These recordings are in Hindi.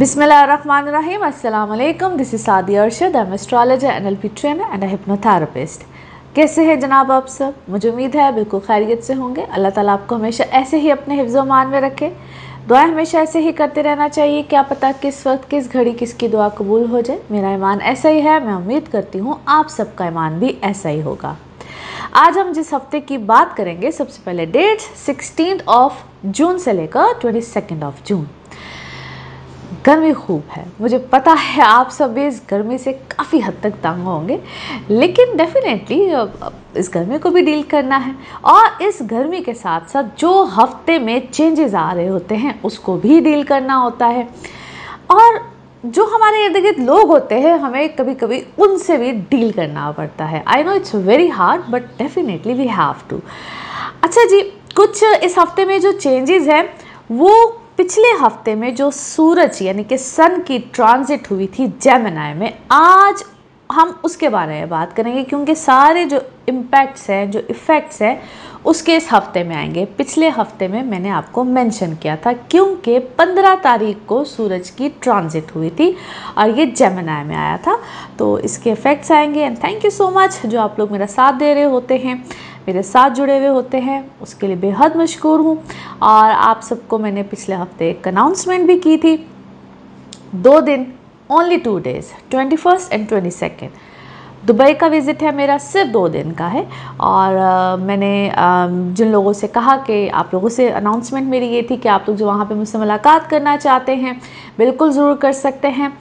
बिस्मिल्लाहिर्रहमानिर्रहीम, अस्सलाम वालेकुम। This is Sadia Arshad. I am astrologer, NLP trainer and hypnotherapist. कैसे हैं जनाब आप सब? मुझे उम्मीद है बिल्कुल खैरियत से होंगे। अल्लाह ताला आपको हमेशा ऐसे ही अपने हिफ्ज़ मान में रखे। दुआ हमेशा ऐसे ही करते रहना चाहिए। क्या पता किस वक्त किस घड़ी किसकी दुआ कबूल हो जाए। मेरा ईमान ऐसा ही है, मैं उम्मीद करती हूँ आप सबका ईमान भी ऐसा ही होगा। आज हम जिस हफ्ते की बात करेंगे, सबसे पहले डेट 16 जून से लेकर 22 जून। गर्मी खूब है, मुझे पता है आप सब भी इस गर्मी से काफ़ी हद तक तंग होंगे, लेकिन डेफिनेटली इस गर्मी को भी डील करना है। और इस गर्मी के साथ साथ जो हफ्ते में चेंजेस आ रहे होते हैं उसको भी डील करना होता है। और जो हमारे इर्द गिर्द लोग होते हैं, हमें कभी कभी उनसे भी डील करना पड़ता है। I know it's very hard, but definitely we have to. अच्छा जी, कुछ इस हफ्ते में जो चेंजेस हैं वो पिछले हफ्ते में जो सूरज यानी कि सन की ट्रांजिट हुई थी जेमिनी में, आज हम उसके बारे में बात करेंगे, क्योंकि सारे जो इम्पैक्ट्स हैं, जो इफ़ेक्ट्स हैं, उसके इस हफ्ते में आएंगे। पिछले हफ्ते में मैंने आपको मेंशन किया था, क्योंकि 15 तारीख को सूरज की ट्रांजिट हुई थी और ये जेमिनी में आया था, तो इसके इफ़ेक्ट्स आएंगे। And thank you so much जो आप लोग मेरा साथ दे रहे होते हैं, मेरे साथ जुड़े हुए होते हैं, उसके लिए बेहद मशकूर हूँ। और आप सबको मैंने पिछले हफ्ते एक अनाउंसमेंट भी की थी, 2 दिन, ओनली 2 डेज़, 21 एंड 22। दुबई का विज़िट है मेरा, सिर्फ 2 दिन का है। और मैंने जिन लोगों से कहा कि आप लोगों से अनाउंसमेंट मेरी ये थी कि आप लोग जो वहाँ पे मुझसे मुलाकात करना चाहते हैं बिल्कुल ज़रूर कर सकते हैं,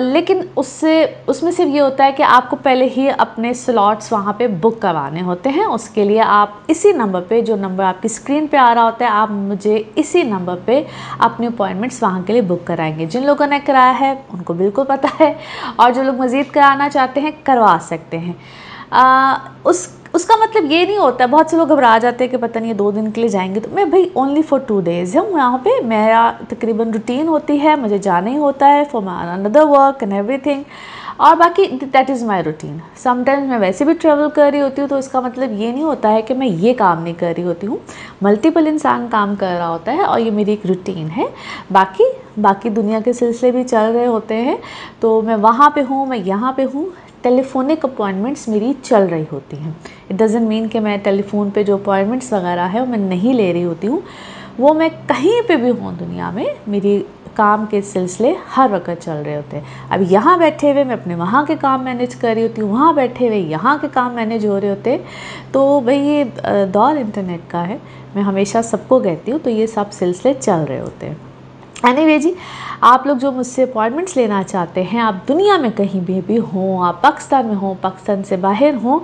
लेकिन उसमें सिर्फ ये होता है कि आपको पहले ही अपने स्लॉट्स वहाँ पे बुक करवाने होते हैं। उसके लिए आप इसी नंबर पे, जो नंबर आपकी स्क्रीन पे आ रहा होता है, आप मुझे इसी नंबर पे अपने अपॉइंटमेंट्स वहाँ के लिए बुक कराएंगे। जिन लोगों ने कराया है उनको बिल्कुल पता है, और जो लोग मज़ीद कराना चाहते हैं करवा सकते हैं। उसका मतलब ये नहीं होता है, बहुत से लोग घबरा जाते हैं कि पता नहीं ये 2 दिन के लिए जाएंगे, तो मैं भाई ओनली फॉर 2 डेज़ हूँ यहाँ पे। मेरा तकरीबन रूटीन होती है, मुझे जाना ही होता है for my another work and everything, और बाकी that is my routine. Sometimes मैं वैसे भी ट्रैवल कर रही होती हूँ, तो इसका मतलब ये नहीं होता है कि मैं ये काम नहीं कर रही होती हूँ। मल्टीपल इंसान काम कर रहा होता है और ये मेरी एक रूटीन है। बाकी दुनिया के सिलसिले भी चल रहे होते हैं, तो मैं वहाँ पे हूँ, मैं यहाँ पे हूँ। टेलीफोनिक अपॉइंटमेंट्स मेरी चल रही होती हैं। इट डज़न्ट मीन कि मैं टेलीफोन पे जो अपॉइंटमेंट्स वगैरह है वो मैं नहीं ले रही होती हूँ। वो मैं कहीं पे भी हूँ दुनिया में, मेरी काम के सिलसिले हर वक्त चल रहे होते हैं। अब यहाँ बैठे हुए मैं अपने वहाँ के काम मैनेज कर रही होती हूँ, वहाँ बैठे हुए यहाँ के काम मैनेज हो रहे होते हैं। तो भाई ये दौर इंटरनेट का है, मैं हमेशा सबको कहती हूँ, तो ये सब सिलसिले चल रहे होते हैं। एनीवे जी, आप लोग जो मुझसे अपॉइंटमेंट्स लेना चाहते हैं, आप दुनिया में कहीं भी हों, आप पाकिस्तान में हों, पाकिस्तान से बाहर हों,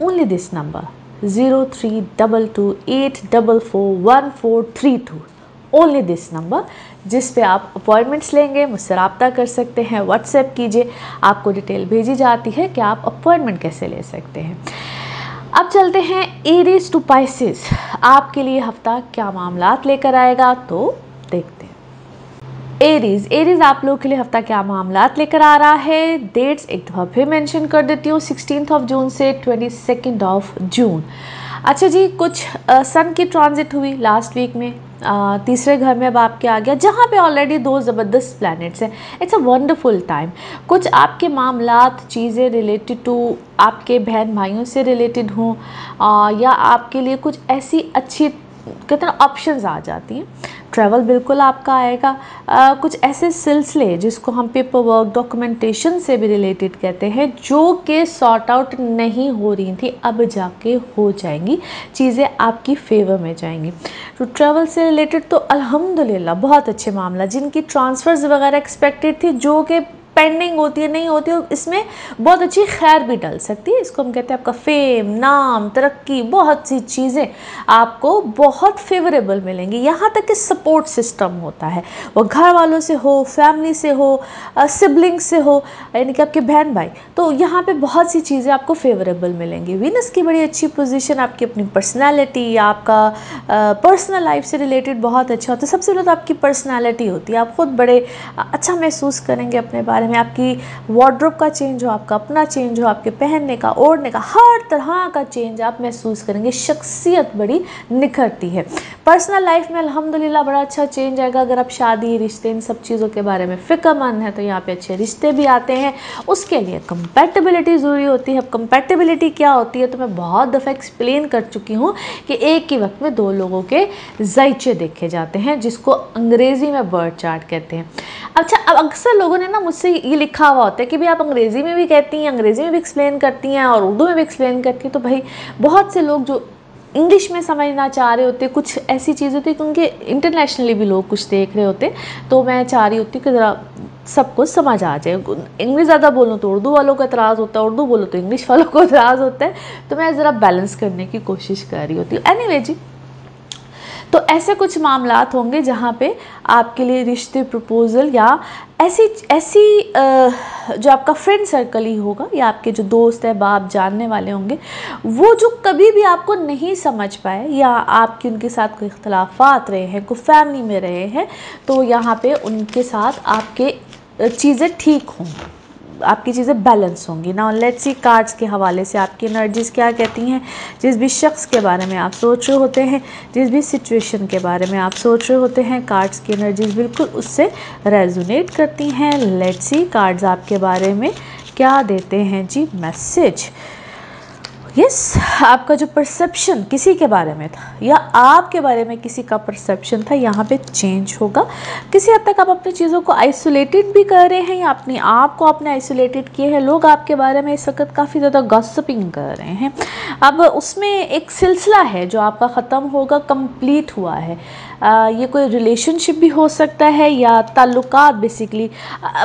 only this number 0322844142, only this number, जिस पे आप अपॉइंटमेंट्स लेंगे, मुझसे रब्ता कर सकते हैं। व्हाट्सएप कीजिए, आपको डिटेल भेजी जाती है कि आप अपॉइंटमेंट कैसे ले सकते हैं। अब चलते हैं एरीज टू पाइसेस, आपके लिए हफ्ता क्या मामलात लेकर आएगा, तो देखते हैं। एरीज आप लोगों के लिए हफ्ता क्या मामलात लेकर आ रहा है। डेट्स एक दफ़ा फिर मेंशन कर देती हूँ, 16 जून से 22 जून। अच्छा जी, कुछ सन की ट्रांजिट हुई लास्ट वीक में, तीसरे घर में अब आपके आ गया, जहाँ पे ऑलरेडी 2 ज़बरदस्त प्लैनेट्स हैं। It's a wonderful time. कुछ आपके मामलात, चीज़ें रिलेटेड टू आपके बहन भाइयों से रिलेटेड हों, या आपके लिए कुछ ऐसी अच्छी कहते हैं ऑप्शंस आ जाती हैं। ट्रैवल बिल्कुल आपका आएगा। कुछ ऐसे सिलसिले जिसको हम पेपर वर्क, डॉक्यूमेंटेशन से भी रिलेटेड कहते हैं, जो कि सॉर्ट आउट नहीं हो रही थी, अब जाके हो जाएंगी, चीज़ें आपकी फेवर में जाएंगी। तो ट्रैवल से रिलेटेड तो अल्हम्दुलिल्लाह बहुत अच्छे मामला, जिनकी ट्रांसफ़र्स वगैरह एक्सपेक्टेड थी, जो कि पेंडिंग होती है, नहीं होती है, इसमें बहुत अच्छी खैर भी डल सकती है। इसको हम कहते हैं आपका फेम, नाम, तरक्की, बहुत सी चीज़ें आपको बहुत फेवरेबल मिलेंगी। यहाँ तक कि सपोर्ट सिस्टम होता है, वो घर वालों से हो, फैमिली से हो, सिबलिंग से हो, यानी कि आपके बहन भाई, तो यहाँ पे बहुत सी चीज़ें आपको फेवरेबल मिलेंगी। वीनस की बड़ी अच्छी पोजीशन, आपकी अपनी पर्सनैलिटी, आपका पर्सनल लाइफ से रिलेटेड बहुत अच्छा होता है। सबसे पहले तो आपकी पर्सनैलिटी होती है, आप खुद बड़े अच्छा महसूस करेंगे अपने बारे बारे में, आपकी वार्डरोब का चेंज हो, आपका अपना चेंज हो, आपके पहनने का, ओढ़ने का, हर तरह का चेंज आप महसूस करेंगे। शख्सियत बड़ी निखरती है। पर्सनल लाइफ में अल्हम्दुलिल्लाह बड़ा अच्छा चेंज आएगा। अगर आप शादी, रिश्ते, इन सब चीज़ों के बारे में फ़िक्रमंद है तो यहाँ पे अच्छे रिश्ते भी आते हैं। उसके लिए कंपैटिबिलिटी ज़रूरी होती है। अब कंपैटिबिलिटी क्या होती है तो मैं बहुत दफ़ा एक्सप्लेन कर चुकी हूँ कि एक ही वक्त में दो लोगों के जायचे देखे जाते हैं, जिसको अंग्रेज़ी में बर्थ चार्ट कहते हैं। अच्छा, अब अक्सर लोगों ने ना मुझसे ये लिखा हुआ होता है कि भाई आप अंग्रेज़ी में भी कहती हैं, अंग्रेज़ी में भी एक्सप्लेन करती हैं और उर्दू में भी एक्सप्लेन करती हैं। तो भाई बहुत से लोग जो इंग्लिश में समझना चाह रहे होते, कुछ ऐसी चीज़ होती है क्योंकि इंटरनेशनली भी लोग कुछ देख रहे होते, तो मैं चाह रही होती कि ज़रा सबको समझ आ जाए। इंग्लिश ज़्यादा बोलूँ तो उर्दू वालों को एतराज़ होता है, उर्दू बोलो तो इंग्लिश वालों को एतराज़ होता है, तो मैं ज़रा बैलेंस करने की कोशिश कर रही होती हूँ। एनीवे जी, तो ऐसे कुछ मामलात होंगे जहाँ पे आपके लिए रिश्ते, प्रपोज़ल या ऐसी जो आपका फ्रेंड सर्कल ही होगा या आपके जो दोस्त है, बाप जानने वाले होंगे, वो जो कभी भी आपको नहीं समझ पाए या आपके उनके साथ कोई इख्तलाफात रहे हैं, कोई फैमिली में रहे हैं, तो यहाँ पे उनके साथ आपके चीज़ें ठीक हों, आपकी चीज़ें बैलेंस होंगी। नाउ लेट्स सी कार्ड्स के हवाले से आपकी एनर्जीज क्या कहती हैं। जिस भी शख्स के बारे में आप सोच रहे होते हैं, जिस भी सिचुएशन के बारे में आप सोच रहे होते हैं, कार्ड्स की एनर्जीज बिल्कुल उससे रेजोनेट करती हैं। लेट्स सी कार्ड्स आपके बारे में क्या देते हैं जी मैसेज। यस, आपका जो परसेप्शन किसी के बारे में था या आपके बारे में किसी का परसेप्शन था, यहाँ पे चेंज होगा। किसी हद तक आप अपनी चीज़ों को आइसोलेटेड भी कर रहे हैं या अपने आप को आपने आइसोलेटेड किए हैं। लोग आपके बारे में इस वक्त काफ़ी ज़्यादा गॉसिपिंग कर रहे हैं। अब उसमें एक सिलसिला है जो आपका ख़त्म होगा, कंप्लीट हुआ है। ये कोई रिलेशनशिप भी हो सकता है या ताल्लुकात बेसिकली,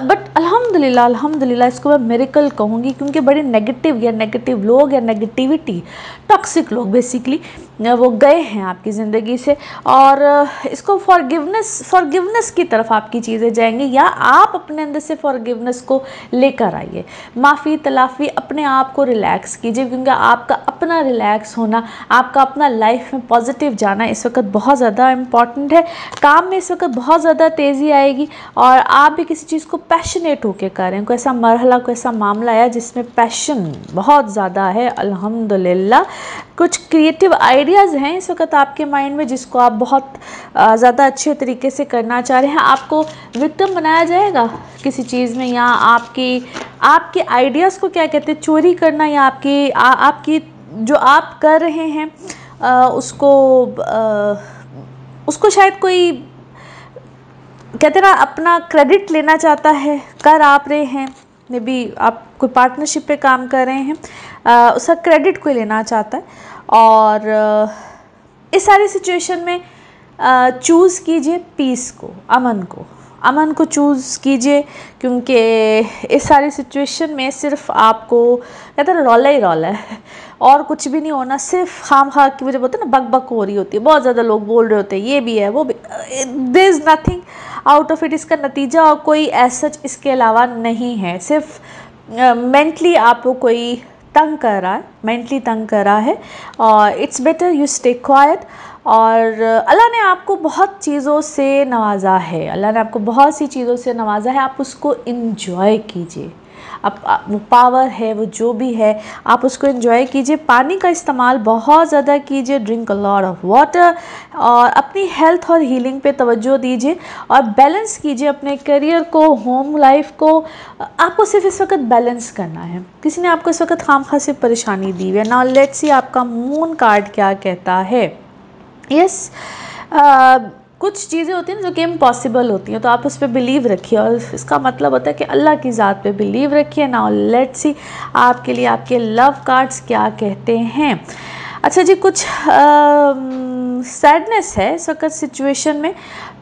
बट अल्हम्दुलिल्लाह इसको मैं मिरेकल कहूँगी क्योंकि बड़े नेगेटिव लोग या नेगेटिविटी, टॉक्सिक लोग बेसिकली वो गए हैं आपकी ज़िंदगी से, और इसको फॉरगिवनेस की तरफ आपकी चीज़ें जाएंगी या आप अपने अंदर से फॉरगिवनेस को लेकर आइए। माफ़ी तलाफ़ी, अपने आप को रिलैक्स कीजिए क्योंकि आपका अपना रिलैक्स होना, आपका अपना लाइफ में पॉजिटिव जाना इस वक्त बहुत ज़्यादा इम्पॉर्टेंट है। काम में इस वक्त बहुत ज़्यादा तेज़ी आएगी और आप भी किसी चीज़ को पैशनेट होकर करें। कोई ऐसा मरहला, कोई ऐसा मामला है जिसमें पैशन बहुत ज़्यादा है अल्हम्दुलिल्लाह। कुछ क्रिएटिव आइडियाज़ हैं इस वक्त आपके माइंड में जिसको आप बहुत ज़्यादा अच्छे तरीके से करना चाह रहे हैं। आपको विक्टिम बनाया जाएगा किसी चीज़ में या आपके आइडियाज़ को क्या कहते हैं, चोरी करना, या आपकी जो आप कर रहे हैं उसको शायद कोई कहते ना अपना क्रेडिट लेना चाहता है, कर आप रहे हैं, मे बी आप कोई पार्टनरशिप पे काम कर रहे हैं, उसका क्रेडिट कोई लेना चाहता है। और इस सारी सिचुएशन में चूज़ कीजिए पीस को, अमन को चूज़ कीजिए क्योंकि इस सारी सिचुएशन में सिर्फ आपको कहते हैं रौला ही रौला है और कुछ भी नहीं होना। सिर्फ खाम की वजह बोलते हैं ना, बक हो रही होती है, बहुत ज़्यादा लोग बोल रहे होते हैं, ये भी है वो भी, there is nothing out of it. इसका नतीजा और कोई ऐसा इसके अलावा नहीं है। सिर्फ मेंटली आपको कोई तंग कर रहा है और it's better you stay quiet. और अल्लाह ने आपको बहुत चीज़ों से नवाजा है, आप उसको इंजॉय कीजिए। अब वो पावर है, वो जो भी है, आप उसको एंजॉय कीजिए। पानी का इस्तेमाल बहुत ज़्यादा कीजिए, drink a lot of water, और अपनी हेल्थ और हीलिंग पे तवज्जो दीजिए और बैलेंस कीजिए अपने करियर को, होम लाइफ को। आपको सिर्फ इस वक्त बैलेंस करना है। किसी ने आपको इस वक्त खामखा से परेशानी दी हुई है। नाउ लेट्स सी आपका मून कार्ड क्या कहता है। यस, कुछ चीज़ें होती हैं जो कि इम्पॉसिबल होती हैं, तो आप उस पर बिलीव रखिए और इसका मतलब होता है कि अल्लाह की ज़ात पे बिलीव रखिए। नाउ लेट्स सी आपके लिए आपके लव कार्ड्स क्या कहते हैं। अच्छा जी, कुछ सैडनेस है इस वक्त सिचुएशन में,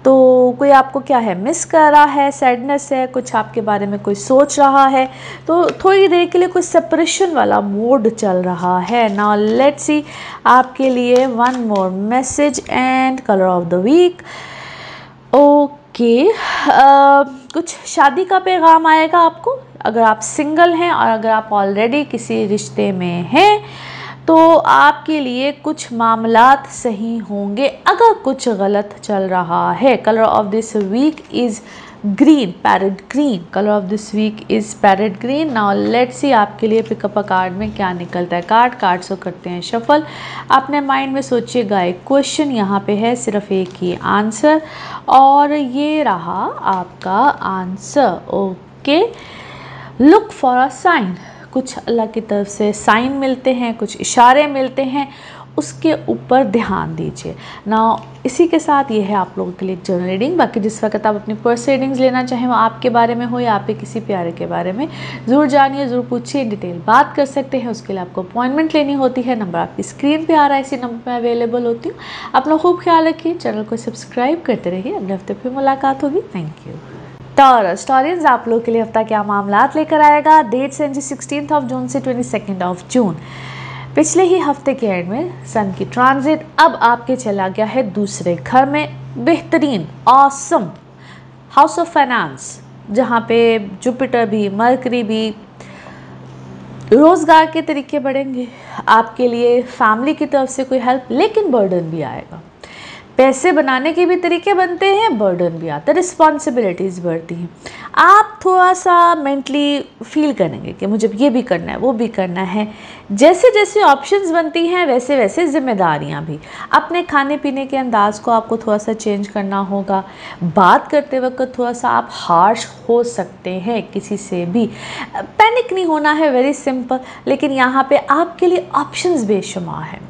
तो कोई आपको क्या है मिस कर रहा है, सैडनेस है, कुछ आपके बारे में कोई सोच रहा है, तो थोड़ी देर के लिए कोई सेपरेशन वाला मूड चल रहा है। नाउ लेट्स सी आपके लिए one more message and colour of the week. Okay, कुछ शादी का पैगाम आएगा आपको अगर आप सिंगल हैं, और अगर आप ऑलरेडी किसी रिश्ते में हैं तो आपके लिए कुछ मामलात सही होंगे अगर कुछ गलत चल रहा है। Colour of this week is green, parrot green, colour of this week is parrot green. Now let's see आपके लिए पिकअप अ कार्ड में क्या निकलता है। कार्ड्स को करते हैं शफल। अपने माइंड में सोचिएगा एक क्वेश्चन, यहाँ पे है सिर्फ एक ही आंसर और ये रहा आपका answer. Okay, look for a sign. कुछ अल्लाह की तरफ से साइन मिलते हैं, कुछ इशारे मिलते हैं, उसके ऊपर ध्यान दीजिए ना। इसी के साथ ये है आप लोगों के लिए जर्नल रीडिंग। बाकी जिस वक्त आप अपनी पर्सनल रीडिंग्स लेना चाहें वो आपके बारे में हो या आपके किसी प्यारे के बारे में, ज़रूर जानिए, ज़रूर पूछिए, डिटेल बात कर सकते हैं। उसके लिए आपको अपॉइंटमेंट लेनी होती है। नंबर आपकी स्क्रीन पे आ रहा है, इसी नंबर पर अवेलेबल होती हूँ। अपना खूब ख्याल रखिए, चैनल को सब्सक्राइब करते रहिए। अगले हफ्ते फिर मुलाकात होगी। Thank you. टॉरस, टॉरियंस आप लोग के लिए हफ्ता क्या मामलात लेकर आएगा। डेट्स हैं जी 16 जून से 22 जून। पिछले ही हफ्ते के एंड में सन की ट्रांजिट अब आपके चला गया है दूसरे घर में। बेहतरीन, ऑसम हाउस ऑफ फाइनेंस, जहाँ पे जुपिटर भी, मरकरी भी, रोजगार के तरीके बढ़ेंगे आपके लिए। फैमिली की तरफ से कोई हेल्प, लेकिन बर्डन भी आएगा। पैसे बनाने के भी तरीके बनते हैं, बर्डन भी आता है, रिस्पॉन्सिबिलिटीज़ बढ़ती हैं। आप थोड़ा सा मेंटली फील करेंगे कि मुझे ये भी करना है, वो भी करना है। जैसे जैसे ऑप्शंस बनती हैं वैसे वैसे जिम्मेदारियां भी। अपने खाने पीने के अंदाज को आपको थोड़ा सा चेंज करना होगा। बात करते वक्त थोड़ा सा आप हार्श हो सकते हैं किसी से भी। पैनिक नहीं होना है, वेरी सिंपल। लेकिन यहाँ पे आपके लिए ऑप्शंस बेशुमार हैं,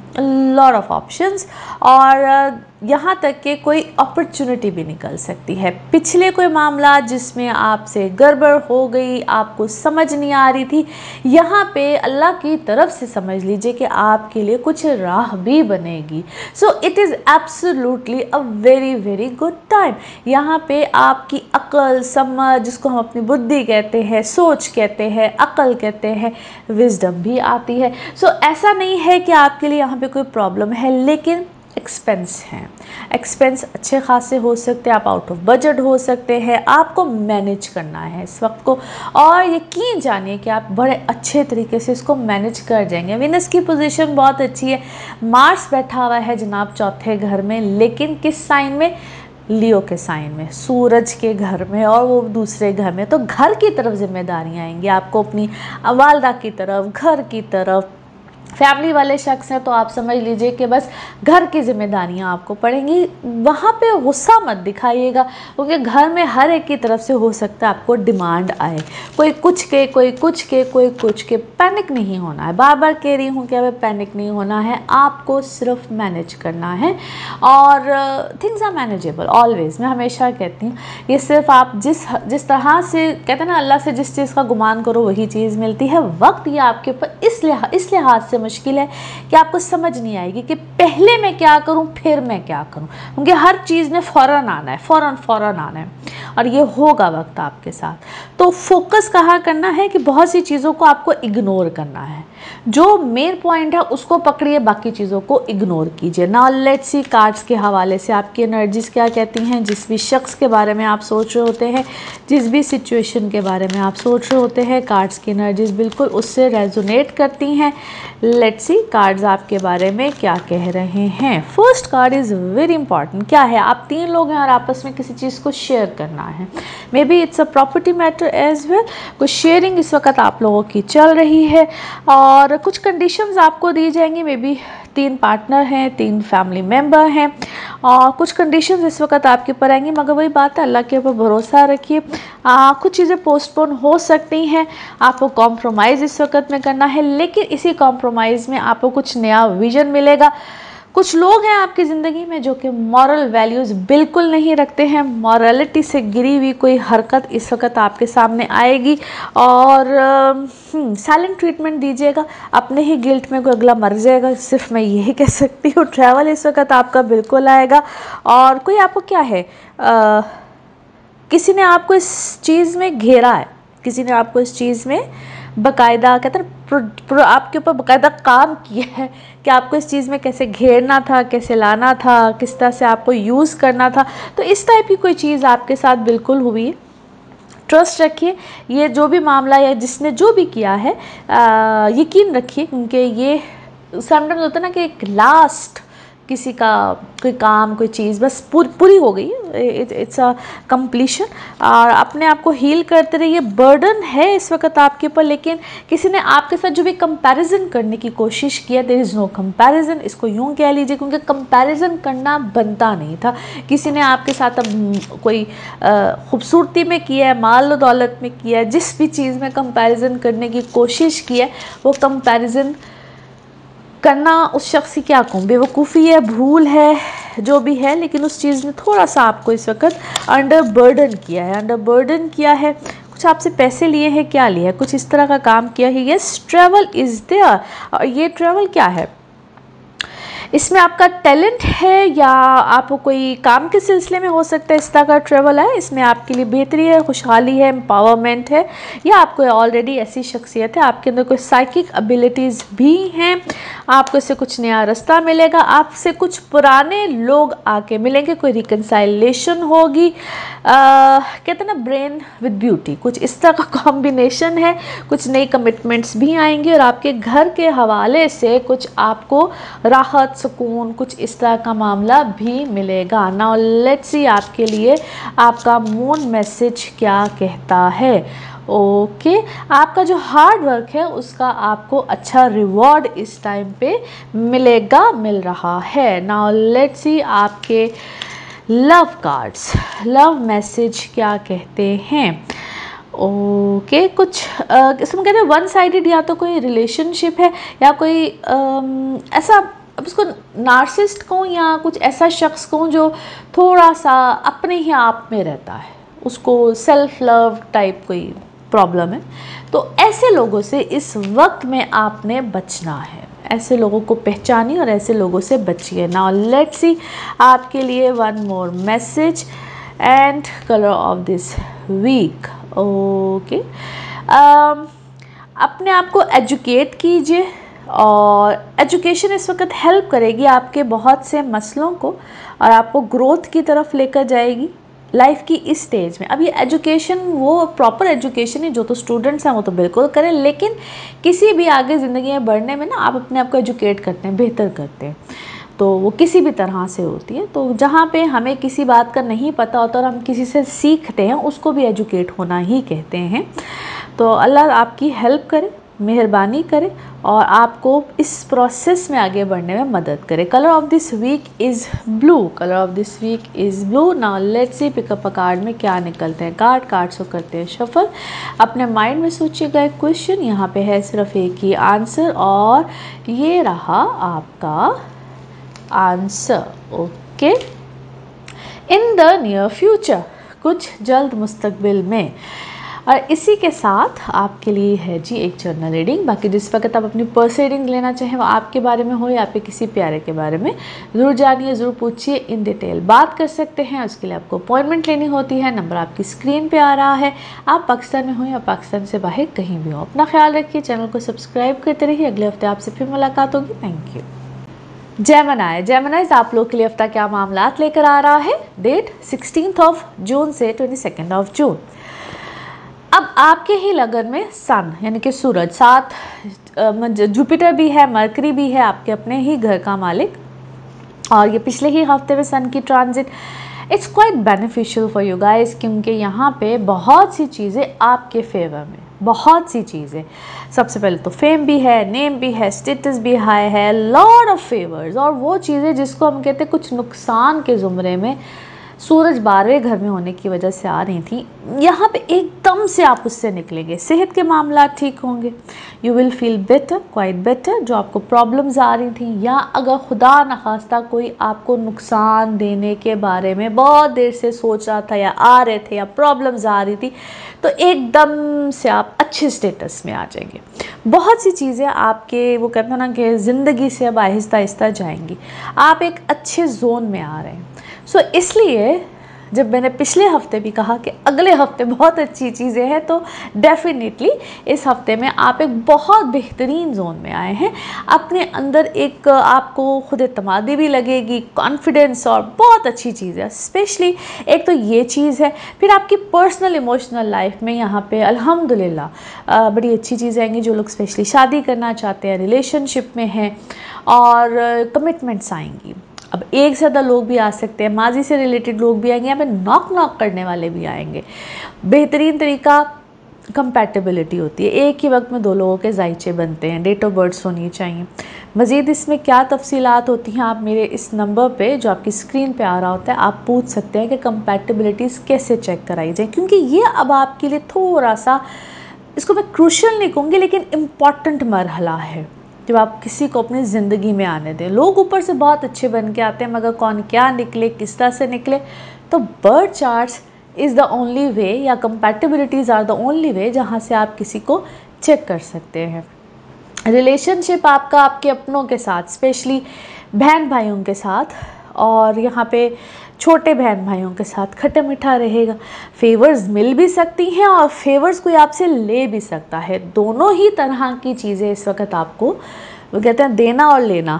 लॉट ऑफ ऑप्शंस। और यहाँ तक कि कोई अपॉर्चुनिटी भी निकल सकती है। पिछले कोई मामला जिसमें आपसे गड़बड़ हो गई, आपको समझ नहीं आ रही थी, यहाँ पे अल्लाह की तरफ से समझ लीजिए कि आपके लिए कुछ राह भी बनेगी। So it is absolutely a very very good time. यहाँ पे आपकी अक्ल, समझ, जिसको हम अपनी बुद्धि कहते हैं, सोच कहते हैं, अक्ल कहते हैं, विजडम भी आती है। सो ऐसा नहीं है कि आपके लिए यहाँ पे कोई प्रॉब्लम है, लेकिन एक्सपेंस हैं। एक्सपेंस अच्छे खासे हो सकते हैं, आप आउट ऑफ बजट हो सकते हैं। आपको मैनेज करना है इस वक्त को, और यकीन जानिए कि आप बड़े अच्छे तरीके से इसको मैनेज कर जाएंगे। वीनस की पोजीशन बहुत अच्छी है। मार्स बैठा हुआ है जनाब चौथे घर में, लेकिन किस साइन में? लियो के साइन में, सूरज के घर में, और वो दूसरे घर में। तो घर की तरफ जिम्मेदारियाँ आएंगी आपको, अपनी वालदा की तरफ, घर की तरफ। फैमिली वाले शख्स हैं तो आप समझ लीजिए कि बस घर की जिम्मेदारियां आपको पड़ेंगी। वहाँ पे गुस्सा मत दिखाइएगा, क्योंकि घर में हर एक की तरफ से हो सकता है आपको डिमांड आए, कोई कुछ के, कोई कुछ के, कोई कुछ के। पैनिक नहीं होना है, बार बार कह रही हूँ कि हमें पैनिक नहीं होना है, आपको सिर्फ मैनेज करना है। और थिंग्स आर मैनेजेबल ऑलवेज। मैं हमेशा कहती हूँ ये सिर्फ आप जिस तरह से कहते हैं ना, अल्लाह से जिस चीज़ का गुमान करो वही चीज़ मिलती है। वक्त ये आपके ऊपर इस लिहाज से मुश्किल है कि आपको समझ नहीं आएगी कि पहले मैं क्या करूं फिर मैं क्या करूं, क्योंकि हर चीज़ में फ़ौरन आना है, फ़ौरन आना है, और ये होगा वक्त आपके साथ। तो फोकस कहाँ करना है कि बहुत सी चीज़ों को आपको इग्नोर करना है। जो मेन पॉइंट है उसको पकड़िए, बाकी चीज़ों को इग्नोर कीजिए। नाउ लेट्स सी कार्ड्स के हवाले से आपकी एनर्जीज क्या कहती हैं। जिस भी शख्स के बारे में आप सोच रहे होते हैं, जिस भी सिचुएशन के बारे में आप सोच रहे होते हैं, कार्ड्स की एनर्जीज बिल्कुल उससे रेजोनेट करती हैं। लेट्स सी कार्ड्स आपके बारे में क्या कह रहे हैं। First card is very important. क्या है? आप तीन लोग हैं और आपस में किसी चीज़ को शेयर करना है। Maybe it's a property matter as well. कुछ शेयरिंग इस वक्त आप लोगों की चल रही है, और कुछ कंडीशंस आपको दी जाएंगी। मे बी 3 पार्टनर हैं, 3 फैमिली मेम्बर हैं, और कुछ कंडीशंस इस वक्त आपके ऊपर आएंगी। मगर वही बात है, अल्लाह के ऊपर भरोसा रखिए। कुछ चीज़ें पोस्टपोन हो सकती हैं, आपको कॉम्प्रोमाइज़ इस वक्त में करना है, लेकिन इसी कॉम्प्रोमाइज़ में आपको कुछ नया विजन मिलेगा। कुछ लोग हैं आपकी ज़िंदगी में जो कि मॉरल वैल्यूज़ बिल्कुल नहीं रखते हैं। मॉरलिटी से गिरी हुई कोई हरकत इस वक्त आपके सामने आएगी, और साइलेंट ट्रीटमेंट दीजिएगा। अपने ही गिल्ट में कोई अगला मर जाएगा, सिर्फ मैं यही कह सकती हूँ। ट्रैवल इस वक्त आपका बिल्कुल आएगा, और कोई आपको क्या है, किसी ने आपको इस चीज़ में घेरा है, किसी ने आपको इस चीज़ में बाकायदा कहते हैं आपके ऊपर बाकायदा काम किया है कि आपको इस चीज़ में कैसे घेरना था, कैसे लाना था, किस तरह से आपको यूज़ करना था। तो इस टाइप की कोई चीज़ आपके साथ बिल्कुल हुई है। ट्रस्ट रखिए, ये जो भी मामला या जिसने जो भी किया है, यकीन रखिए, क्योंकि ये समटाइम्स होता है ना कि एक लास्ट किसी का कोई काम कोई चीज़ बस पूरी हो गई, इट्स अ कंप्लीशन, और अपने आप को हील करते रहिए। बर्डन है इस वक्त आपके ऊपर, लेकिन किसी ने आपके साथ जो भी कंपैरिजन करने की कोशिश किया, देयर इज़ नो कंपैरिजन, इसको यूँ कह लीजिए, क्योंकि कंपैरिजन करना बनता नहीं था। किसी ने आपके साथ अब कोई खूबसूरती में किया है, माल दौलत में किया है, जिस भी चीज़ में कंपैरिजन करने की कोशिश की है, वो कंपैरिजन करना उस शख्स की क्या कहूँ, बेवकूफ़ी है, भूल है, जो भी है, लेकिन उस चीज़ ने थोड़ा सा आपको इस वक्त अंडर बर्डन किया है। कुछ आपसे पैसे लिए हैं, क्या लिए है, कुछ इस तरह का काम किया है। Yes, travel is there. और ये ट्रैवल क्या है, इसमें आपका टैलेंट है या आपको कोई काम के सिलसिले में हो सकता है इस तरह का ट्रैवल है। इसमें आपके लिए बेहतरी है, खुशहाली है, एम्पावरमेंट है, या आपको ऑलरेडी ऐसी शख्सियत है, आपके अंदर कोई साइकिक एबिलिटीज़ भी हैं, आपको इससे कुछ नया रास्ता मिलेगा, आपसे कुछ पुराने लोग आके मिलेंगे, कोई रिकन्साइलेशन होगी। कहते हैं ना ब्रेन विद ब्यूटी, कुछ इस तरह का कॉम्बिनेशन है। कुछ नई कमिटमेंट्स भी आएंगी और आपके घर के हवाले से कुछ आपको राहत, सुकून, कुछ इस तरह का मामला भी मिलेगा। नाउ लेट्स सी आपके लिए आपका मून मैसेज क्या कहता है। ओके, आपका जो हार्ड वर्क है उसका आपको अच्छा रिवॉर्ड इस टाइम पे मिलेगा, मिल रहा है। नाउ लेट्स सी आपके लव कार्ड्स, लव मैसेज क्या कहते हैं। ओके, कुछ इसमें कहते हैं वन साइडेड, या तो कोई रिलेशनशिप है या कोई ऐसा, अब उसको नार्सिसिस्ट कहूँ या कुछ ऐसा शख्स कहूँ जो थोड़ा सा अपने ही आप में रहता है, उसको सेल्फ लव टाइप कोई प्रॉब्लम है, तो ऐसे लोगों से इस वक्त में आपने बचना है। ऐसे लोगों को पहचानिए और ऐसे लोगों से बचिए। नाउ लेट्स सी आपके लिए one more message and colour of this week. Okay, अपने आप को एजुकेट कीजिए, और एजुकेशन इस वक्त हेल्प करेगी आपके बहुत से मसलों को और आपको ग्रोथ की तरफ लेकर जाएगी लाइफ की इस स्टेज में। अब ये एजुकेशन, वो प्रॉपर एजुकेशन है, जो तो स्टूडेंट्स हैं वो तो बिल्कुल करें, लेकिन किसी भी आगे ज़िंदगी में बढ़ने में ना आप अपने आप को एजुकेट करते हैं, बेहतर करते हैं, तो वो किसी भी तरह से होती है। तो जहाँ पे हमें किसी बात का नहीं पता होता और हम किसी से सीखते हैं, उसको भी एजुकेट होना ही कहते हैं। तो अल्लाह आपकी हेल्प करे, मेहरबानी करे और आपको इस प्रोसेस में आगे बढ़ने में मदद करे। Colour of this week is blue, colour of this week is blue. Now let's see pickup a card में क्या निकलते हैं। कार्ड्स को करते हैं शफल। अपने माइंड में सोचिएगा एक क्वेश्चन, यहाँ पे है सिर्फ एक ही आंसर और ये रहा आपका answer. Okay, in the near future, कुछ जल्द मुस्तकबिल में। और इसी के साथ आपके लिए है जी एक जर्नल रीडिंग। बाकी जिस वक्त आप अपनी पर्सनल रीडिंग लेना चाहें वो आपके बारे में हो या आपके किसी प्यारे के बारे में, ज़रूर जानिए, ज़रूर पूछिए, इन डिटेल बात कर सकते हैं। उसके लिए आपको अपॉइंटमेंट लेनी होती है। नंबर आपकी स्क्रीन पे आ रहा है। आप पाकिस्तान में हो या पाकिस्तान से बाहर कहीं भी हो, अपना ख्याल रखिए, चैनल को सब्सक्राइब करते रहिए। अगले हफ्ते आपसे फिर मुलाकात होगी। Thank you. जेमिनाइज आप लोग के लिए हफ्ता क्या मामलात लेकर आ रहा है। डेट 16 जून से 22 जून। अब आपके ही लगन में सन यानी कि सूरज, साथ जुपिटर भी है, मरकरी भी है, आपके अपने ही घर का मालिक, और ये पिछले ही हफ्ते में सन की transit. It's quite beneficial for you guys, क्योंकि यहाँ पे बहुत सी चीज़ें आपके फेवर में, बहुत सी चीज़ें। सबसे पहले तो फेम भी है, नेम भी है, स्टेटस भी हाई है, लॉट ऑफ फेवर्स, और वो चीज़ें जिसको हम कहते हैं कुछ नुकसान के ज़ुमरे में सूरज 12वें घर में होने की वजह से आ रही थी, यहाँ पे एकदम से आप उससे निकलेंगे। सेहत के मामला ठीक होंगे, you will feel better, quite better. जो आपको प्रॉब्लम्स आ रही थी या अगर खुदा न खास्ता कोई आपको नुकसान देने के बारे में बहुत देर से सोच रहा था या आ रहे थे या प्रॉब्लम्स आ रही थी, तो एकदम से आप अच्छे स्टेटस में आ जाएंगे। बहुत सी चीज़ें आपके, वो कहते हैं ना कि ज़िंदगी से अब आहिस्ता आहिस्ता जाएंगी। आप एक अच्छे जोन में आ रहे हैं। सो इसलिए जब मैंने पिछले हफ्ते भी कहा कि अगले हफ्ते बहुत अच्छी चीज़ें हैं, तो डेफिनेटली इस हफ्ते में आप एक बहुत बेहतरीन जोन में आए हैं। अपने अंदर एक आपको खुद एतमादी भी लगेगी, कॉन्फिडेंस, और बहुत अच्छी चीज़ है। स्पेशली एक तो ये चीज़ है। फिर आपकी पर्सनल इमोशनल लाइफ में यहाँ पे अल्हम्दुलिल्लाह बड़ी अच्छी चीज़ें आएंगी। जो लोग स्पेशली शादी करना चाहते हैं, रिलेशनशिप में हैं, और कमिटमेंट्स आएंगी। अब एक से ज़्यादा लोग भी आ सकते हैं, माजी से रिलेटेड लोग भी आएंगे, यहाँ पे नॉक करने वाले भी आएंगे। बेहतरीन तरीका कंपैटिबिलिटी होती है, एक ही वक्त में दो लोगों के जायचे बनते हैं, डेट ऑफ बर्थ होनी चाहिए। मज़ीद इसमें क्या तफसीलात होती हैं आप मेरे इस नंबर पे जो आपकी स्क्रीन पे आ रहा होता है आप पूछ सकते हैं कि कंपैटिबिलिटीज़ कैसे चेक कराई जाए, क्योंकि ये अब आपके लिए थोड़ा सा, इसको मैं क्रूशल नहीं कहूँगी लेकिन इम्पॉर्टेंट मरहला है जब आप किसी को अपनी ज़िंदगी में आने दें। लोग ऊपर से बहुत अच्छे बन के आते हैं मगर कौन क्या निकले, किस तरह से निकले, तो birth charts is the only way या कंपैटिबिलिटीज़ आर द ओनली वे जहाँ से आप किसी को चेक कर सकते हैं। रिलेशनशिप आपका आपके अपनों के साथ, स्पेशली बहन भाइयों के साथ, और यहाँ पे छोटे बहन भाइयों के साथ खट्टा मीठा रहेगा। फेवर्स मिल भी सकती हैं और फेवर्स कोई आपसे ले भी सकता है। दोनों ही तरह की चीज़ें इस वक्त आपको, वो कहते हैं देना और लेना,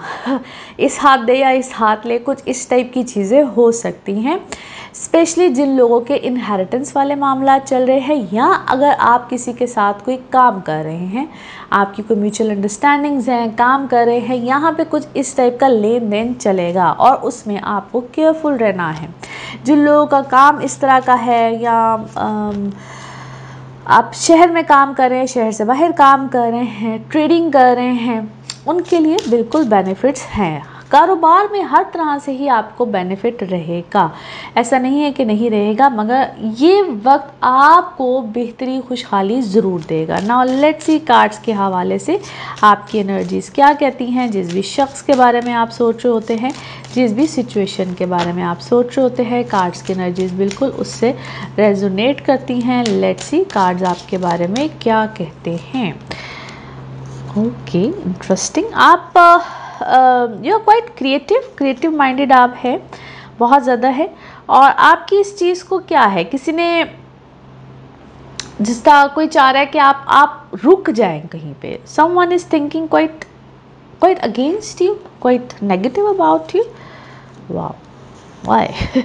इस हाथ दे या इस हाथ ले, कुछ इस टाइप की चीज़ें हो सकती हैं। स्पेशली जिन लोगों के इनहेरिटेंस वाले मामला चल रहे हैं या अगर आप किसी के साथ कोई काम कर रहे हैं, आपकी कोई म्यूचुअल अंडरस्टैंडिंग्स हैं, काम कर रहे हैं, यहाँ पे कुछ इस टाइप का लेन देन चलेगा और उसमें आपको केयरफुल रहना है। जिन लोगों का काम इस तरह का है या आप शहर में काम कर रहे हैं, शहर से बाहर काम कर रहे हैं, ट्रेडिंग कर रहे हैं, उनके लिए बिल्कुल बेनिफिट्स हैं। कारोबार में हर तरह से ही आपको बेनिफिट रहेगा, ऐसा नहीं है कि नहीं रहेगा, मगर ये वक्त आपको बेहतरी खुशहाली ज़रूर देगा। नाउ लेट्स सी कार्ड्स के हवाले से आपकी एनर्जीज़ क्या कहती हैं। जिस भी शख्स के बारे में आप सोच रहे होते हैं, जिस भी सिचुएशन के बारे में आप सोच रहे होते हैं, कार्ड्स की एनर्जीज़ बिल्कुल उससे रेजोनेट करती हैं। लेट्स सी कार्ड्स आपके बारे में क्या कहते हैं। Okay, interesting. आप you are quite creative minded आप है, बहुत ज़्यादा है। और आपकी इस चीज़ को क्या है, किसी ने जिस तरह कोई चाह रहा है कि आप रुक जाएं कहीं पे। Someone is thinking quite against you, quite negative about you. वाह, व्हाई?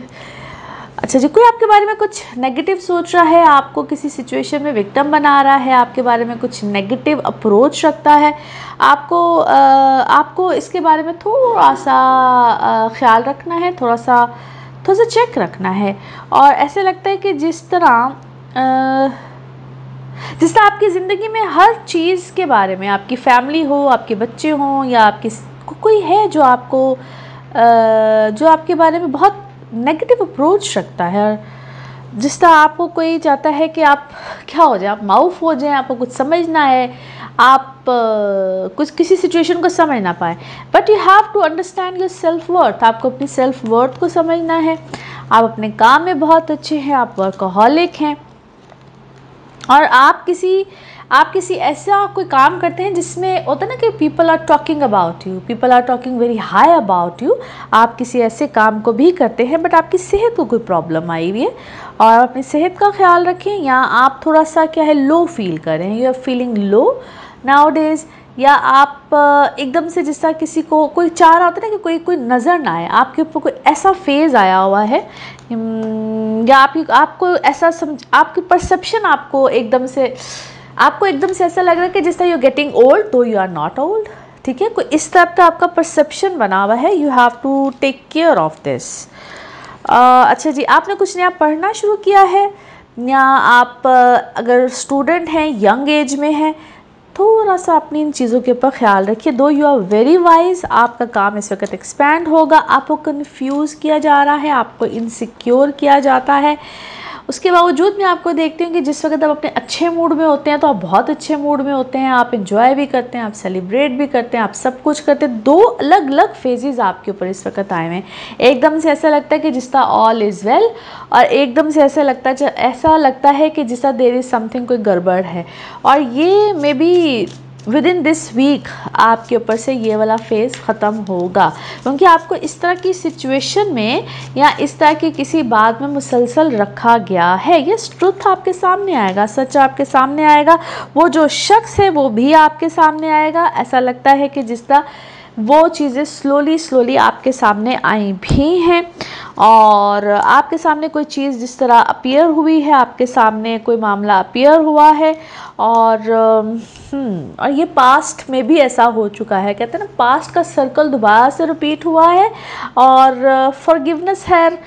अच्छा जी, कोई आपके बारे में कुछ नेगेटिव सोच रहा है, आपको किसी सिचुएशन में विक्टिम बना रहा है, आपके बारे में कुछ नेगेटिव अप्रोच रखता है, आपको इसके बारे में थोड़ा सा ख्याल रखना है, थोड़ा सा चेक रखना है। और ऐसे लगता है कि जिस तरह आपकी ज़िंदगी में हर चीज़ के बारे में, आपकी फैमिली हो, आपके बच्चे हों या आपकी कोई है जो आपके बारे में बहुत नेगेटिव अप्रोच रखता है। और जिस तरह आपको कोई चाहता है कि आप क्या हो जाए, आप माउफ हो जाएं, आपको कुछ समझ ना आए, आप कुछ किसी सिचुएशन को समझ ना पाए। But you have to understand yourself worth. आपको अपनी सेल्फ वर्थ को समझना है। आप अपने काम में बहुत अच्छे हैं, आप वर्कहॉलिक हैं और आप किसी ऐसा कोई काम करते हैं जिसमें होता है ना कि people are talking about you, people are talking very high about you. आप किसी ऐसे काम को भी करते हैं बट आपकी सेहत को कोई प्रॉब्लम आई हुई है और अपनी सेहत का ख्याल रखें। या आप थोड़ा सा क्या है, लो फील कर रहे हैं, you are feeling low nowadays. या आप एकदम से जिस तरह किसी को कोई चाह रहा होता है ना कि कोई नज़र ना आए, आपके ऊपर कोई ऐसा फेज़ आया हुआ है या आपको ऐसा आपकी परसेप्शन आपको एकदम से ऐसा लग रहा है कि जिस तरह यू गेटिंग ओल्ड तो यू आर नॉट ओल्ड। ठीक है, कोई इस टाइप का आपका परसेप्शन बना हुआ है। You have to take care of this. अच्छा जी, आपने कुछ नया पढ़ना शुरू किया है या आप अगर स्टूडेंट हैं, यंग एज में हैं, थोड़ा सा अपनी इन चीज़ों के ऊपर ख्याल रखिए। दो यू आर वेरी वाइज, आपका काम इस वक्त एक्सपैंड होगा। आपको कंफ्यूज किया जा रहा है, आपको इनसिक्योर किया जाता है। उसके बावजूद मैं आपको देखती हूँ कि जिस वक्त आप अपने अच्छे मूड में होते हैं तो आप बहुत अच्छे मूड में होते हैं, आप इंजॉय भी करते हैं, आप सेलिब्रेट भी करते हैं, आप सब कुछ करते हैं। दो अलग अलग फेजेस आपके ऊपर इस वक्त आए हैं। एकदम से ऐसा लगता है कि जिस तरह ऑल इज़ वेल और एकदम से ऐसा लगता है कि जिस तरह देयर इज़ समथिंग, कोई गड़बड़ है। और ये maybe within this week आपके ऊपर से ये वाला फेज़ ख़त्म होगा, क्योंकि आपको इस तरह की सिचुएशन में या इस तरह की किसी बात में मुसलसल रखा गया है। ये ट्रुथ आपके सामने आएगा, सच आपके सामने आएगा, वो जो शख्स है वो भी आपके सामने आएगा। ऐसा लगता है कि जिस तरह वो चीज़ें स्लोली आपके सामने आई भी हैं, और आपके सामने कोई चीज़ जिस तरह अपीयर हुई है, आपके सामने कोई मामला अपीयर हुआ है, और ये पास्ट में भी ऐसा हो चुका है। कहते हैं ना, पास्ट का सर्कल दोबारा से रिपीट हुआ है, और फॉरगिवनेस है,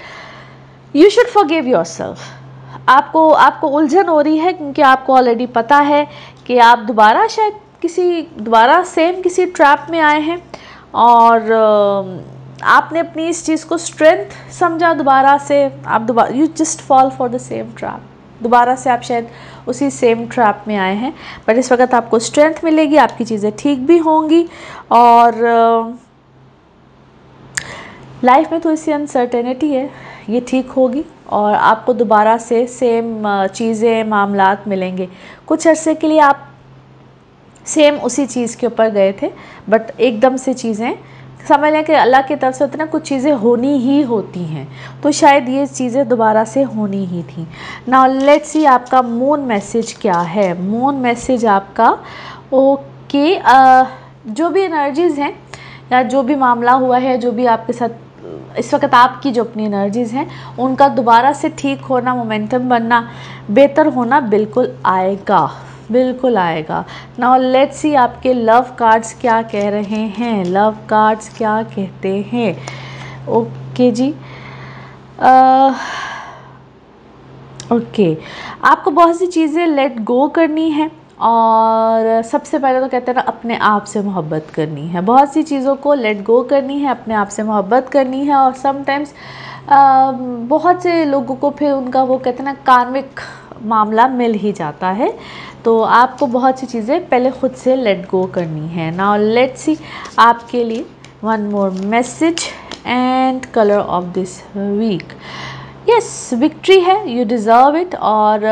यू शुड फॉरगिव योरसेल्फ। आपको उलझन हो रही है क्योंकि आपको ऑलरेडी पता है कि आप दोबारा शायद दोबारा सेम किसी ट्रैप में आए हैं, और आपने अपनी इस चीज़ को स्ट्रेंथ समझा, दोबारा से you just fall for the same trap, दोबारा से आप शायद उसी सेम ट्रैप में आए हैं। बट इस वक्त आपको स्ट्रेंथ मिलेगी, आपकी चीज़ें ठीक भी होंगी, और लाइफ में थोड़ी सी अनसर्टेनिटी है, ये ठीक होगी, और आपको दोबारा से सेम चीज़ें मामलात मिलेंगे। कुछ अरसे के लिए आप सेम उसी चीज़ के ऊपर गए थे, बट एकदम से चीज़ें समझ लें कि अल्लाह की तरफ से होती ना, कुछ चीज़ें होनी ही होती हैं, तो शायद ये चीज़ें दोबारा से होनी ही थी। नाउ लेट्स सी आपका मून मैसेज क्या है। मून मैसेज आपका ओके, जो भी एनर्जीज़ हैं या जो भी मामला हुआ है, जो भी आपके साथ इस वक्त आपकी जो अपनी एनर्जीज़ हैं, उनका दोबारा से ठीक होना, मोमेंटम बनना, बेहतर होना बिल्कुल आएगा, बिल्कुल आएगा। नाउ लेट्स सी आपके लव कार्ड्स क्या कह रहे हैं। लव कार्ड्स क्या कहते हैं? ओके जी, ओके, आपको बहुत सी चीज़ें लेट गो करनी है, और सबसे पहले तो कहते हैं ना, अपने आप से मोहब्बत करनी है। बहुत सी चीज़ों को लेट गो करनी है, अपने आप से मोहब्बत करनी है, और समटाइम्स बहुत से लोगों को फिर उनका वो कहते हैं ना, कार्मिक मामला मिल ही जाता है, तो आपको बहुत सी चीज़ें पहले खुद से लेट गो करनी है। नाउ लेट्स सी आपके लिए one more message and colour of this week. Yes, victory है, यू डिज़र्व इट, और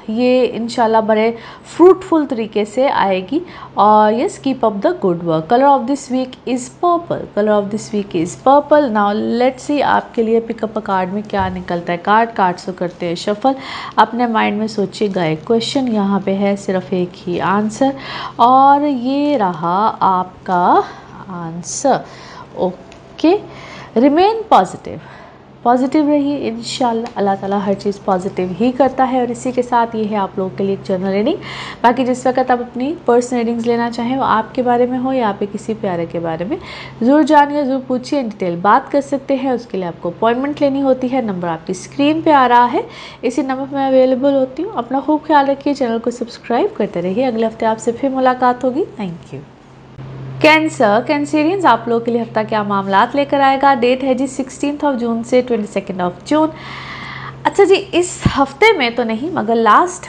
ये इंशाल्लाह बड़े फ्रूटफुल तरीके से आएगी, और yes, keep up the good work. Colour of this week is purple, colour of this week is purple. Now let's see आपके लिए पिकअप अ कार्ड में क्या निकलता है। कार्ड्स को करते हैं शफल, अपने माइंड में सोचिएगा एक क्वेश्चन, यहाँ पे है सिर्फ एक ही आंसर, और ये रहा आपका answer. Okay, remain positive, positive रहिए, इंशाल्लाह अल्लाह ताला हर चीज़ पॉजिटिव ही करता है। और इसी के साथ ये है आप लोगों के लिए जनरल रीडिंग। बाकी जिस वक्त आप अपनी पर्सनल रीडिंग्स लेना चाहें, वो आपके बारे में हो या आपके किसी प्यारे के बारे में, ज़रूर जानिए, ज़रूर पूछिए, डिटेल बात कर सकते हैं। उसके लिए आपको अपॉइंटमेंट लेनी होती है। नंबर आपकी स्क्रीन पर आ रहा है, इसी नंबर पर मैं अवेलेबल होती हूँ। अपना खूब ख्याल रखिए, चैनल को सब्सक्राइब करते रहिए। अगले हफ्ते आपसे फिर मुलाकात होगी। Thank you. कैंसर, कैंसेरियंस, आप लोगों के लिए हफ्ता क्या मामलात लेकर आएगा। डेट है जी 16 जून से 22 जून। अच्छा जी, इस हफ्ते में तो नहीं, मगर लास्ट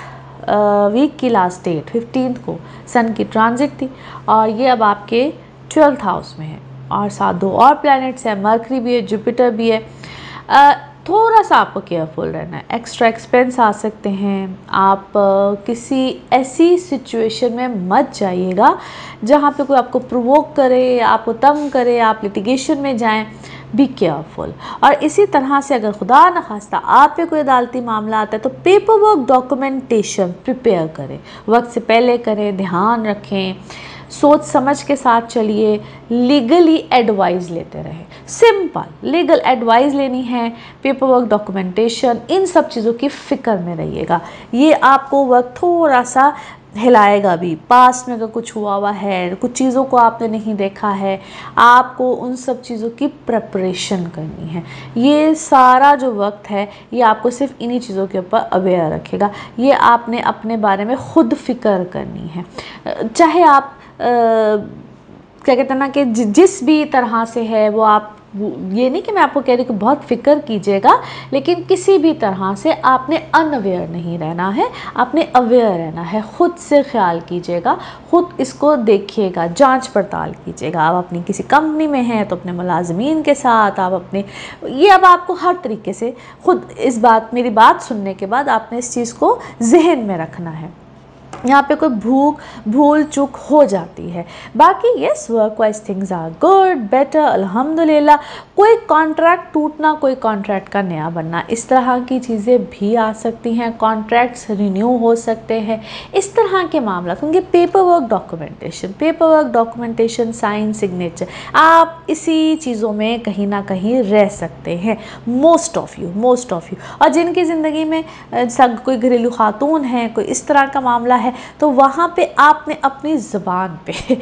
वीक की लास्ट डेट 15 को सन की ट्रांजिट थी, और ये अब आपके 12th हाउस में है, और साथ दो और प्लैनेट्स हैं, मरकरी भी है, जुपिटर भी है। थोड़ा सा आपको केयरफुल रहना है, एक्स्ट्रा एक्सपेंस आ सकते हैं। आप किसी ऐसी सिचुएशन में मत जाइएगा जहाँ पे कोई आपको प्रोवोक करे, आपको तंग करे, आप लिटिगेशन में जाएं। Be careful. और इसी तरह से अगर खुदा न खास्ता आप पे कोई अदालती मामला आता है, तो पेपर वर्क, डॉक्यूमेंटेशन प्रिपेयर करें, वक्त से पहले करें, ध्यान रखें, सोच समझ के साथ चलिए, लीगली एडवाइस लेते रहें। सिंपल लीगल एडवाइस लेनी है, पेपर वर्क, डॉक्यूमेंटेशन, इन सब चीज़ों की फ़िक्र में रहिएगा। ये आपको वक्त थोड़ा सा हिलाएगा भी। पास्ट में अगर कुछ हुआ है, कुछ चीज़ों को आपने नहीं देखा है, आपको उन सब चीज़ों की प्रिपरेशन करनी है। ये सारा जो वक्त है, ये आपको सिर्फ इन्हीं चीज़ों के ऊपर अवेयर रखेगा। ये आपने अपने बारे में खुद फिक्र करनी है। चाहे आप क्या कहते हैं ना, कि जिस भी तरह से है वो, आप ये नहीं कि मैं आपको कह रही कि बहुत फिक्र कीजिएगा, लेकिन किसी भी तरह से आपने अनअवेयर नहीं रहना है, आपने अवेयर रहना है। ख़ुद से ख्याल कीजिएगा, ख़ुद इसको देखिएगा, जांच पड़ताल कीजिएगा। आप अपनी किसी कंपनी में हैं तो अपने मुलाजमीन के साथ, आप अपने, ये अब आपको हर तरीके से खुद मेरी बात सुनने के बाद आपने इस चीज़ को जहन में रखना है। यहाँ पे कोई भूल चूक हो जाती है। बाकी yes, work wise things are good, better, अल्हम्दुलिल्लाह। कोई कॉन्ट्रैक्ट टूटना, कोई कॉन्ट्रैक्ट का नया बनना, इस तरह की चीज़ें भी आ सकती हैं। कॉन्ट्रैक्ट्स रिन्यू हो सकते हैं, इस तरह के मामला। क्योंकि paper work documentation, sign, signature, आप इसी चीज़ों में कहीं ना कहीं रह सकते हैं, मोस्ट ऑफ़ यू। और जिनकी ज़िंदगी में कोई घरेलू खातून है, कोई इस तरह का मामला है, तो वहाँ पे आपने अपनी ज़बान पे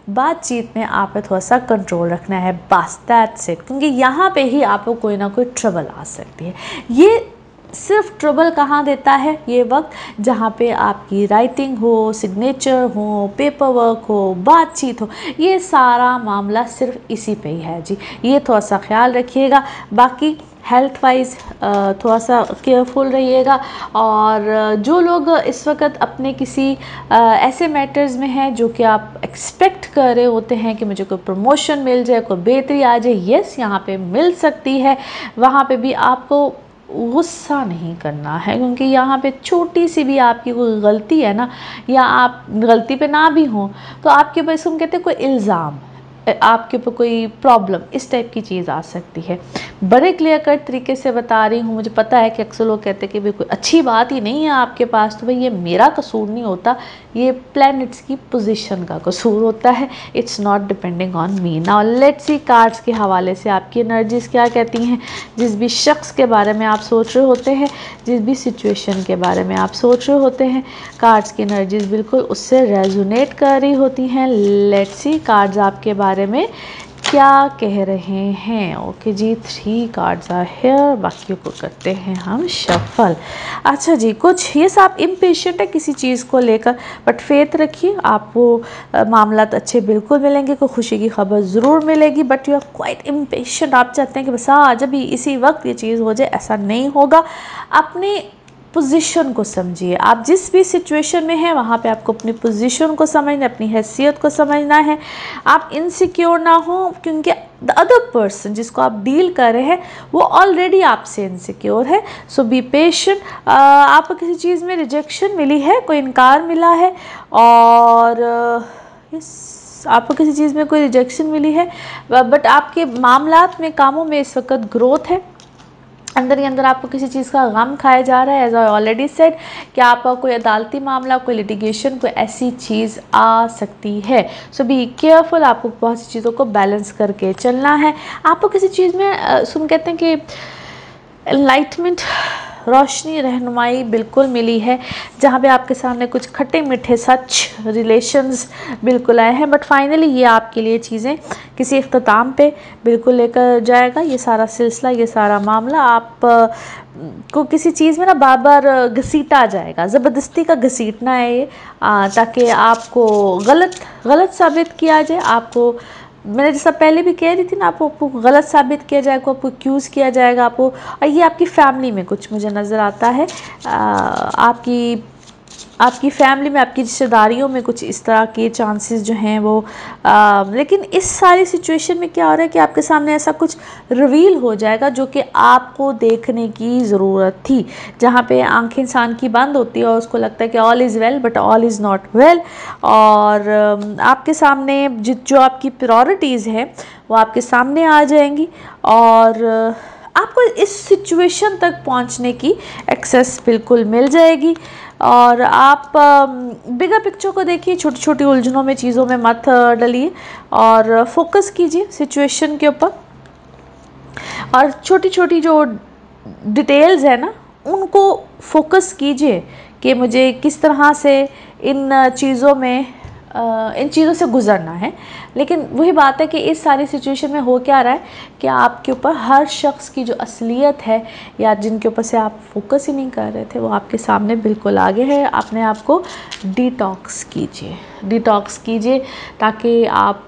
बातचीत में आपने थोड़ा सा कंट्रोल रखना है, बस दैट्स इट। क्योंकि यहाँ पे ही आपको कोई ना कोई ट्रबल आ सकती है। ये सिर्फ ट्रबल कहाँ देता है? ये वक्त जहाँ पे आपकी राइटिंग हो, सिग्नेचर हो, पेपर वर्क हो, बातचीत हो, ये सारा मामला सिर्फ इसी पे ही है जी। ये थोड़ा सा ख्याल रखिएगा। बाकी हेल्थ वाइज थोड़ा सा केयरफुल रहिएगा। और जो लोग इस वक्त अपने किसी ऐसे मैटर्स में हैं जो कि आप एक्सपेक्ट कर रहे होते हैं कि मुझे कोई प्रमोशन मिल जाए, कोई बेहतरी आ जाए, यस यहाँ पे मिल सकती है। वहाँ पे भी आपको गुस्सा नहीं करना है, क्योंकि यहाँ पे छोटी सी भी आपकी कोई गलती है ना, या आप गलती पे ना भी हो, तो आपके ऊपर, इसको हम कहते हैं कोई इल्ज़ाम, आपके ऊपर कोई प्रॉब्लम, इस टाइप की चीज़ आ सकती है। बड़े क्लियर कट तरीके से बता रही हूँ। मुझे पता है कि अक्सर लोग कहते हैं कि भाई कोई अच्छी बात ही नहीं है आपके पास, तो भाई ये मेरा कसूर नहीं होता, ये प्लैनेट्स की पोजीशन का कसूर होता है। It's not depending on me. Now let's C cards के हवाले से आपकी एनर्जीज क्या कहती हैं। जिस भी शख्स के बारे में आप सोच रहे होते हैं, जिस भी सिचुएशन के बारे में आप सोच रहे होते हैं, कार्ड्स की एनर्जीज बिल्कुल उससे रेजोनेट कर रही होती हैं। लेट्स सी कार्ड्स आपके बारे में क्या कह रहे हैं। ओके जी, 3 कार्ड्स आर हेयर। बाकियों को करते हैं हम शफल। अच्छा जी, कुछ ये सब इम्पेशेंट है किसी चीज़ को लेकर, बट फेथ रखिए, आपको मामला अच्छे बिल्कुल मिलेंगे, कोई खुशी की खबर ज़रूर मिलेगी, but you are quite impatient. आप चाहते हैं कि बस आज अभी इसी वक्त ये चीज़ हो जाए, ऐसा नहीं होगा। अपने पोजीशन को समझिए। आप जिस भी सिचुएशन में हैं वहाँ पे आपको अपनी पोजीशन को समझना, अपनी हैसियत को समझना है। आप इनसिक्योर ना हो, क्योंकि द अदर पर्सन जिसको आप डील कर रहे हैं वो ऑलरेडी आपसे इनसिक्योर है। सो बी पेशेंट। आपको किसी चीज़ में रिजेक्शन मिली है, कोई इनकार मिला है, और आपको किसी चीज़ में कोई रिजेक्शन मिली है, बट आपके मामलात में, कामों में इस वक्त ग्रोथ है। अंदर ही अंदर आपको किसी चीज़ का गम खाया जा रहा है। एज आई ऑलरेडी सेड कि आपका कोई अदालती मामला, कोई लिटिगेशन, कोई ऐसी चीज़ आ सकती है। सो बी केयरफुल। आपको बहुत सी चीज़ों को बैलेंस करके चलना है। आपको किसी चीज़ में सुन कहते हैं कि एनलाइटमेंट, रोशनी, रहनुमाई बिल्कुल मिली है, जहाँ पे आपके सामने कुछ खट्टे मीठे सच रिलेशंस बिल्कुल आए हैं, बट फाइनली ये आपके लिए चीज़ें किसी इख्तिताम पे बिल्कुल लेकर जाएगा। ये सारा सिलसिला, ये सारा मामला आप को किसी चीज़ में ना बार बार घसीटा जाएगा। ज़बरदस्ती का घसीटना है ये, ताकि आपको गलत साबित किया जाए। आपको, मैंने जैसा पहले भी कह रही थी ना, आपको गलत साबित किया जाएगा, आपको एक्यूज़ किया जाएगा आपको। और ये आपकी फैमिली में कुछ मुझे नज़र आता है, आपकी फैमिली में, आपकी रिश्तेदारियों में कुछ इस तरह के चांसेस जो हैं वो। लेकिन इस सारी सिचुएशन में क्या हो रहा है कि आपके सामने ऐसा कुछ रिवील हो जाएगा जो कि आपको देखने की ज़रूरत थी। जहाँ पे आंखें इंसान की बंद होती है और उसको लगता है कि all is well, but all is not well. और आपके सामने जो आपकी प्रायोरिटीज़ हैं वो आपके सामने आ जाएंगी, और आपको इस सिचुएशन तक पहुंचने की एक्सेस बिल्कुल मिल जाएगी। और आप बिगर पिक्चर को देखिए, छोटी छोटी उलझनों में, चीज़ों में मत डलिए, और फोकस कीजिए सिचुएशन के ऊपर। और छोटी छोटी जो डिटेल्स है ना, उनको फोकस कीजिए कि मुझे किस तरह से इन चीज़ों से गुज़रना है। लेकिन वही बात है कि इस सारी सिचुएशन में हो क्या रहा है कि आपके ऊपर हर शख्स की जो असलियत है, या जिनके ऊपर से आप फोकस ही नहीं कर रहे थे, वो आपके सामने बिल्कुल आगे है। अपने आप को डिटॉक्स कीजिए ताकि आप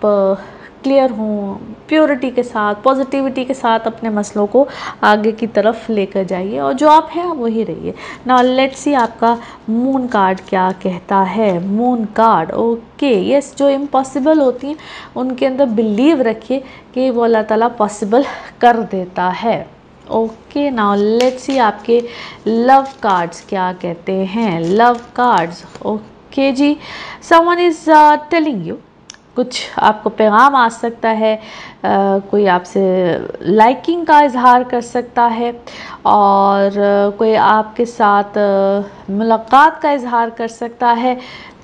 क्लियर हों, प्योरिटी के साथ, पॉजिटिविटी के साथ अपने मसलों को आगे की तरफ लेकर जाइए, और जो आप हैं आप वही रहिए। नाउ लेट्स सी आपका मून कार्ड क्या कहता है। मून कार्ड, ओके, यस, जो इम्पॉसिबल होती हैं उनके अंदर बिलीव रखिए कि वो अल्लाह ताला पॉसिबल कर देता है। ओके, नाउ लेट्स सी आपके लव कार्ड्स क्या कहते हैं। लव कार्ड्स, ओके जी, समवन इज टेलिंग यू, कुछ आपको पैगाम आ सकता है, कोई आपसे लाइकिंग का इजहार कर सकता है, और कोई आपके साथ मुलाकात का इजहार कर सकता है,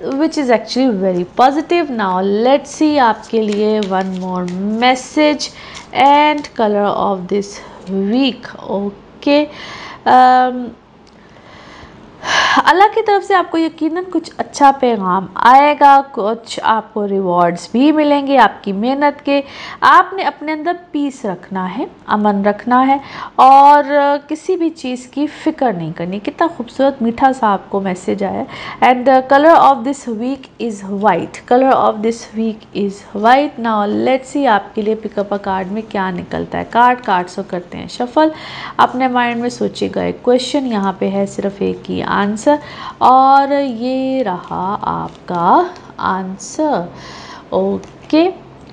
which is actually very positive. Now let's see आपके लिए one more message and colour of this week. Okay, Allah की तरफ से आपको यकीनन कुछ अच्छा पैगाम आएगा, कुछ आपको रिवॉर्ड्स भी मिलेंगे आपकी मेहनत के। आपने अपने अंदर पीस रखना है, अमन रखना है, और किसी भी चीज़ की फ़िक्र नहीं करनी। कितना खूबसूरत मीठा सा आपको मैसेज आया। And colour of this week is white, colour of this week is white. Now let's see आपके लिए पिकअप अ कार्ड में क्या निकलता है। कार्ड्स को करते हैं शफल। अपने माइंड में सोचिएगा एक क्वेश्चन, यहाँ पे है सिर्फ एक ही आंसर, और ये रहा आपका आंसर। ओके,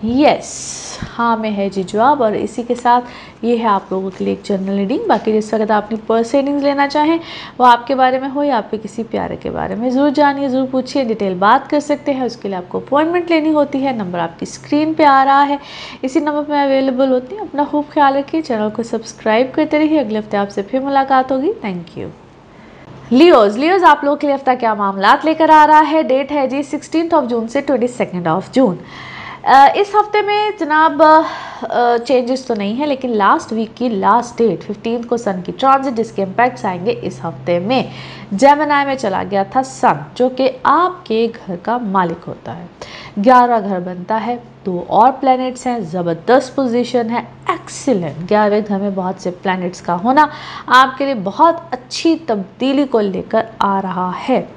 यस, हाँ में है जी जवाब। और इसी के साथ ये है आप लोगों के लिए एक जनरल रीडिंग। बाकी जिस वक्त आप अपनी पर्सनल रीडिंग्स लेना चाहें, वो आपके बारे में हो या आपके किसी प्यारे के बारे में, ज़रूर जानिए, ज़रूर पूछिए, डिटेल बात कर सकते हैं। उसके लिए आपको अपॉइंटमेंट लेनी होती है। नंबर आपकी स्क्रीन पे आ रहा है, इसी नंबर पर अवेलेबल होती है। अपना खूब ख्याल रखिए, चैनल को सब्सक्राइब करते रहिए। अगले हफ्ते आपसे फिर मुलाकात होगी। Thank you. लियोज आप लोगों के लिए हफ्ता क्या मामलात लेकर आ रहा है। डेट है जी 16 जून से 22 जून। इस हफ्ते में जनाब चेंजेस तो नहीं है, लेकिन लास्ट वीक की लास्ट डेट 15 को सन की ट्रांजिट, जिसके इम्पैक्ट्स आएंगे इस हफ्ते में। जेमिनी में चला गया था सन, जो कि आपके घर का मालिक होता है। 11 घर बनता है, 2 और प्लैनेट्स हैं, ज़बरदस्त पोजीशन है, एक्सीलेंट। 11वें घर में बहुत से प्लैनेट्स का होना आपके लिए बहुत अच्छी तब्दीली को लेकर आ रहा है।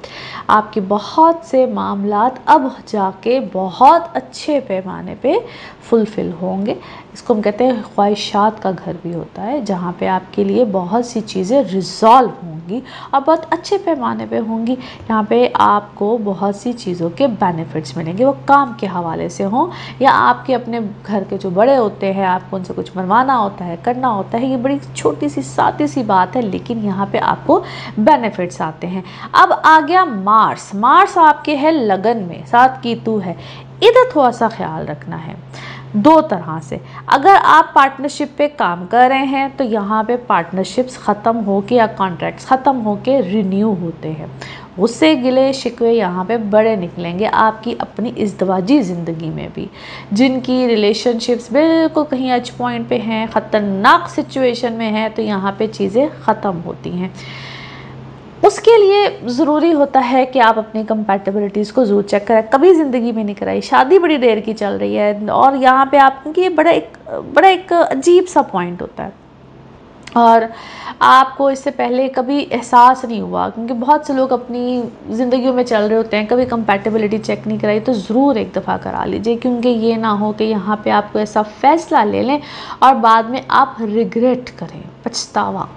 आपके बहुत से मामलात अब जाके बहुत अच्छे पैमाने पे फुलफ़िल होंगे। इसको हम कहते हैं ख्वाहिशात का घर भी होता है, जहाँ पे आपके लिए बहुत सी चीज़ें रिजॉल्व होंगी और बहुत अच्छे पैमाने पे होंगी। यहाँ पे आपको बहुत सी चीज़ों के बेनिफिट्स मिलेंगे, वो काम के हवाले से हों या आपके अपने घर के जो बड़े होते हैं, आपको उनसे कुछ बनवाना होता है, करना होता है। ये बड़ी छोटी सी सादी सी बात है, लेकिन यहाँ पे आपको बेनिफिट्स आते हैं। अब आ गया मार्स आपके है लगन में, 7 कीतु है। इधर थोड़ा सा ख्याल रखना है 2 तरह से। अगर आप पार्टनरशिप पे काम कर रहे हैं तो यहाँ पे पार्टनरशिप्स ख़त्म होके या कॉन्ट्रैक्ट्स ख़त्म होके रिन्यू होते हैं। उससे गिले शिकवे यहाँ पे बड़े निकलेंगे आपकी अपनी इज़्दवाजी ज़िंदगी में भी। जिनकी रिलेशनशिप्स बिल्कुल कहीं एज पॉइंट पे हैं, ख़तरनाक सिचुएशन में है, तो यहाँ पे चीज़ें ख़त्म होती हैं। उसके लिए ज़रूरी होता है कि आप अपनी कंपैटिबिलिटीज़ को ज़रूर चेक करें। कभी ज़िंदगी में नहीं कराई, शादी बड़ी देर की चल रही है, और यहाँ पे आप, क्योंकि ये बड़ा एक अजीब सा पॉइंट होता है, और आपको इससे पहले कभी एहसास नहीं हुआ, क्योंकि बहुत से लोग अपनी ज़िंदगियों में चल रहे होते हैं, कभी कंपैटिबिलिटी चेक नहीं कराई। तो ज़रूर एक दफ़ा करा लीजिए, क्योंकि ये ना हो कि यहाँ पे आपको ऐसा फ़ैसला ले लें और बाद में आप रिग्रेट करें, पछतावा।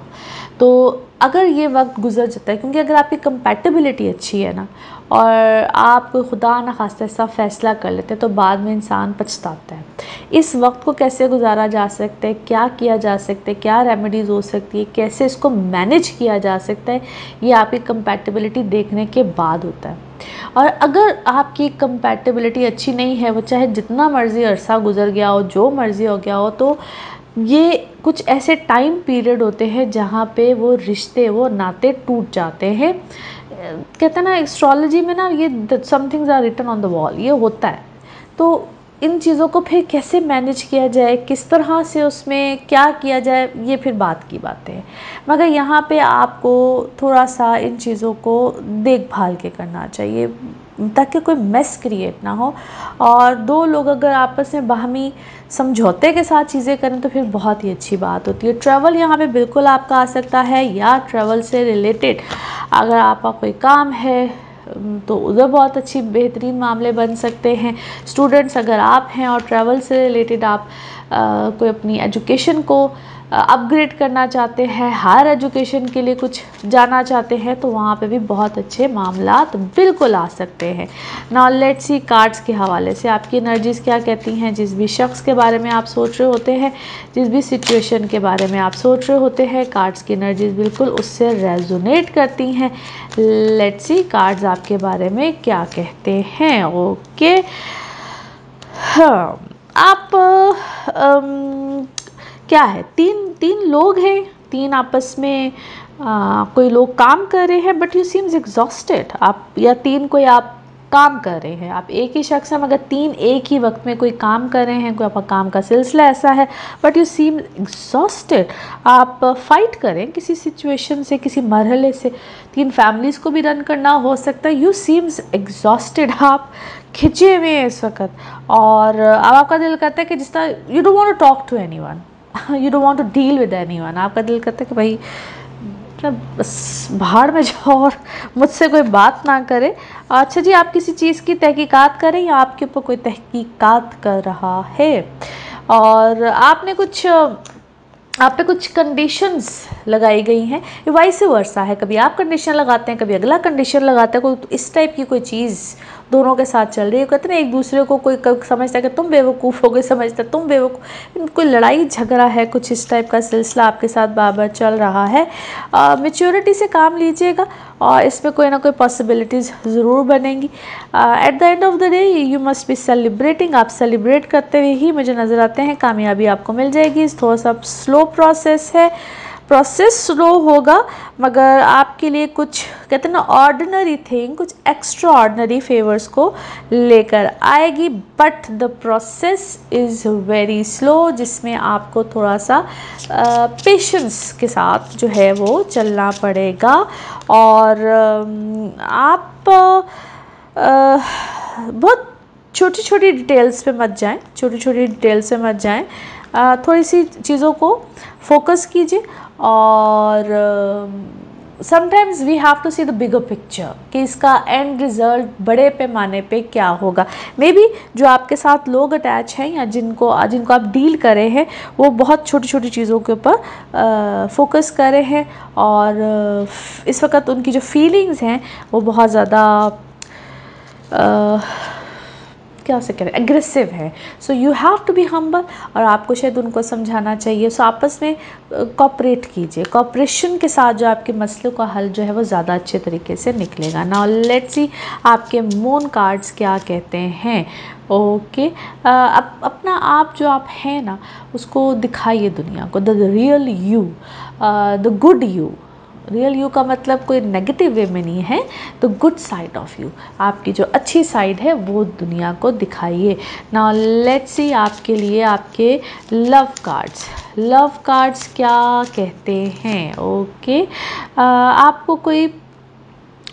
तो अगर ये वक्त गुजर जाता है, क्योंकि अगर आपकी कंपैटिबिलिटी अच्छी है ना, और आप खुदा न खास्ता ऐसा फ़ैसला कर लेते हैं, तो बाद में इंसान पछताता है। इस वक्त को कैसे गुजारा जा सकता है, क्या किया जा सकता है, क्या रेमेडीज़ हो सकती है, कैसे इसको मैनेज किया जा सकता है, ये आपकी कंपैटिबिलिटी देखने के बाद होता है। और अगर आपकी कंपैटिबिलिटी अच्छी नहीं है, वो चाहे जितना मर्ज़ी अरसा गुजर गया हो, जो मर्ज़ी हो गया हो, तो ये कुछ ऐसे टाइम पीरियड होते हैं जहाँ पे वो रिश्ते, वो नाते टूट जाते हैं। कहते हैं ना एस्ट्रोलॉजी में ना, ये some things are written on the wall, ये होता है। तो इन चीज़ों को फिर कैसे मैनेज किया जाए, किस तरह से उसमें क्या किया जाए, ये फिर बात की बातें हैं। मगर यहाँ पे आपको थोड़ा सा इन चीज़ों को देखभाल के करना चाहिए, ताकि कोई मेस क्रिएट ना हो। और 2 लोग अगर आपस में बाहमी समझौते के साथ चीज़ें करें तो फिर बहुत ही अच्छी बात होती है। ट्रैवल यहाँ पे बिल्कुल आपका आ सकता है, या ट्रैवल से रिलेटेड अगर आपका कोई काम है तो उधर बहुत अच्छी बेहतरीन मामले बन सकते हैं। स्टूडेंट्स अगर आप हैं और ट्रैवल से रिलेटेड आप कोई अपनी एजुकेशन को अपग्रेड करना चाहते हैं, हायर एजुकेशन के लिए कुछ जाना चाहते हैं, तो वहाँ पे भी बहुत अच्छे मामलात बिल्कुल आ सकते हैं। नाउ लेट्स सी कार्ड्स के हवाले से आपकी एनर्जीज क्या कहती हैं। जिस भी शख्स के बारे में आप सोच रहे होते हैं, जिस भी सिचुएशन के बारे में आप सोच रहे होते हैं, कार्ड्स की एनर्जीज बिल्कुल उससे रेजोनेट करती हैं। लेट्स सी कार्ड्स आपके बारे में क्या कहते हैं। ओके, हाँ, आप क्या है, तीन लोग हैं, तीन आपस में कोई लोग काम कर रहे हैं, बट यू सीम्स एग्जॉस्टेड। आप या तीन कोई आप काम कर रहे हैं, आप एक ही शख्स हैं मगर तीन एक ही वक्त में कोई काम कर रहे हैं, कोई आपका काम का सिलसिला ऐसा है, बट यू सीम एग्जॉस्टेड। आप फाइट करें किसी सिचुएशन से, किसी मरहले से, तीन फैमिलीज़ को भी रन करना हो सकता है। यू सीम्स एग्जॉस्टेड, आप खिंचे हुए हैं इस वक्त, और अब आपका दिल करता है कि जिस तरह you don't want to talk to anyone, you don't want to deal with anyone. आपका दिल करता है कि भाई बस भाड़ में जाओ और मुझसे कोई बात ना करे। अच्छा जी, आप किसी चीज़ की तहकीकात करें या आपके ऊपर कोई तहकीकात कर रहा है, और आपने कुछ आप पे कुछ कंडीशंस लगाई गई हैं, ये वाइस वर्सा है। कभी आप कंडीशन लगाते हैं, कभी अगला कंडीशन लगाता है। कोई इस टाइप की कोई चीज़ दोनों के साथ चल रही है। कहते हैं एक दूसरे को कोई समझता है कि तुम बेवकूफ़ हो गए, समझता है तुम बेवकूफ़। कोई लड़ाई झगड़ा है, कुछ इस टाइप का सिलसिला आपके साथ बार-बार चल रहा है। मैच्योरिटी से काम लीजिएगा और इसमें कोई ना कोई पॉसिबिलिटीज़ ज़रूर बनेंगी। At the end of the day you must be celebrating. आप सेलिब्रेट करते हुए ही मुझे नज़र आते हैं कामयाबी आपको मिल जाएगी। थोड़ा सा स्लो प्रोसेस है, प्रोसेस स्लो होगा, मगर आपके लिए कुछ कहते हैं ना ऑर्डिनरी थिंग, कुछ एक्स्ट्रा ऑर्डिनरी फेवर्स को लेकर आएगी। But the process is very slow, जिसमें आपको थोड़ा सा पेशेंस के साथ जो है वो चलना पड़ेगा। और आप बहुत छोटी छोटी डिटेल्स पे मत जाएं, छोटी छोटी डिटेल्स पे मत जाएं। थोड़ी सी चीज़ों को फोकस कीजिए, और sometimes we have to see the bigger picture कि इसका एंड रिज़ल्ट बड़े पैमाने पे क्या होगा। मे बी जो आपके साथ लोग अटैच हैं या जिनको आप डील कर रहे हैं, वो बहुत छोटी छोटी चीज़ों के ऊपर फोकस कर रहे हैं, और इस वक्त उनकी जो फीलिंग्स हैं वो बहुत ज़्यादा क्या से करें एग्रेसिव है। So you have to be humble, और आपको शायद उनको समझाना चाहिए। सो आपस में कोऑपरेट कीजिए, कोऑपरेशन के साथ जो आपके मसलों का हल जो है वो ज़्यादा अच्छे तरीके से निकलेगा। नाउ लेट्स सी आपके मून कार्ड्स क्या कहते हैं। ओके, अपना आप जो आप हैं ना उसको दिखाइए दुनिया को, the real you, the good you. Real you का मतलब कोई नेगेटिव वे में नहीं है, the good side of you, आपकी जो अच्छी साइड है वो दुनिया को दिखाइए। नाउ लेट्स सी आपके लिए आपके लव कार्ड्स क्या कहते हैं। ओके, आपको कोई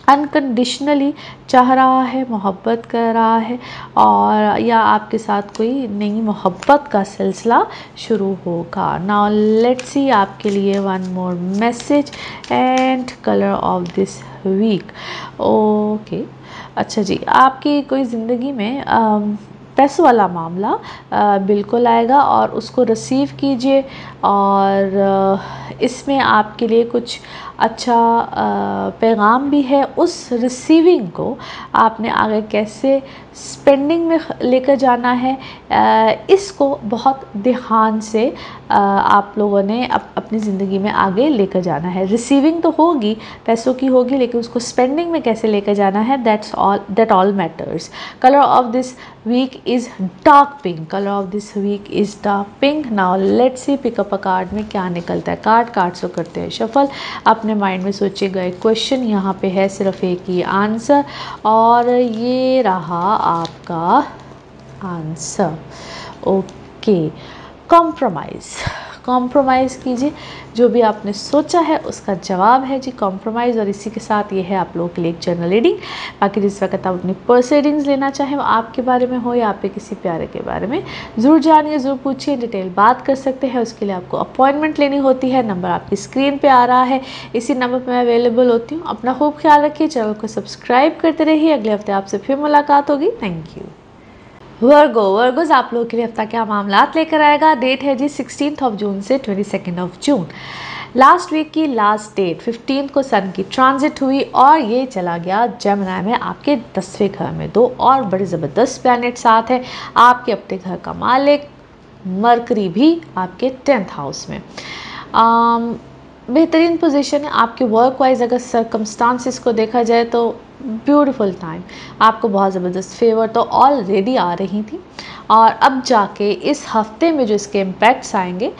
अनकंडीशनली चाह रहा है, मोहब्बत कर रहा है, और या आपके साथ कोई नई मोहब्बत का सिलसिला शुरू होगा। नाउ लेट्स सी आपके लिए one more message and colour of this week. Okay, अच्छा जी, आपकी कोई ज़िंदगी में पैसों वाला मामला बिल्कुल आएगा, और उसको रिसीव कीजिए, और इसमें आपके लिए कुछ अच्छा पैगाम भी है। उस रिसीविंग को आपने आगे कैसे स्पेंडिंग में लेकर जाना है, इसको बहुत ध्यान से आप लोगों ने अपनी ज़िंदगी में आगे लेकर जाना है। रिसीविंग तो होगी, पैसों की होगी, लेकिन उसको स्पेंडिंग में कैसे लेकर जाना है, that all matters. Colour of this week is dark pink. Colour of this week is dark pink. Now let's see pickup a card में क्या निकलता है। कार्ड्स को करते हैं शफल। अपने माइंड में सोचिएगा एक क्वेश्चन, यहाँ पे है सिर्फ एक ही आंसर, और ये रहा आपका आंसर। ओके, कॉम्प्रोमाइज़ कीजिए, जो भी आपने सोचा है उसका जवाब है जी कॉम्प्रोमाइज़। और इसी के साथ ये है आप लोगों के लिए एक जर्नल रीडिंग। बाकी जिस वक्त आप अपनी पर्सनल रीडिंग्स लेना चाहें, वो आपके बारे में हो या आपके किसी प्यारे के बारे में, ज़रूर जानिए, ज़रूर पूछिए, डिटेल बात कर सकते हैं। उसके लिए आपको अपॉइंटमेंट लेनी होती है। नंबर आपकी स्क्रीन पर आ रहा है, इसी नंबर पर मैं अवेलेबल होती हूँ। अपना खूब ख्याल रखिए, चैनल को सब्सक्राइब करते रहिए। अगले हफ्ते आपसे फिर मुलाकात होगी। Thank you. वर्गोज आप लोगों के लिए हफ्ता क्या मामलात लेकर आएगा। डेट है जी 16 जून से 22 जून। लास्ट वीक की लास्ट डेट 15 को सन की ट्रांजिट हुई और ये चला गया जेमिनी में आपके 10वें घर में। दो और बड़े ज़बरदस्त प्लैनेट साथ है, आपके अपने घर का मालिक मरकरी भी आपके 10th हाउस में। बेहतरीन पोजीशन है आपके वर्क वाइज। अगर सर्कमस्टांसिस को देखा जाए तो ब्यूटीफुल टाइम, आपको बहुत ज़बरदस्त फेवर तो ऑलरेडी आ रही थी और अब जाके इस हफ्ते में जो इसके इम्पैक्ट्स आएंगे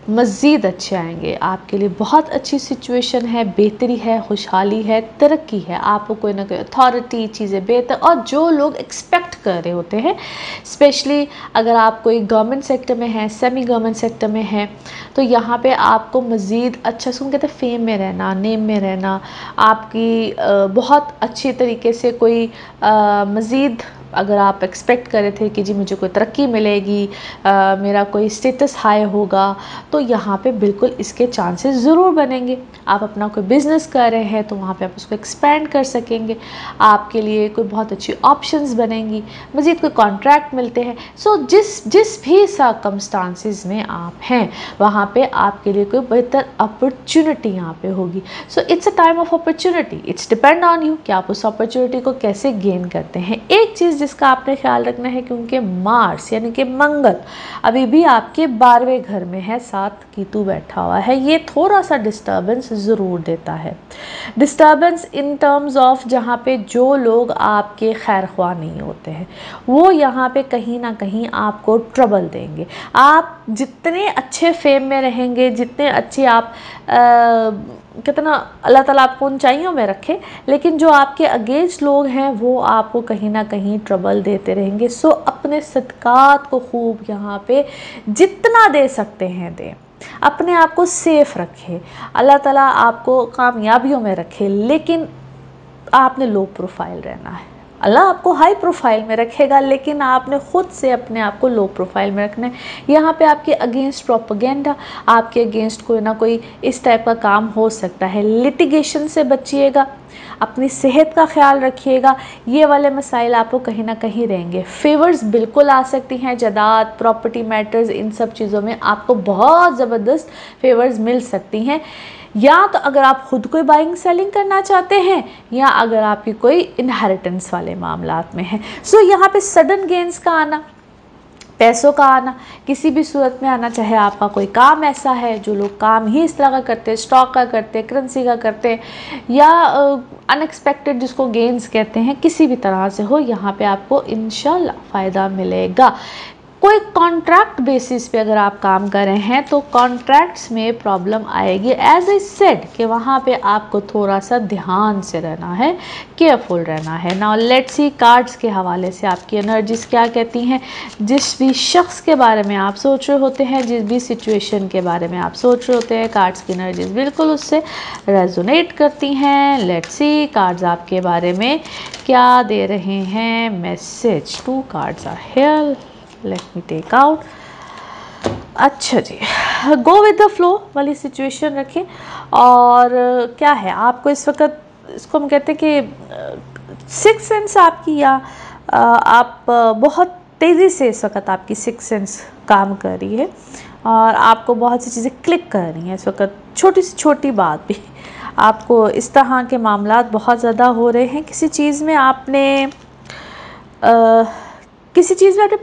मज़ीद अच्छे आएंगे। आपके लिए बहुत अच्छी सिचुएशन है, बेहतरी है, खुशहाली है, तरक्की है। आपको कोई ना कोई अथॉरिटी, चीज़ें बेहतर, और जो लोग एक्सपेक्ट कर रहे होते हैं, स्पेशली अगर आप कोई गवर्नमेंट सेक्टर में हैं, सेमी गवर्नमेंट सेक्टर में हैं, तो यहाँ पे आपको मज़ीद अच्छा सुन कहते हैं फेम में रहना, नेम में रहना, आपकी बहुत अच्छी तरीके से कोई मज़ीद अगर आप एक्सपेक्ट कर रहे थे कि जी मुझे कोई तरक्की मिलेगी, मेरा कोई स्टेटस हाई होगा, तो यहाँ पे बिल्कुल इसके चांसेस ज़रूर बनेंगे। आप अपना कोई बिज़नेस कर रहे हैं तो वहाँ पे आप उसको एक्सपेंड कर सकेंगे, आपके लिए कोई बहुत अच्छी ऑप्शंस बनेंगी, मज़ीद कोई कॉन्ट्रैक्ट मिलते हैं। सो जिस भी सर्कमस्टांसिस में आप हैं वहाँ पे आपके लिए कोई बेहतर अपॉर्चुनिटी यहाँ पे होगी। So it's a time of opportunity, it's depend on you कि आप उस अपॉर्चुनिटी को कैसे गेन करते हैं। एक चीज़ जिसका आपने ख्याल रखना है, क्योंकि मार्स यानी कि मंगल अभी भी आपके 12वें घर में है, साथ कीतु बैठा हुआ है, ये थोड़ा सा डिस्टर्बेंस ज़रूर देता है। डिस्टर्बेंस इन टर्म्स ऑफ जहाँ पे जो लोग आपके खैर ख्वाह नहीं होते हैं वो यहाँ पे कहीं ना कहीं आपको ट्रबल देंगे। आप जितने अच्छे फेम में रहेंगे, जितने अच्छे आप कितना अल्लाह ताला आपको ऊंचाइयों में रखे, लेकिन जो आपके अगेंस्ट लोग हैं वो आपको कहीं ना कहीं ट्रबल देते रहेंगे। सो अपने सदकात को खूब यहाँ पे जितना दे सकते हैं दें, अपने आप को सेफ रखें, अल्लाह ताला आपको कामयाबियों में रखे, लेकिन आपने लो प्रोफाइल रहना है। अल्लाह आपको हाई प्रोफाइल में रखेगा, लेकिन आपने ख़ुद से अपने आप को लो प्रोफाइल में रखना है। यहाँ पे आपके अगेंस्ट प्रोपेगेंडा, आपके अगेंस्ट कोई ना कोई इस टाइप का काम हो सकता है। लिटिगेशन से बचिएगा, अपनी सेहत का ख्याल रखिएगा, ये वाले मसाइल आपको कहीं ना कहीं रहेंगे। फेवर्स बिल्कुल आ सकती हैं, जायदाद, प्रॉपर्टी मैटर्स, इन सब चीज़ों में आपको बहुत ज़बरदस्त फेवर्स मिल सकती हैं। या तो अगर आप खुद कोई बाइंग सेलिंग करना चाहते हैं, या अगर आपकी कोई इनहेरिटेंस वाले मामलात में है। सो यहाँ पे सडन गेंस का आना, पैसों का आना, किसी भी सूरत में आना, चाहे आपका कोई काम ऐसा है, जो लोग काम ही इस तरह का करते हैं, स्टॉक का करते हैं, करेंसी का करते हैं, या अनएक्सपेक्टेड जिसको गेंस कहते हैं, किसी भी तरह से हो, यहाँ पे आपको इंशाल्लाह फ़ायदा मिलेगा। कोई कॉन्ट्रैक्ट बेसिस पे अगर आप काम कर रहे हैं तो कॉन्ट्रैक्ट्स में प्रॉब्लम आएगी। एज आई सेड कि वहाँ पे आपको थोड़ा सा ध्यान से रहना है, केयरफुल रहना है। नाउ लेट्स सी कार्ड्स के हवाले से आपकी एनर्जीज क्या कहती हैं। जिस भी शख्स के बारे में आप सोच रहे होते हैं, जिस भी सिचुएशन के बारे में आप सोच रहे होते हैं, कार्ड्स की एनर्जीज बिल्कुल उससे रेजोनेट करती हैं। लेट्स सी कार्ड्स आपके बारे में क्या दे रहे हैं message. 2 cards are here, let me take out. अच्छा जी, गो विद द फ्लो वाली सिचुएशन रखें। और क्या है आपको इस वक्त, इसको हम कहते हैं कि सिक्स सेंस आपकी, या आप बहुत तेज़ी से इस वक्त आपकी सिक्स सेंस काम कर रही है और आपको बहुत सी चीज़ें क्लिक कर रही हैं इस वक्त। छोटी से छोटी बात भी आपको इस तरह के मामलात बहुत ज़्यादा हो रहे हैं। किसी चीज़ में आपने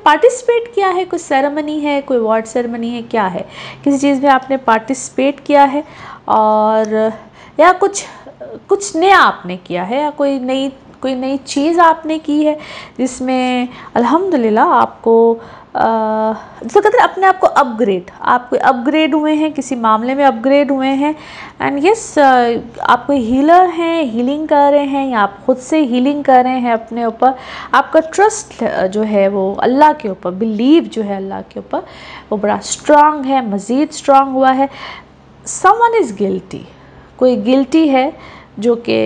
पार्टिसिपेट किया है, कोई सेरेमनी है, कोई अवार्ड सेरेमनी है, क्या है, किसी चीज़ में आपने पार्टिसिपेट किया है, और या कुछ नया आपने किया है, या कोई नई चीज़ आपने की है जिसमें अल्हम्दुलिल्लाह आपको तो कहते हैं अपने आप को अपग्रेड हुए हैं, किसी मामले में अपग्रेड हुए हैं। एंड यस, आप कोई हीलर हैं, हीलिंग कर रहे हैं, या आप खुद से हीलिंग कर रहे हैं अपने ऊपर। आपका ट्रस्ट जो है वो अल्लाह के ऊपर, बिलीव जो है अल्लाह के ऊपर, वो बड़ा स्ट्रांग है, मज़ीद स्ट्रांग हुआ है। समवन इज़ गिल्टी, कोई गिल्टी है जो कि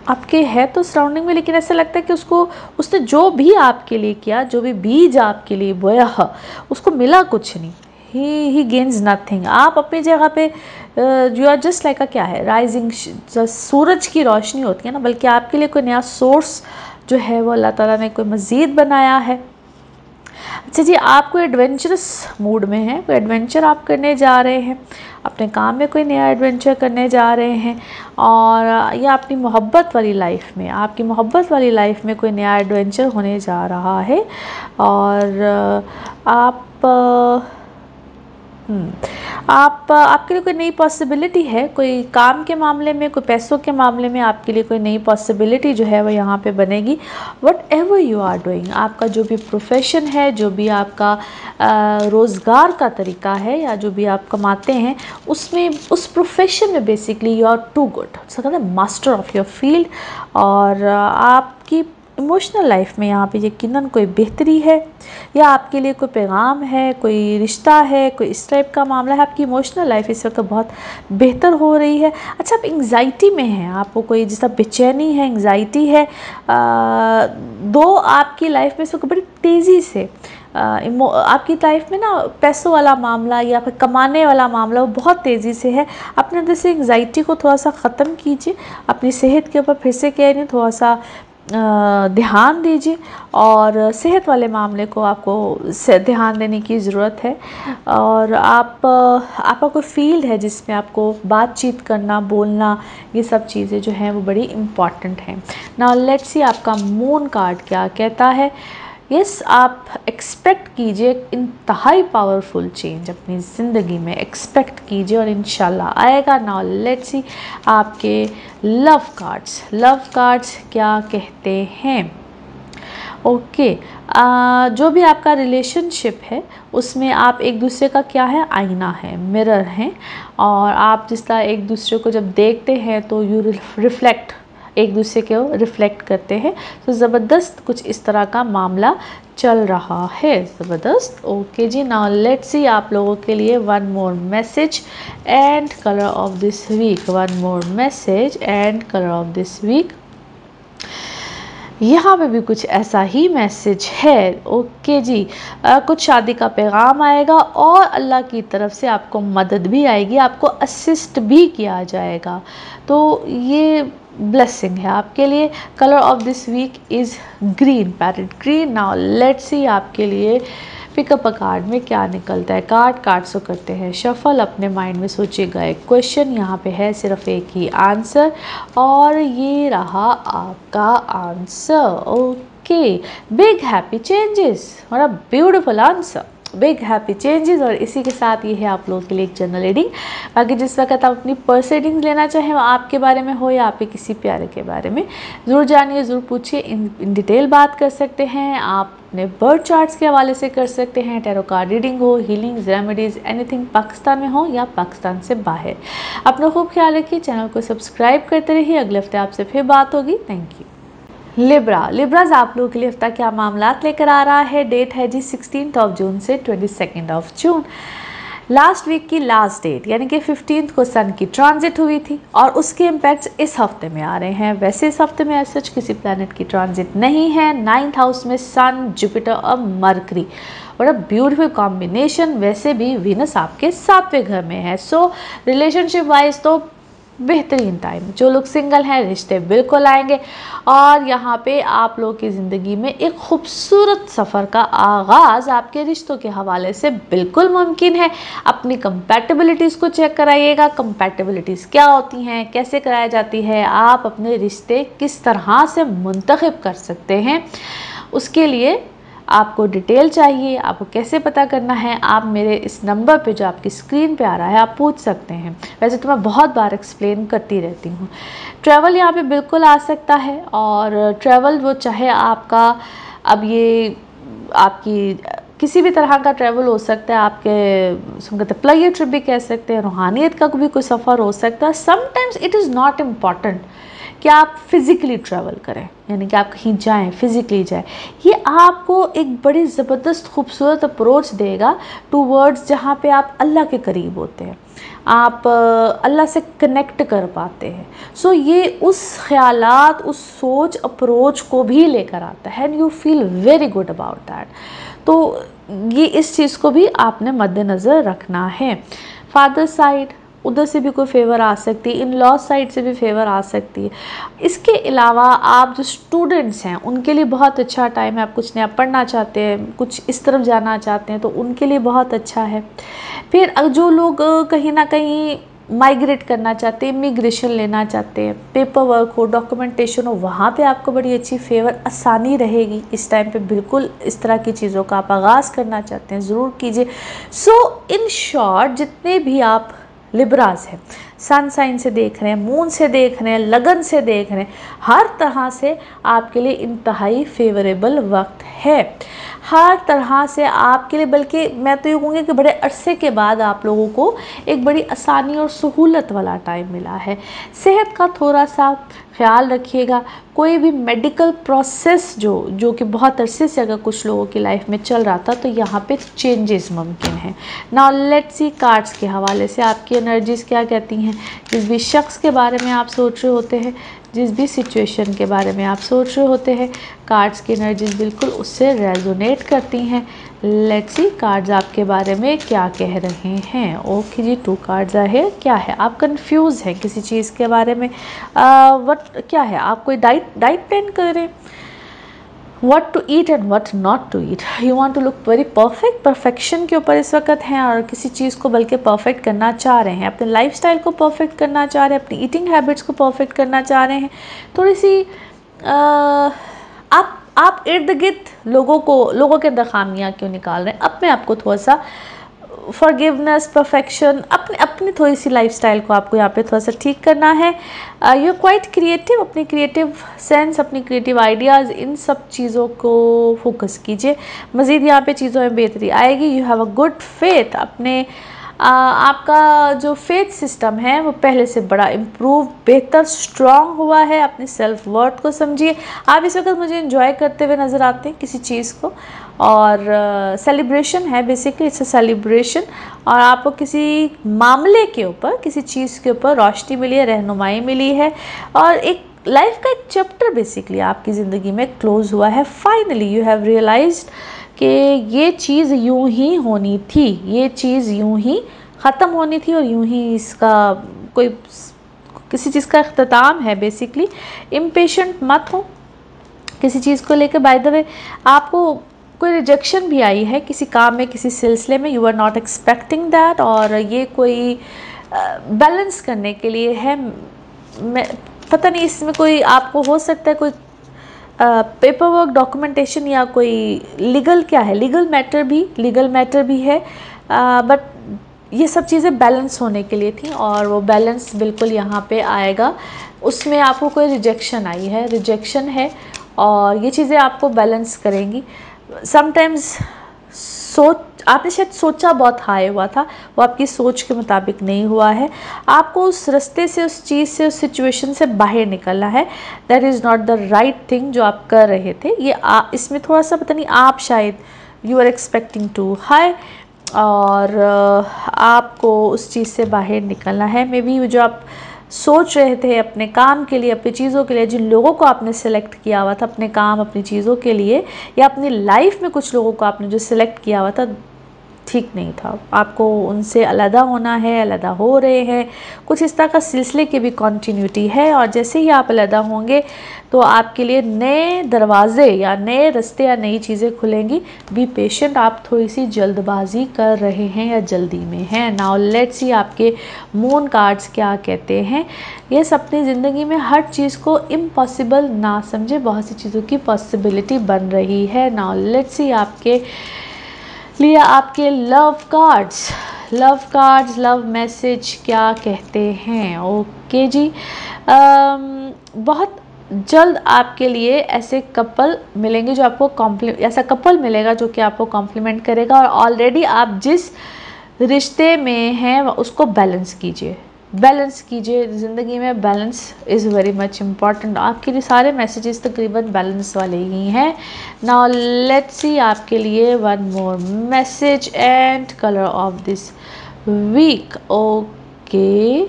आपके है तो सराउंडिंग में, लेकिन ऐसा लगता है कि उसने जो भी आपके लिए किया, जो भी बीज आपके लिए बोया, उसको मिला कुछ नहीं। ही गेन्स नथिंग। आप अपनी जगह पे यू आर जस्ट लाइक क्या है, राइजिंग, सूरज की रोशनी होती है ना, बल्कि आपके लिए कोई नया सोर्स जो है वो अल्लाह ताला ने कोई मज़ीद बनाया है। अच्छा जी, आप कोई एडवेंचरस मूड में हैं, कोई एडवेंचर आप करने जा रहे हैं, अपने काम में कोई नया एडवेंचर करने जा रहे हैं, और या अपनी मोहब्बत वाली लाइफ में, आपकी मोहब्बत वाली लाइफ में कोई नया एडवेंचर होने जा रहा है, और आपके लिए कोई नई पॉसिबिलिटी है, कोई काम के मामले में, कोई पैसों के मामले में आपके लिए कोई नई पॉसिबिलिटी जो है वो यहाँ पे बनेगी। Whatever you are doing, आपका जो भी प्रोफेशन है, जो भी आपका रोज़गार का तरीका है, या जो भी आप कमाते हैं, उसमें, उस प्रोफेशन में basically you are too good, उसका कहते हैं मास्टर ऑफ योर फील्ड। और आपकी इमोशनल लाइफ में यहाँ पे यकीनन कोई बेहतरी है, या आपके लिए कोई पैगाम है, कोई रिश्ता है, कोई इस टाइप का मामला है। आपकी इमोशनल लाइफ इस वक्त बहुत बेहतर हो रही है। अच्छा, आप एंग्जाइटी में हैं, आपको कोई जैसा बेचैनी है, एंग्जाइटी है, दो आपकी लाइफ में इस वक्त बड़ी तेज़ी से आपकी लाइफ में ना पैसों वाला मामला या फिर कमाने वाला मामला वो बहुत तेज़ी से है। अपने अंदर से एंग्जाइटी को थोड़ा सा ख़त्म कीजिए, अपनी सेहत के ऊपर फिर से कह रही हूँ थोड़ा सा ध्यान दीजिए, और सेहत वाले मामले को आपको ध्यान देने की ज़रूरत है। और आपका कोई फील्ड है जिसमें आपको बातचीत करना, बोलना, ये सब चीज़ें जो हैं वो बड़ी इम्पॉर्टेंट हैं। नाउ लेट्स सी आपका मून कार्ड क्या कहता है। यस, आप एक्सपेक्ट कीजिए इंतहाई पावरफुल चेंज अपनी ज़िंदगी में, एक्सपेक्ट कीजिए और इंशाल्लाह आएगा। नाउ लेट्स सी आपके लव कार्ड्स क्या कहते हैं। ओके, जो भी आपका रिलेशनशिप है उसमें आप एक दूसरे का क्या है, आईना है, मिरर हैं, और आप जिस तरह एक दूसरे को जब देखते हैं तो यू रिफ्लेक्ट, एक दूसरे को रिफ्लेक्ट करते हैं। तो ज़बरदस्त कुछ इस तरह का मामला चल रहा है, ज़बरदस्त। ओके जी, नाउ लेट्स सी आप लोगों के लिए one more message and colour of this week, one more message and colour of this week. यहाँ पे भी कुछ ऐसा ही मैसेज है। ओके जी, कुछ शादी का पैगाम आएगा, और अल्लाह की तरफ से आपको मदद भी आएगी, आपको असिस्ट भी किया जाएगा, तो ये ब्लेसिंग है आपके लिए। Colour of this week is green, parrot green. Now let's see आपके लिए पिकअप अ कार्ड में क्या निकलता है। कार्ड्स को करते हैं शफल, अपने माइंड में सोचिएगा एक क्वेश्चन, यहाँ पे है सिर्फ एक ही आंसर, और ये रहा आपका answer. Okay, big happy changes, और a beautiful answer, big happy changes. और इसी के साथ ये है आप लोगों के लिए एक जनरल रीडिंग। बाकी जिस वक्त आप अपनी पर्सनल रीडिंग्स लेना चाहें, आपके बारे में हो या आपके किसी प्यारे के बारे में, ज़रूर जानिए, ज़रूर पूछिए, इन डिटेल बात कर सकते हैं। आप अपने बर्थ चार्ट्स के हवाले से कर सकते हैं, टैरो कार्ड रीडिंग हो, हीलिंग्स, रेमेडीज़, एनीथिंग, पाकिस्तान में हो या पाकिस्तान से बाहर। अपना खूब ख्याल रखिए, चैनल को सब्सक्राइब करते रहिए। अगले हफ्ते आपसे फिर बात होगी। Thank you. लिब्राज आप लोगों के लिए हफ्ता क्या मामलात लेकर आ रहा है। डेट है जी 16 जून से 22 जून। लास्ट वीक की लास्ट डेट यानी कि 15 को सन की ट्रांजिट हुई थी, और उसके इम्पैक्ट्स इस हफ्ते में आ रहे हैं। वैसे इस हफ्ते में सच किसी प्लैनेट की ट्रांजिट नहीं है। 9th हाउस में सन, जुपिटर और मरकरी, बड़ा ब्यूटीफुल कॉम्बिनेशन। वैसे भी वीनस आपके 7वें घर में है। सो रिलेशनशिप वाइज तो बेहतरीन टाइम। जो लोग सिंगल हैं, रिश्ते बिल्कुल आएंगे, और यहाँ पे आप लोगों की ज़िंदगी में एक खूबसूरत सफ़र का आगाज़ आपके रिश्तों के हवाले से बिल्कुल मुमकिन है। अपनी कंपैटिबिलिटीज़ को चेक कराइएगा। कंपैटिबिलिटीज़ क्या होती हैं, कैसे कराई जाती है, आप अपने रिश्ते किस तरह से मुंतखब कर सकते हैं, उसके लिए आपको डिटेल चाहिए, आपको कैसे पता करना है, आप मेरे इस नंबर पे जो आपकी स्क्रीन पे आ रहा है आप पूछ सकते हैं। वैसे तो मैं बहुत बार एक्सप्लेन करती रहती हूँ। ट्रैवल यहाँ पे बिल्कुल आ सकता है, और ट्रैवल वो चाहे आपका, अब ये आपकी किसी भी तरह का ट्रैवल हो सकता है, आपके प्लेजर ट्रिप भी कह सकते हैं, रूहानियत का भी कोई सफ़र हो सकता है। Sometimes it is not important कि आप फिज़िकली ट्रैवल करें, यानी कि आप कहीं जाएं, फिज़िकली जाएं। ये आपको एक बड़ी ज़बरदस्त खूबसूरत अप्रोच देगा टूवर्ड्स जहाँ पे आप अल्लाह के करीब होते हैं, आप अल्लाह से कनेक्ट कर पाते हैं। सो ये उस ख्यालात, उस सोच, अप्रोच को भी लेकर आता है, and you feel very good about that. तो ये इस चीज़ को भी आपने मद्देनज़र रखना है। फादर साइड, उधर से भी कोई फेवर आ सकती है, इन लॉ साइड से भी फेवर आ सकती है। इसके अलावा आप जो स्टूडेंट्स हैं उनके लिए बहुत अच्छा टाइम है। आप कुछ नया पढ़ना चाहते हैं, कुछ इस तरफ जाना चाहते हैं तो उनके लिए बहुत अच्छा है। फिर जो लोग कहीं ना कहीं माइग्रेट करना चाहते हैं, इमिग्रेशन लेना चाहते हैं, पेपर वर्क हो, डॉक्यूमेंटेशन हो, वहाँ पे आपको बड़ी अच्छी फेवर आसानी रहेगी इस टाइम पे। बिल्कुल इस तरह की चीज़ों का आप आगाज़ करना चाहते हैं ज़रूर कीजिए। सो इन शॉर्ट, जितने भी आप लिब्रास हैं, सन साइन से देख रहे हैं, मून से देख रहे हैं, लगन से देख रहे हैं, हर तरह से आपके लिए इंतहाई फेवरेबल वक्त है, हर तरह से आपके लिए। बल्कि मैं तो ये कहूँगी कि बड़े अरसे के बाद आप लोगों को एक बड़ी आसानी और सहूलत वाला टाइम मिला है। सेहत का थोड़ा सा ख्याल रखिएगा। कोई भी मेडिकल प्रोसेस जो कि बहुत अरसे से अगर कुछ लोगों की लाइफ में चल रहा था तो यहाँ पे चेंजेस मुमकिन हैं। नाउ लेट्स सी कार्ड्स के हवाले से आपकी एनर्जीज़ क्या कहती हैं। जिस भी शख्स के बारे में आप सोच रहे होते हैं, जिस भी सिचुएशन के बारे में आप सोच रहे होते हैं, कार्ड्स की एनर्जीज बिल्कुल उससे रेजोनेट करती हैं। लेट्स सी कार्ड्स आपके बारे में क्या कह रहे हैं। ओके जी, 2 कार्ड्स आए। क्या है, आप कंफ्यूज हैं किसी चीज़ के बारे में। क्या है, आप कोई डाइट प्लान कर रहे हैं, what to eat and what not to eat. You want to look very perfect, perfection के ऊपर इस वक्त हैं और किसी चीज़ को बल्कि परफेक्ट करना चाह रहे हैं, अपने लाइफस्टाइल को परफेक्ट करना चाह रहे हैं, अपनी ईटिंग हैबिट्स को परफेक्ट करना चाह रहे हैं। थोड़ी सी आप इर्द गिर्द लोगों के अंदर खामियां क्यों निकाल रहे हैं। अपने आप को थोड़ा सा फॉरगिवनेस, परफेक्शन, अपनी थोड़ी सी लाइफस्टाइल को आपको यहाँ पे थोड़ा सा ठीक करना है। यू क्वाइट क्रिएटिव, अपनी क्रिएटिव सेंस, अपनी क्रिएटिव आइडियाज़, इन सब चीज़ों को फोकस कीजिए। मज़ीद यहाँ पे चीज़ों में बेहतरी आएगी। You have a good faith. अपने आपका जो फेथ सिस्टम है वो पहले से बड़ा इम्प्रूव, बेहतर, स्ट्रॉन्ग हुआ है। अपनी सेल्फ वर्थ को समझिए। आप इस वक्त मुझे एंजॉय करते हुए नज़र आते हैं किसी चीज़ को, और सेलिब्रेशन है, बेसिकली इट्स अ सेलिब्रेशन। और आपको किसी मामले के ऊपर, किसी चीज़ के ऊपर रोशनी मिली है, रहनुमाई मिली है, और एक लाइफ का एक चैप्टर बेसिकली आपकी ज़िंदगी में क्लोज हुआ है। फाइनली यू हैव रियलाइज्ड कि ये चीज़ यूं ही होनी थी, ये चीज़ यूं ही ख़त्म होनी थी और यूं ही इसका कोई किसी चीज़ का अख्ताम है। बेसिकली इम्पेशेंट मत हो किसी चीज़ को लेकर। बाय द वे, आपको कोई रिजेक्शन भी आई है किसी काम में, किसी सिलसिले में, you are not expecting that, और ये कोई बैलेंस करने के लिए है। मैं पता नहीं, इसमें कोई आपको हो सकता है कोई पेपर वर्क, डॉक्यूमेंटेशन, या कोई लीगल, क्या है, लीगल मैटर भी है। बट ये सब चीज़ें बैलेंस होने के लिए थी और वो बैलेंस बिल्कुल यहाँ पे आएगा। उसमें आपको कोई रिजेक्शन है और ये चीज़ें आपको बैलेंस करेंगी। समटाइम्स आपने शायद सोचा बहुत हाई हुआ था, वो आपकी सोच के मुताबिक नहीं हुआ है। आपको उस रास्ते से, उस चीज़ से, उस सिचुएशन से बाहर निकलना है। That is not the right thing जो आप कर रहे थे। ये इसमें थोड़ा सा पता नहीं, आप शायद you are expecting too high, और आपको उस चीज़ से बाहर निकलना है। मे बी जो आप सोच रहे थे अपने काम के लिए, अपनी चीज़ों के लिए, जिन लोगों को आपने सेलेक्ट किया हुआ था अपने काम, अपनी चीज़ों के लिए, या अपनी लाइफ में कुछ लोगों को आपने जो सेलेक्ट किया हुआ था, ठीक नहीं था। आपको उनसे अलहदा होना है, अलहदा हो रहे हैं, कुछ इस तरह का सिलसिले की भी कंटिन्यूटी है। और जैसे ही आप अलहदा होंगे तो आपके लिए नए दरवाजे या नए रास्ते या नई चीज़ें खुलेंगी। Be patient. आप थोड़ी सी जल्दबाजी कर रहे हैं या जल्दी में हैं। नाउ लेट्स सी आपके मून कार्ड्स क्या कहते हैं। ये अपनी ज़िंदगी में हर चीज़ को इम्पॉसिबल ना समझे, बहुत सी चीज़ों की पॉसिबिलिटी बन रही है। नाउ लेट्स सी आपके लिया आपके लव कार्ड्स, लव मैसेज क्या कहते हैं। ओके जी, बहुत जल्द आपके लिए ऐसे कपल मिलेंगे जो आपको ऐसा कपल मिलेगा जो कि आपको कॉम्प्लीमेंट करेगा। और ऑलरेडी आप जिस रिश्ते में हैं उसको बैलेंस कीजिए। ज़िंदगी में balance is very much important. आपके लिए सारे मैसेजेस तकरीबन बैलेंस वाले ही हैं। नाउ लेट्स सी आपके लिए one more message and colour of this week. Okay,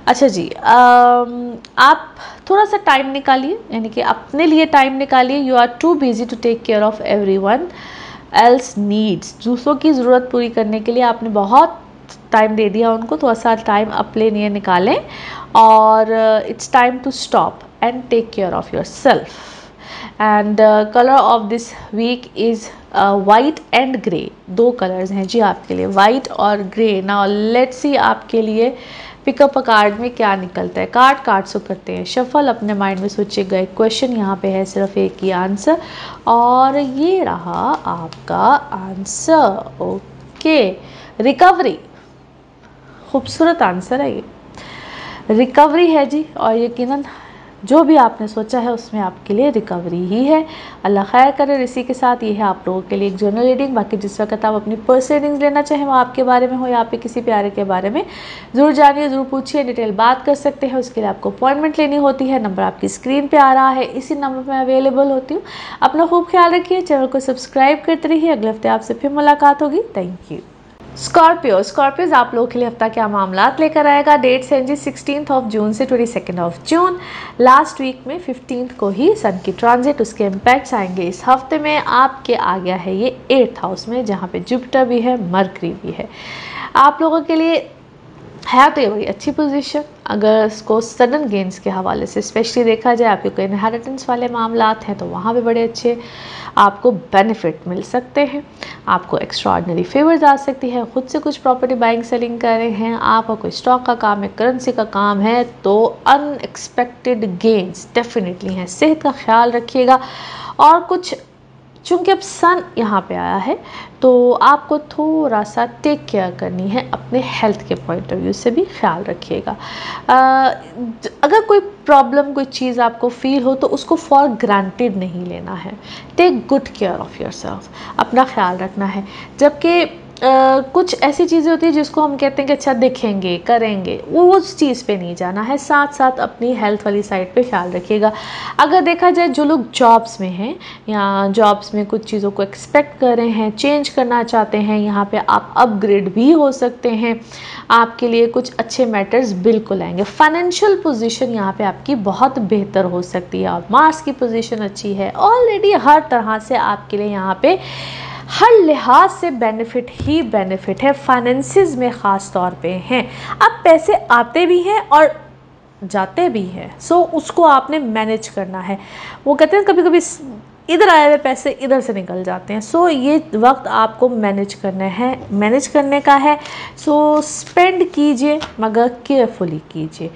अच्छा जी, आप थोड़ा सा टाइम निकालिए, यानी कि अपने लिए टाइम निकालिए। You are too busy to take care of everyone else needs. दूसरों की ज़रूरत पूरी करने के लिए आपने बहुत टाइम दे दिया उनको, थोड़ा सा टाइम अपने लिए निकालें और it's time to stop and take care of yourself. And colour of this week is white and grey. 2 colours हैं जी आपके लिए, वाइट और ग्रे। नाउ लेट्स सी आपके लिए पिकअप अ कार्ड में क्या निकलता है। कार्ड्स को करते हैं शफल, अपने माइंड में सोचिएगा एक क्वेश्चन, यहाँ पे है सिर्फ एक ही आंसर और ये रहा आपका आंसर। ओके, रिकवरी, खूबसूरत आंसर है ये, रिकवरी है जी। और यकीनन जो भी आपने सोचा है उसमें आपके लिए रिकवरी ही है। अल्लाह खैर करे। इसी के साथ ये है आप लोगों के लिए एक जर्नल रीडिंग। बाकी जिस वक्त आप अपनी पर्सनल रीडिंग्स लेना चाहें, वो आपके बारे में हो या आपके किसी प्यारे के बारे में, ज़रूर जानिए, ज़रूर पूछिए, डिटेल बात कर सकते हैं। उसके लिए आपको अपॉइंटमेंट लेनी होती है। नंबर आपकी स्क्रीन पर आ रहा है, इसी नंबर पर अवेलेबल होती हूँ। अपना खूब ख्याल रखिए, चैनल को सब्सक्राइब करते रहिए। अगले हफ्ते आपसे फिर मुलाकात होगी। Thank you. स्कॉर्पियोज आप लोगों के लिए हफ्ता क्या मामलात लेकर आएगा। डेट्स हैं जी 16 जून से 22 जून। लास्ट वीक में 15 को ही सन की ट्रांजिट, उसके इम्पैक्ट्स आएंगे इस हफ्ते में। आपके आ गया है ये 8th हाउस में, जहाँ पे जुपिटर भी है, मरकरी भी है। आप लोगों के लिए है तो ये बड़ी अच्छी पोजीशन। अगर इसको सडन गेन्स के हवाले से स्पेशली देखा जाए, आपके कोई इनहेरिटेंस वाले मामलात हैं तो वहाँ भी बड़े अच्छे आपको बेनिफिट मिल सकते हैं। आपको एक्स्ट्राऑर्डिनरी फेवर्स आ सकती है। खुद से कुछ प्रॉपर्टी बाइंग सेलिंग कर रहे हैं, आपका कोई स्टॉक का काम है, करेंसी का काम है, तो अनएक्सपेक्टेड गेन्स डेफिनेटली हैं। सेहत का ख्याल रखिएगा। और कुछ चूँकि अब सन यहाँ पे आया है तो आपको थोड़ा सा टेक केयर करनी है, अपने हेल्थ के पॉइंट ऑफ व्यू से भी ख्याल रखिएगा। अगर कोई प्रॉब्लम, कोई चीज़ आपको फील हो तो उसको फॉर ग्रांटेड नहीं लेना है। Take good care of yourself, अपना ख्याल रखना है। जबकि कुछ ऐसी चीज़ें होती हैं जिसको हम कहते हैं कि अच्छा देखेंगे, करेंगे, वो उस चीज़ पे नहीं जाना है। साथ साथ अपनी हेल्थ वाली साइड पे ख्याल रखिएगा। अगर देखा जाए जो लोग जॉब्स में हैं या जॉब्स में कुछ चीज़ों को एक्सपेक्ट कर रहे हैं, चेंज करना चाहते हैं, यहाँ पे आप अपग्रेड भी हो सकते हैं। आपके लिए कुछ अच्छे मैटर्स बिल्कुल आएंगे। फाइनेंशियल पोजीशन यहाँ पे आपकी बहुत बेहतर हो सकती है और मार्स की पोजीशन अच्छी है। ऑलरेडी हर तरह से आपके लिए यहाँ पे हर लिहाज से बेनिफिट ही बेनिफिट है। फाइनेंसिस में ख़ास तौर पे हैं। अब पैसे आते भी हैं और जाते भी हैं, सो उसको आपने मैनेज करना है। वो कहते हैं कभी कभी इधर आए हुए पैसे इधर से निकल जाते हैं, सो ये वक्त आपको मैनेज करने का है। सो स्पेंड कीजिए मगर केयरफुली कीजिए,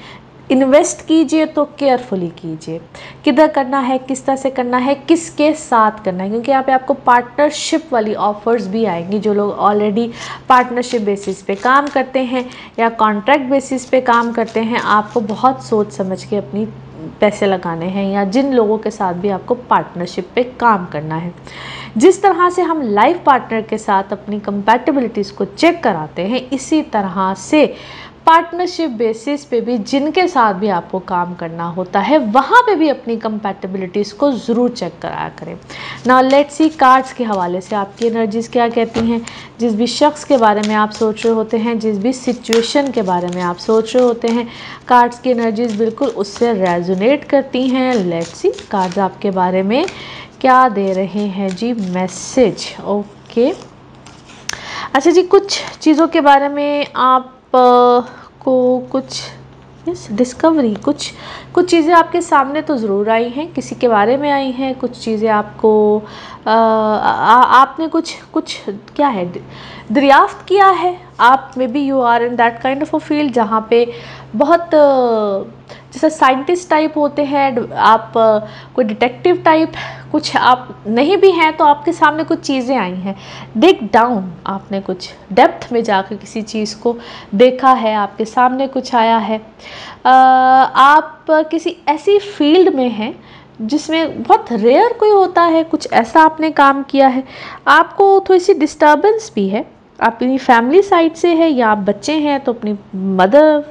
इन्वेस्ट कीजिए तो केयरफुली कीजिए। किधर करना है, किस तरह से करना है, किसके साथ करना है, क्योंकि यहाँ पे आपको पार्टनरशिप वाली ऑफर्स भी आएंगी। जो लोग ऑलरेडी पार्टनरशिप बेसिस पे काम करते हैं या कॉन्ट्रैक्ट बेसिस पे काम करते हैं, आपको बहुत सोच समझ के अपनी पैसे लगाने हैं, या जिन लोगों के साथ भी आपको पार्टनरशिप पे काम करना है। जिस तरह से हम लाइफ पार्टनर के साथ अपनी कंपैटिबिलिटीज़ को चेक कराते हैं, इसी तरह से पार्टनरशिप बेसिस पे भी जिनके साथ भी आपको काम करना होता है, वहाँ पे भी अपनी कंपैटिबिलिटीज़ को ज़रूर चेक कराया करें। नाउ लेट्स सी कार्ड्स के हवाले से आपकी एनर्जीज़ क्या कहती हैं। जिस भी शख्स के बारे में आप सोच रहे होते हैं, जिस भी सिचुएशन के बारे में आप सोच रहे होते हैं, कार्ड्स की एनर्जीज़ बिल्कुल उससे रेजोनेट करती हैं। लेट्स सी कार्ड्स आपके बारे में क्या दे रहे हैं जी मैसेज। ओके, अच्छा जी, कुछ चीज़ों के बारे में आप को कुछ डिस्कवरी, कुछ चीज़ें आपके सामने तो ज़रूर आई हैं, किसी के बारे में आई हैं। कुछ चीज़ें आपको आपने कुछ क्या है दरियाफ्त किया है। आप maybe you are in that kind of a field जहाँ पे बहुत जैसे साइंटिस्ट टाइप होते हैं आप, कोई डिटेक्टिव टाइप कुछ आप नहीं भी हैं, तो आपके सामने कुछ चीज़ें आई हैं। डिग डाउन, आपने कुछ डेप्थ में जाकर किसी चीज़ को देखा है, आपके सामने कुछ आया है। आप किसी ऐसी फील्ड में हैं जिसमें बहुत रेयर कोई होता है, कुछ ऐसा आपने काम किया है। आपको थोड़ी सी डिस्टर्बेंस भी है, अपनी फैमिली साइड से है, या आप बच्चे हैं तो अपनी मदर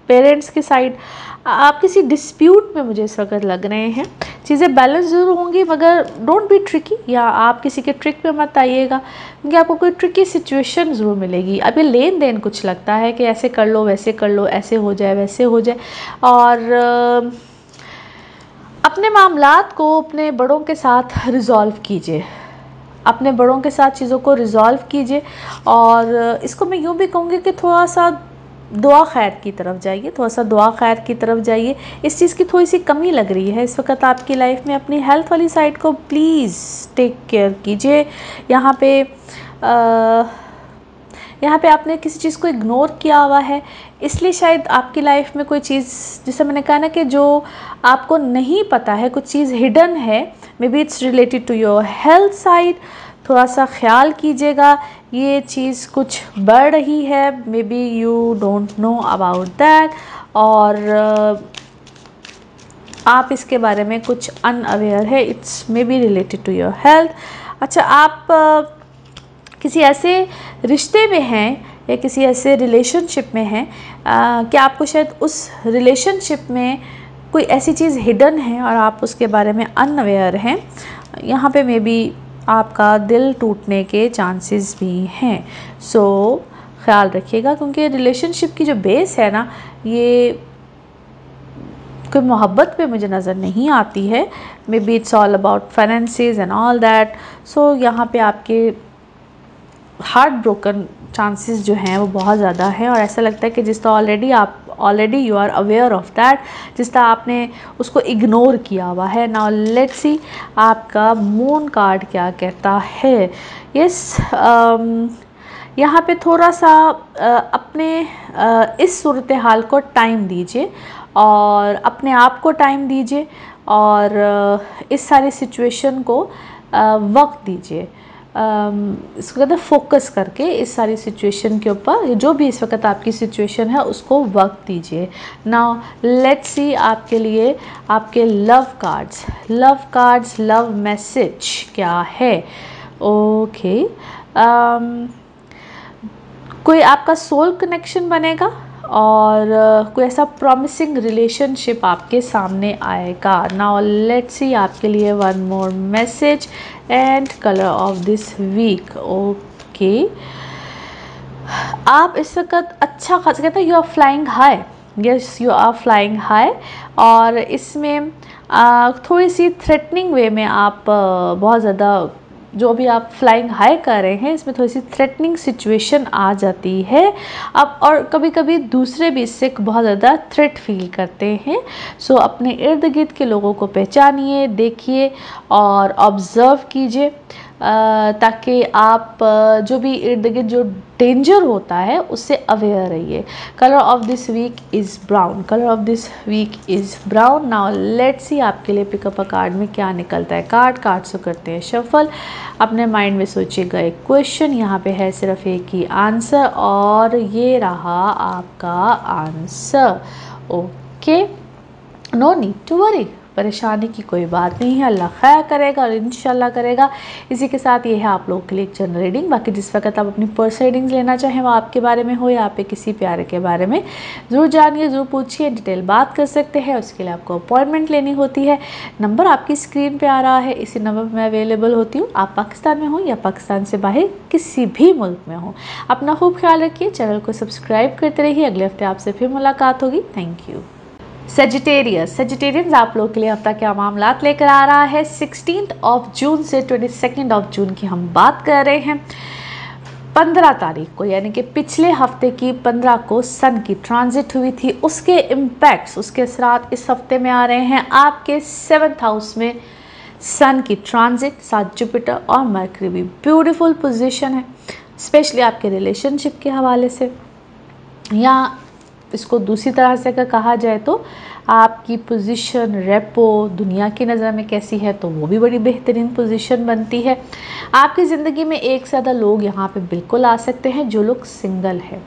पेरेंट्स की साइड आप किसी डिस्प्यूट में मुझे इस वक्त लग रहे हैं। चीज़ें बैलेंस ज़रूर होंगी मगर डोंट बी ट्रिकी, या आप किसी के ट्रिक पे मत आइएगा, क्योंकि आपको कोई ट्रिकी सिचुएशन ज़रूर मिलेगी। अब ये लेन देन कुछ लगता है कि ऐसे कर लो, वैसे कर लो, ऐसे हो जाए, वैसे हो जाए। और अपने मामलात को अपने बड़ों के साथ रिजॉल्व कीजिए। अपने बड़ों के साथ चीज़ों को रिजॉल्व कीजिए। और इसको मैं यूँ भी कहूँगी कि थोड़ा सा दुआ खैर की तरफ जाइए, थोड़ा सा दुआ खैर की तरफ जाइए। इस चीज़ की थोड़ी सी कमी लग रही है इस वक्त आपकी लाइफ में। अपनी हेल्थ वाली साइड को प्लीज़ टेक केयर कीजिए। यहाँ पे आपने किसी चीज़ को इग्नोर किया हुआ है, इसलिए शायद आपकी लाइफ में कोई चीज़, जैसे मैंने कहा ना कि जो आपको नहीं पता है, कुछ चीज़ हिडन है, maybe it's related to your health side. थोड़ा सा ख्याल कीजिएगा, ये चीज़ कुछ बढ़ रही है, maybe you don't know about that, और आप इसके बारे में कुछ अनअवेयर है, it's maybe related to your health. अच्छा, आप किसी ऐसे रिश्ते में हैं या किसी ऐसे रिलेशनशिप में हैं कि आपको शायद उस रिलेशनशिप में कोई ऐसी चीज़ हिडन है और आप उसके बारे में अनअवेयर हैं। यहाँ पे मे बी आपका दिल टूटने के चांसेस भी हैं। सो ख्याल रखिएगा, क्योंकि रिलेशनशिप की जो बेस है ना, ये कोई मोहब्बत पे मुझे नज़र नहीं आती है। Maybe it's all about finances and all that. So यहाँ पे आपके हार्ट ब्रोकन चांसेस जो हैं वो बहुत ज़्यादा है, और ऐसा लगता है कि जिस तरह already you are aware of that, जिस तरह आपने उसको इग्नोर किया हुआ है। नाउ लेट्स सी आपका मून कार्ड क्या कहता है। यस, यहाँ पे थोड़ा सा अपने इस सूरत हाल को टाइम दीजिए और अपने आप को टाइम दीजिए, और इस सारी सिचुएशन को वक्त दीजिए। इसको कहते हैं फोकस करके इस सारी सिचुएशन के ऊपर, जो भी इस वक्त आपकी सिचुएशन है उसको वक्त दीजिए। नाउ लेट्स सी आपके लिए आपके लव कार्ड्स लव मैसेज क्या है। ओके, कोई आपका सोल कनेक्शन बनेगा और कोई ऐसा प्रॉमिसिंग रिलेशनशिप आपके सामने आएगा। नाउ लेट्स सी आपके लिए one more message and colour of this week. Okay, आप इस वक्त अच्छा खासा, कहते हैं you are flying high. Yes, you are flying high, और इसमें थोड़ी सी थ्रेटनिंग वे में आप बहुत ज़्यादा, जो भी आप फ्लाइंग हाई कर रहे हैं इसमें थोड़ी सी थ्रेटनिंग सिचुएशन आ जाती है अब, और कभी कभी दूसरे भी इससे बहुत ज़्यादा थ्रेट फील करते हैं। सो अपने इर्द गिर्द के लोगों को पहचानिए, देखिए और ऑब्ज़र्व कीजिए, ताकि आप जो भी इर्द गिर्द जो डेंजर होता है उससे अवेयर रहिए। Colour of this week is brown. Colour of this week is brown. Now let's see आपके लिए पिकअप अ कार्ड में क्या निकलता है। कार्ड्स को करते हैं शफल। अपने माइंड में सोचिएगा एक क्वेश्चन, यहाँ पे है सिर्फ एक ही आंसर, और ये रहा आपका answer. Okay, no need to worry, परेशानी की कोई बात नहीं है, अल्लाह खैर करेगा और इंशाल्लाह करेगा। इसी के साथ ये है आप लोगों के लिए एक जनरल रीडिंग। बाकी जिस वक्त आप अपनी पर्सनल रीडिंग्स लेना चाहें वो आपके बारे में हो या आप किसी प्यारे के बारे में, ज़रूर जानिए, ज़रूर पूछिए, डिटेल बात कर सकते हैं। उसके लिए आपको अपॉइंटमेंट लेनी होती है। नंबर आपकी स्क्रीन पर आ रहा है, इसी नंबर पर मैं अवेलेबल होती हूँ। आप पाकिस्तान में हो या पाकिस्तान से बाहर किसी भी मुल्क में हो, अपना खूब ख्याल रखिए, चैनल को सब्सक्राइब करते रहिए। अगले हफ्ते आपसे फिर मुलाकात होगी। Thank you. सेजिटेरियंस, आप लोगों के लिए हफ्ता क्या मामलात लेकर आ रहा है। 16 जून से 22 जून की हम बात कर रहे हैं। 15 तारीख को, यानी कि पिछले हफ्ते की 15 को सन की ट्रांजिट हुई थी। उसके इम्पैक्ट्स, उसके असरात इस हफ्ते में आ रहे हैं। आपके 7th हाउस में सन की ट्रांजिट, साथ जुपिटर और मरकरी भी ब्यूटीफुल पोजीशन है, स्पेशली आपके रिलेशनशिप के हवाले से, या इसको दूसरी तरह से अगर कहा जाए तो आपकी पोजीशन रेपो दुनिया की नज़र में कैसी है, तो वो भी बड़ी बेहतरीन पोजीशन बनती है। आपकी ज़िंदगी में एक से ज़्यादा लोग यहाँ पे बिल्कुल आ सकते हैं। जो लोग सिंगल है,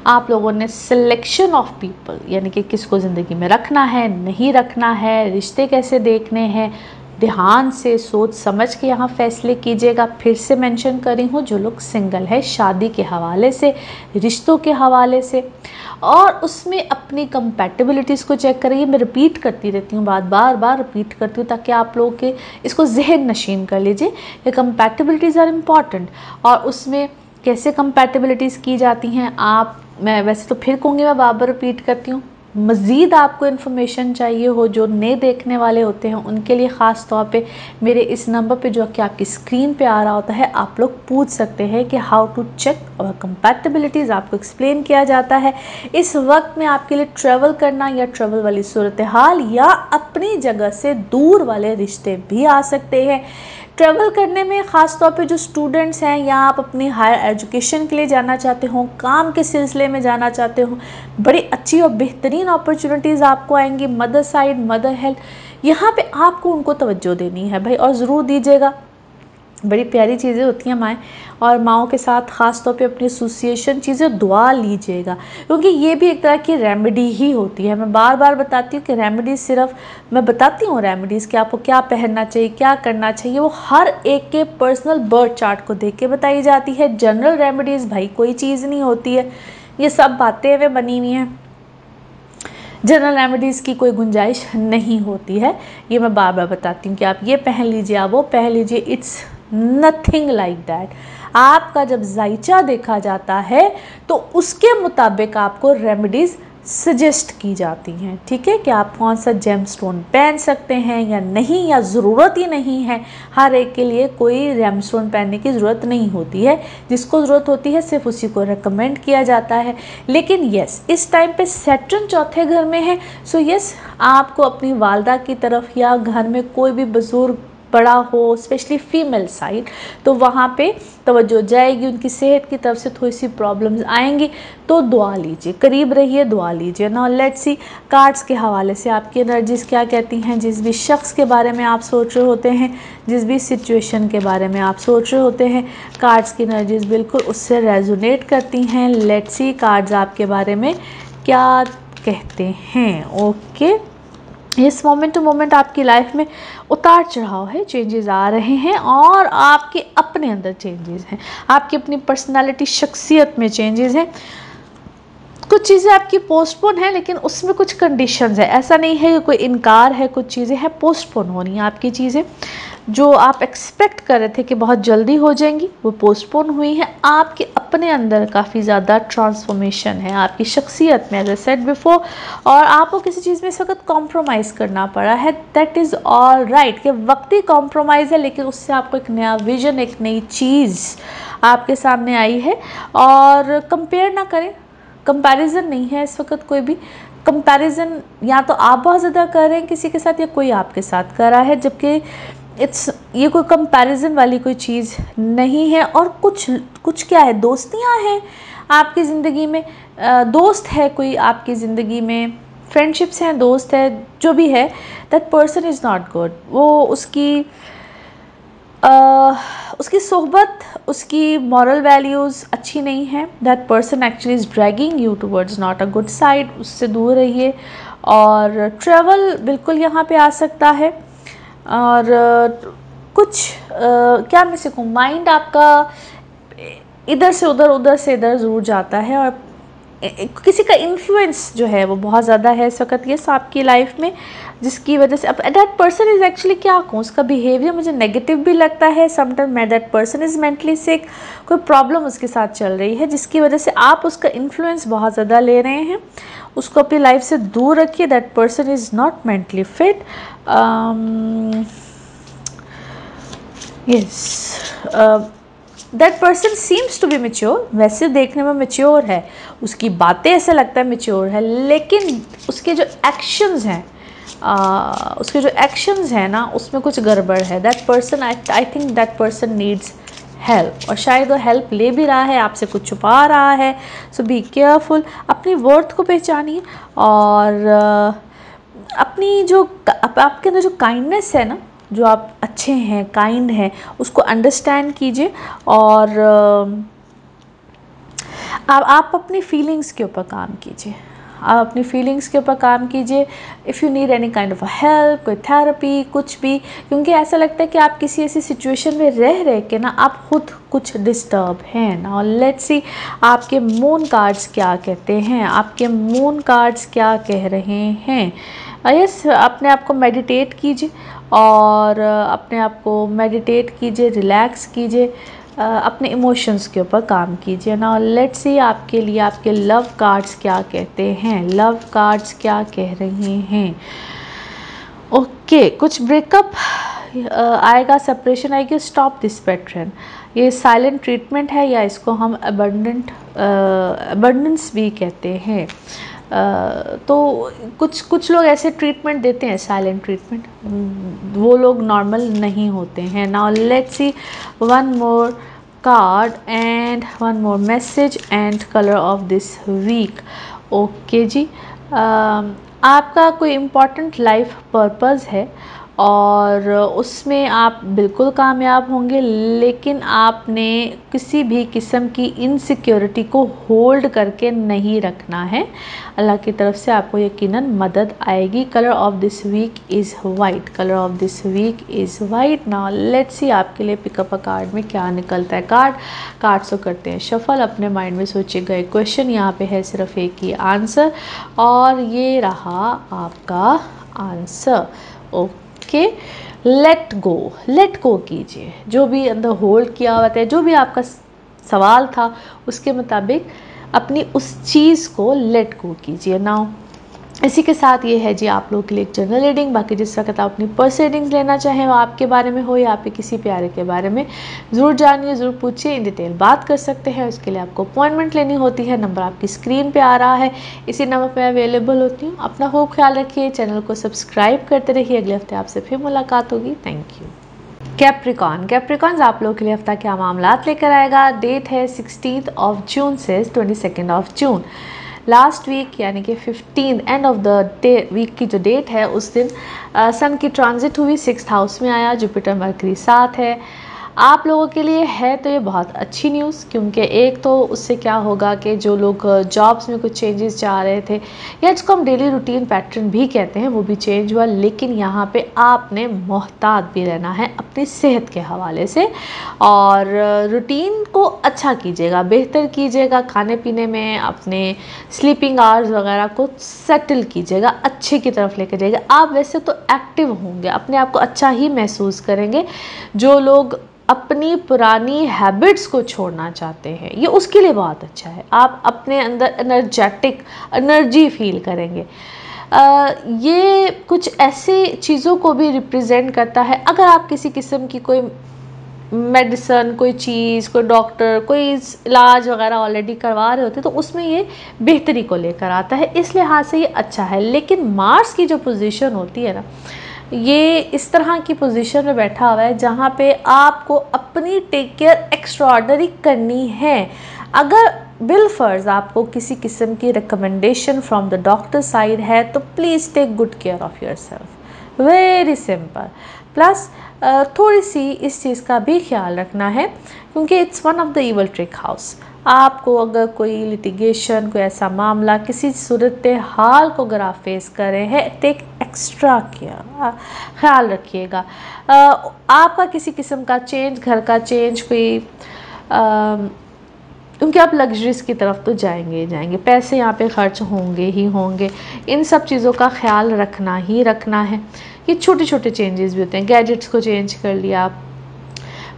आप लोगों ने सिलेक्शन ऑफ पीपल, यानी कि किसको ज़िंदगी में रखना है, नहीं रखना है, रिश्ते कैसे देखने हैं, ध्यान से सोच समझ के यहाँ फैसले कीजिएगा। फिर से मेंशन करी हूँ, जो लोग सिंगल है, शादी के हवाले से, रिश्तों के हवाले से, और उसमें अपनी कंपैटिबिलिटीज़ को चेक करिए। मैं रिपीट करती रहती हूँ, बार बार रिपीट करती हूँ, ताकि आप लोगों के इसको जहन नशीन कर लीजिए कि कंपैटिबिलिटीज़ आर इम्पॉर्टेंट। और उसमें कैसे कंपैटिबिलिटीज़ की जाती हैं, मैं वैसे तो फिर कहूँगी, मैं बार बार रिपीट करती हूँ, मज़ीद आपको इन्फॉर्मेशन चाहिए हो, जो नए देखने वाले होते हैं उनके लिए ख़ास तौर पे मेरे इस नंबर पे जो कि आपकी स्क्रीन पे आ रहा होता है, आप लोग पूछ सकते हैं कि हाउ टू चेक और कंपैटिबिलिटीज़ आपको एक्सप्लेन किया जाता है। इस वक्त में आपके लिए ट्रैवल करना या ट्रैवल वाली सूरत हाल या अपनी जगह से दूर वाले रिश्ते भी आ सकते हैं। ट्रैवल करने में ख़ास तौर पे जो स्टूडेंट्स हैं या आप अपनी हायर एजुकेशन के लिए जाना चाहते हो, काम के सिलसिले में जाना चाहते हो, बड़ी अच्छी और बेहतरीन अपॉर्चुनिटीज़ आपको आएंगी। मदर साइड, मदर हेल्थ, यहाँ पे आपको उनको तवज्जो देनी है भाई, और ज़रूर दीजिएगा। बड़ी प्यारी चीज़ें होती हैं माएँ, और माओं के साथ ख़ास तौर पे अपनी एसोसिएशन चीज़ें दुआ लीजिएगा, क्योंकि ये भी एक तरह की रेमेडी ही होती है। मैं बार बार बताती हूँ कि रेमेडी सिर्फ मैं बताती हूँ रेमेडीज़ कि आपको क्या पहनना चाहिए, क्या करना चाहिए, वो हर एक के पर्सनल बर्थ चार्ट को देख के बताई जाती है। जनरल रेमेडीज़ भाई कोई चीज़ नहीं होती है, ये सब बातें वे बनी हुई हैं। जनरल रेमेडीज़ की कोई गुंजाइश नहीं होती है। ये मैं बार बार बताती हूँ कि आप ये पहन लीजिए, आप वो पहन लीजिए, इट्स नथिंग लाइक दैट। आपका जब जायचा देखा जाता है तो उसके मुताबिक आपको रेमेडीज़ सजेस्ट की जाती हैं, ठीक है, कि आप कौन सा जेम स्टोन पहन सकते हैं या नहीं, या ज़रूरत ही नहीं है। हर एक के लिए कोई जेम स्टोन पहनने की ज़रूरत नहीं होती है, जिसको ज़रूरत होती है सिर्फ उसी को रेकमेंड किया जाता है। लेकिन यस, इस टाइम पे सैटर्न चौथे घर में है, सो यस, आपको अपनी वालदा की तरफ या घर में कोई भी बुज़ुर्ग बड़ा हो, स्पेशली फीमेल साइड, तो वहाँ पे तवज्जो जाएगी, उनकी सेहत की तरफ से थोड़ी सी प्रॉब्लम्स आएंगी, तो दुआ लीजिए, करीब रहिए, दुआ लीजिए। नाउ लेट्स सी कार्ड्स के हवाले से आपकी एनर्जीज़ क्या कहती हैं। जिस भी शख्स के बारे में आप सोच रहे होते हैं, जिस भी सिचुएशन के बारे में आप सोच रहे होते हैं, कार्ड्स की एनर्जीज़ बिल्कुल उससे रेजोनेट करती हैं। लेट्स सी कार्ड्स आपके बारे में क्या कहते हैं। ओके, इस मोमेंट टू मोमेंट आपकी लाइफ में उतार चढ़ाव है, चेंजेस आ रहे हैं, और आपके अपने अंदर चेंजेस हैं, आपकी अपनी पर्सनालिटी, शख्सियत में चेंजेस हैं। कुछ चीज़ें आपकी पोस्टपोन है, लेकिन उसमें कुछ कंडीशंस है। ऐसा नहीं है कि कोई इनकार है, कुछ चीज़ें हैं पोस्टपोन हो रही हैं। आपकी चीज़ें जो आप एक्सपेक्ट कर रहे थे कि बहुत जल्दी हो जाएंगी, वो पोस्टपोन हुई हैं। आपके अपने अंदर काफ़ी ज़्यादा ट्रांसफॉर्मेशन है आपकी शख्सियत में, एज आई सेड बिफोर, और आपको किसी चीज़ में इस वक्त कॉम्प्रोमाइज़ करना पड़ा है। दैट इज़ ऑल राइट, कि वक्ती कॉम्प्रोमाइज़ है, लेकिन उससे आपको एक नया विजन, एक नई चीज़ आपके सामने आई है। और कंपेयर ना करें, कंपैरिजन नहीं है इस वक्त कोई भी। कंपैरिजन या तो आप बहुत ज़्यादा कर रहे हैं किसी के साथ, या कोई आपके साथ कर रहा है, जबकि ये कोई कंपैरिजन वाली कोई चीज़ नहीं है। और कुछ क्या है, दोस्तियां हैं आपकी ज़िंदगी में, दोस्त है कोई आपकी ज़िंदगी में, फ्रेंडशिप्स हैं, दोस्त है, जो भी है, that person is not good. वो उसकी सोहबत, उसकी मॉरल वैल्यूज़ अच्छी नहीं है। That person actually is dragging you towards not a good side, उससे दूर रहिए। और ट्रैवल बिल्कुल यहाँ पे आ सकता है। और कुछ क्या मैं सीखूँ, माइंड आपका इधर से उधर, उधर से इधर ज़रूर जाता है, और किसी का इन्फ्लुएंस जो है वो बहुत ज़्यादा है इस वक्त ये आपकी लाइफ में, जिसकी वजह से अब दैट पर्सन इज़ एक्चुअली, क्या कहूँ, उसका बिहेवियर मुझे नेगेटिव भी लगता है sometime. That person is mentally sick, कोई प्रॉब्लम उसके साथ चल रही है, जिसकी वजह से आप उसका इन्फ्लुएंस बहुत ज़्यादा ले रहे हैं। उसको अपनी लाइफ से दूर रखिए। That person is not mentally fit. Yes, that person seems to be mature, वैसे देखने में मेच्योर है, उसकी बातें ऐसा लगता है मेच्योर है, लेकिन उसके जो एक्शंस हैं, ना, उसमें कुछ गड़बड़ है। That person, I think that person needs help, और शायद वो हेल्प ले भी रहा है, आपसे कुछ छुपा रहा है। सो बी केयरफुल, अपनी वर्थ को पहचानिए, और अपनी जो आपके अंदर जो काइंडनेस है ना, जो आप अच्छे हैं, काइंड हैं, उसको अंडरस्टैंड कीजिए। और आप अपनी फीलिंग्स के ऊपर काम कीजिए, आप अपनी फीलिंग्स के ऊपर काम कीजिए। If you need any kind of help, कोई थेरेपी, कुछ भी, क्योंकि ऐसा लगता है कि आप किसी ऐसी सिचुएशन में रह के ना आप खुद कुछ डिस्टर्ब हैं ना। लेट्स सी आपके मून कार्ड्स क्या कहते हैं, आपके मून कार्ड्स क्या कह रहे हैं। यस, अपने आप को मेडिटेट कीजिए, और अपने आप को मेडिटेट कीजिए, रिलैक्स कीजिए, अपने इमोशंस के ऊपर काम कीजिए। नाउ लेट्स सी आपके लिए आपके लव कार्ड्स क्या कहते हैं, लव कार्ड्स क्या कह रहे हैं। ओके, कुछ ब्रेकअप आएगा, सेपरेशन आएगी, स्टॉप दिस पैटर्न। ये साइलेंट ट्रीटमेंट है या इसको हम अबंडेंस भी कहते हैं। तो कुछ लोग ऐसे ट्रीटमेंट देते हैं, साइलेंट ट्रीटमेंट, वो लोग नॉर्मल नहीं होते हैं। Now let's see one more card and one more message and colour of this week. Okay जी, आपका कोई इम्पॉर्टेंट लाइफ पर्पस है और उसमें आप बिल्कुल कामयाब होंगे, लेकिन आपने किसी भी किस्म की इनसिक्योरिटी को होल्ड करके नहीं रखना है। अल्लाह की तरफ से आपको यकीनन मदद आएगी। Colour of this week is white, colour of this week is white. Now let's see आपके लिए पिकअप अ कार्ड में क्या निकलता है। कार्ड्स को करते हैं शफल, अपने माइंड में सोचिए गए क्वेश्चन, यहाँ पे है सिर्फ एक ही आंसर और ये रहा आपका आंसर। ओके, लेट गो कीजिए, जो भी अंदर होल्ड किया हुआ था, जो भी आपका सवाल था उसके मुताबिक अपनी उस चीज़ को लेट गो कीजिए। नाउ इसी के साथ ये है जी आप लोगों के लिए एक जनरल रीडिंग। बाकी जिस वक्त आप अपनी पर्सनल रीडिंग्स लेना चाहें, वो आपके बारे में हो या आपके किसी प्यारे के बारे में, ज़रूर जानिए, ज़रूर पूछिए, इन डिटेल बात कर सकते हैं। उसके लिए आपको अपॉइंटमेंट लेनी होती है। नंबर आपकी स्क्रीन पे आ रहा है, इसी नंबर पे अवेलेबल होती हूँ। अपना खूब ख्याल रखिए, चैनल को सब्सक्राइब करते रहिए। अगले हफ्ते आपसे फिर मुलाकात होगी। Thank you. कैप्रिकॉन्स आप लोगों के लिए हफ्ता क्या मामलात लेकर आएगा। डेट है 16 जून से 22 जून। लास्ट वीक यानी कि 15 end of the day week की जो डेट है, उस दिन सन की ट्रांजिट हुई, 6th हाउस में आया, जुपिटर मरकरी साथ है। आप लोगों के लिए है तो ये बहुत अच्छी न्यूज़, क्योंकि एक तो उससे क्या होगा कि जो लोग जॉब्स में कुछ चेंजेस चाह रहे थे, या जिसको हम डेली रूटीन पैटर्न भी कहते हैं, वो भी चेंज हुआ। लेकिन यहाँ पे आपने मोहतात भी रहना है अपनी सेहत के हवाले से, और रूटीन को अच्छा कीजिएगा, बेहतर कीजिएगा। खाने पीने में अपने स्लीपिंग आवर्स वगैरह को सेटल कीजिएगा, अच्छे की तरफ लेकर जाइएगा। आप वैसे तो एक्टिव होंगे, अपने आप को अच्छा ही महसूस करेंगे। जो लोग अपनी पुरानी हैबिट्स को छोड़ना चाहते हैं, ये उसके लिए बहुत अच्छा है। आप अपने अंदर एनर्जी फील करेंगे। ये कुछ ऐसे चीज़ों को भी रिप्रेजेंट करता है। अगर आप किसी किस्म की कोई मेडिसन, कोई चीज़, कोई डॉक्टर, कोई इलाज वगैरह ऑलरेडी करवा रहे होते, तो उसमें ये बेहतरी को लेकर आता है, इस लिहाज से ये अच्छा है। लेकिन मार्स की जो पोजीशन होती है ना, ये इस तरह की पोजीशन में बैठा हुआ है जहाँ पे आपको अपनी टेक केयर एक्स्ट्राऑर्डिनरी करनी है। अगर बिलफर्ज आपको किसी किस्म की recommendation from the doctor side है, तो please take good care of yourself, very simple. Plus थोड़ी सी इस चीज़ का भी ख्याल रखना है, क्योंकि it's one of the evil trick house. आपको अगर कोई लिटिगेशन, कोई ऐसा मामला, किसी सूरत हाल को अगर आप फेस कर रहे हैं, टेक एक्स्ट्रा केयर, ख्याल रखिएगा। आपका किसी किस्म का चेंज, घर का चेंज, कोई क्योंकि आप लग्जरीज की तरफ तो जाएंगे ही जाएंगे, पैसे यहाँ पे खर्च होंगे ही होंगे। इन सब चीज़ों का ख्याल रखना ही रखना है। ये छोटे छोटे चेंजेस भी होते हैं, गैजेट्स को चेंज कर लिया,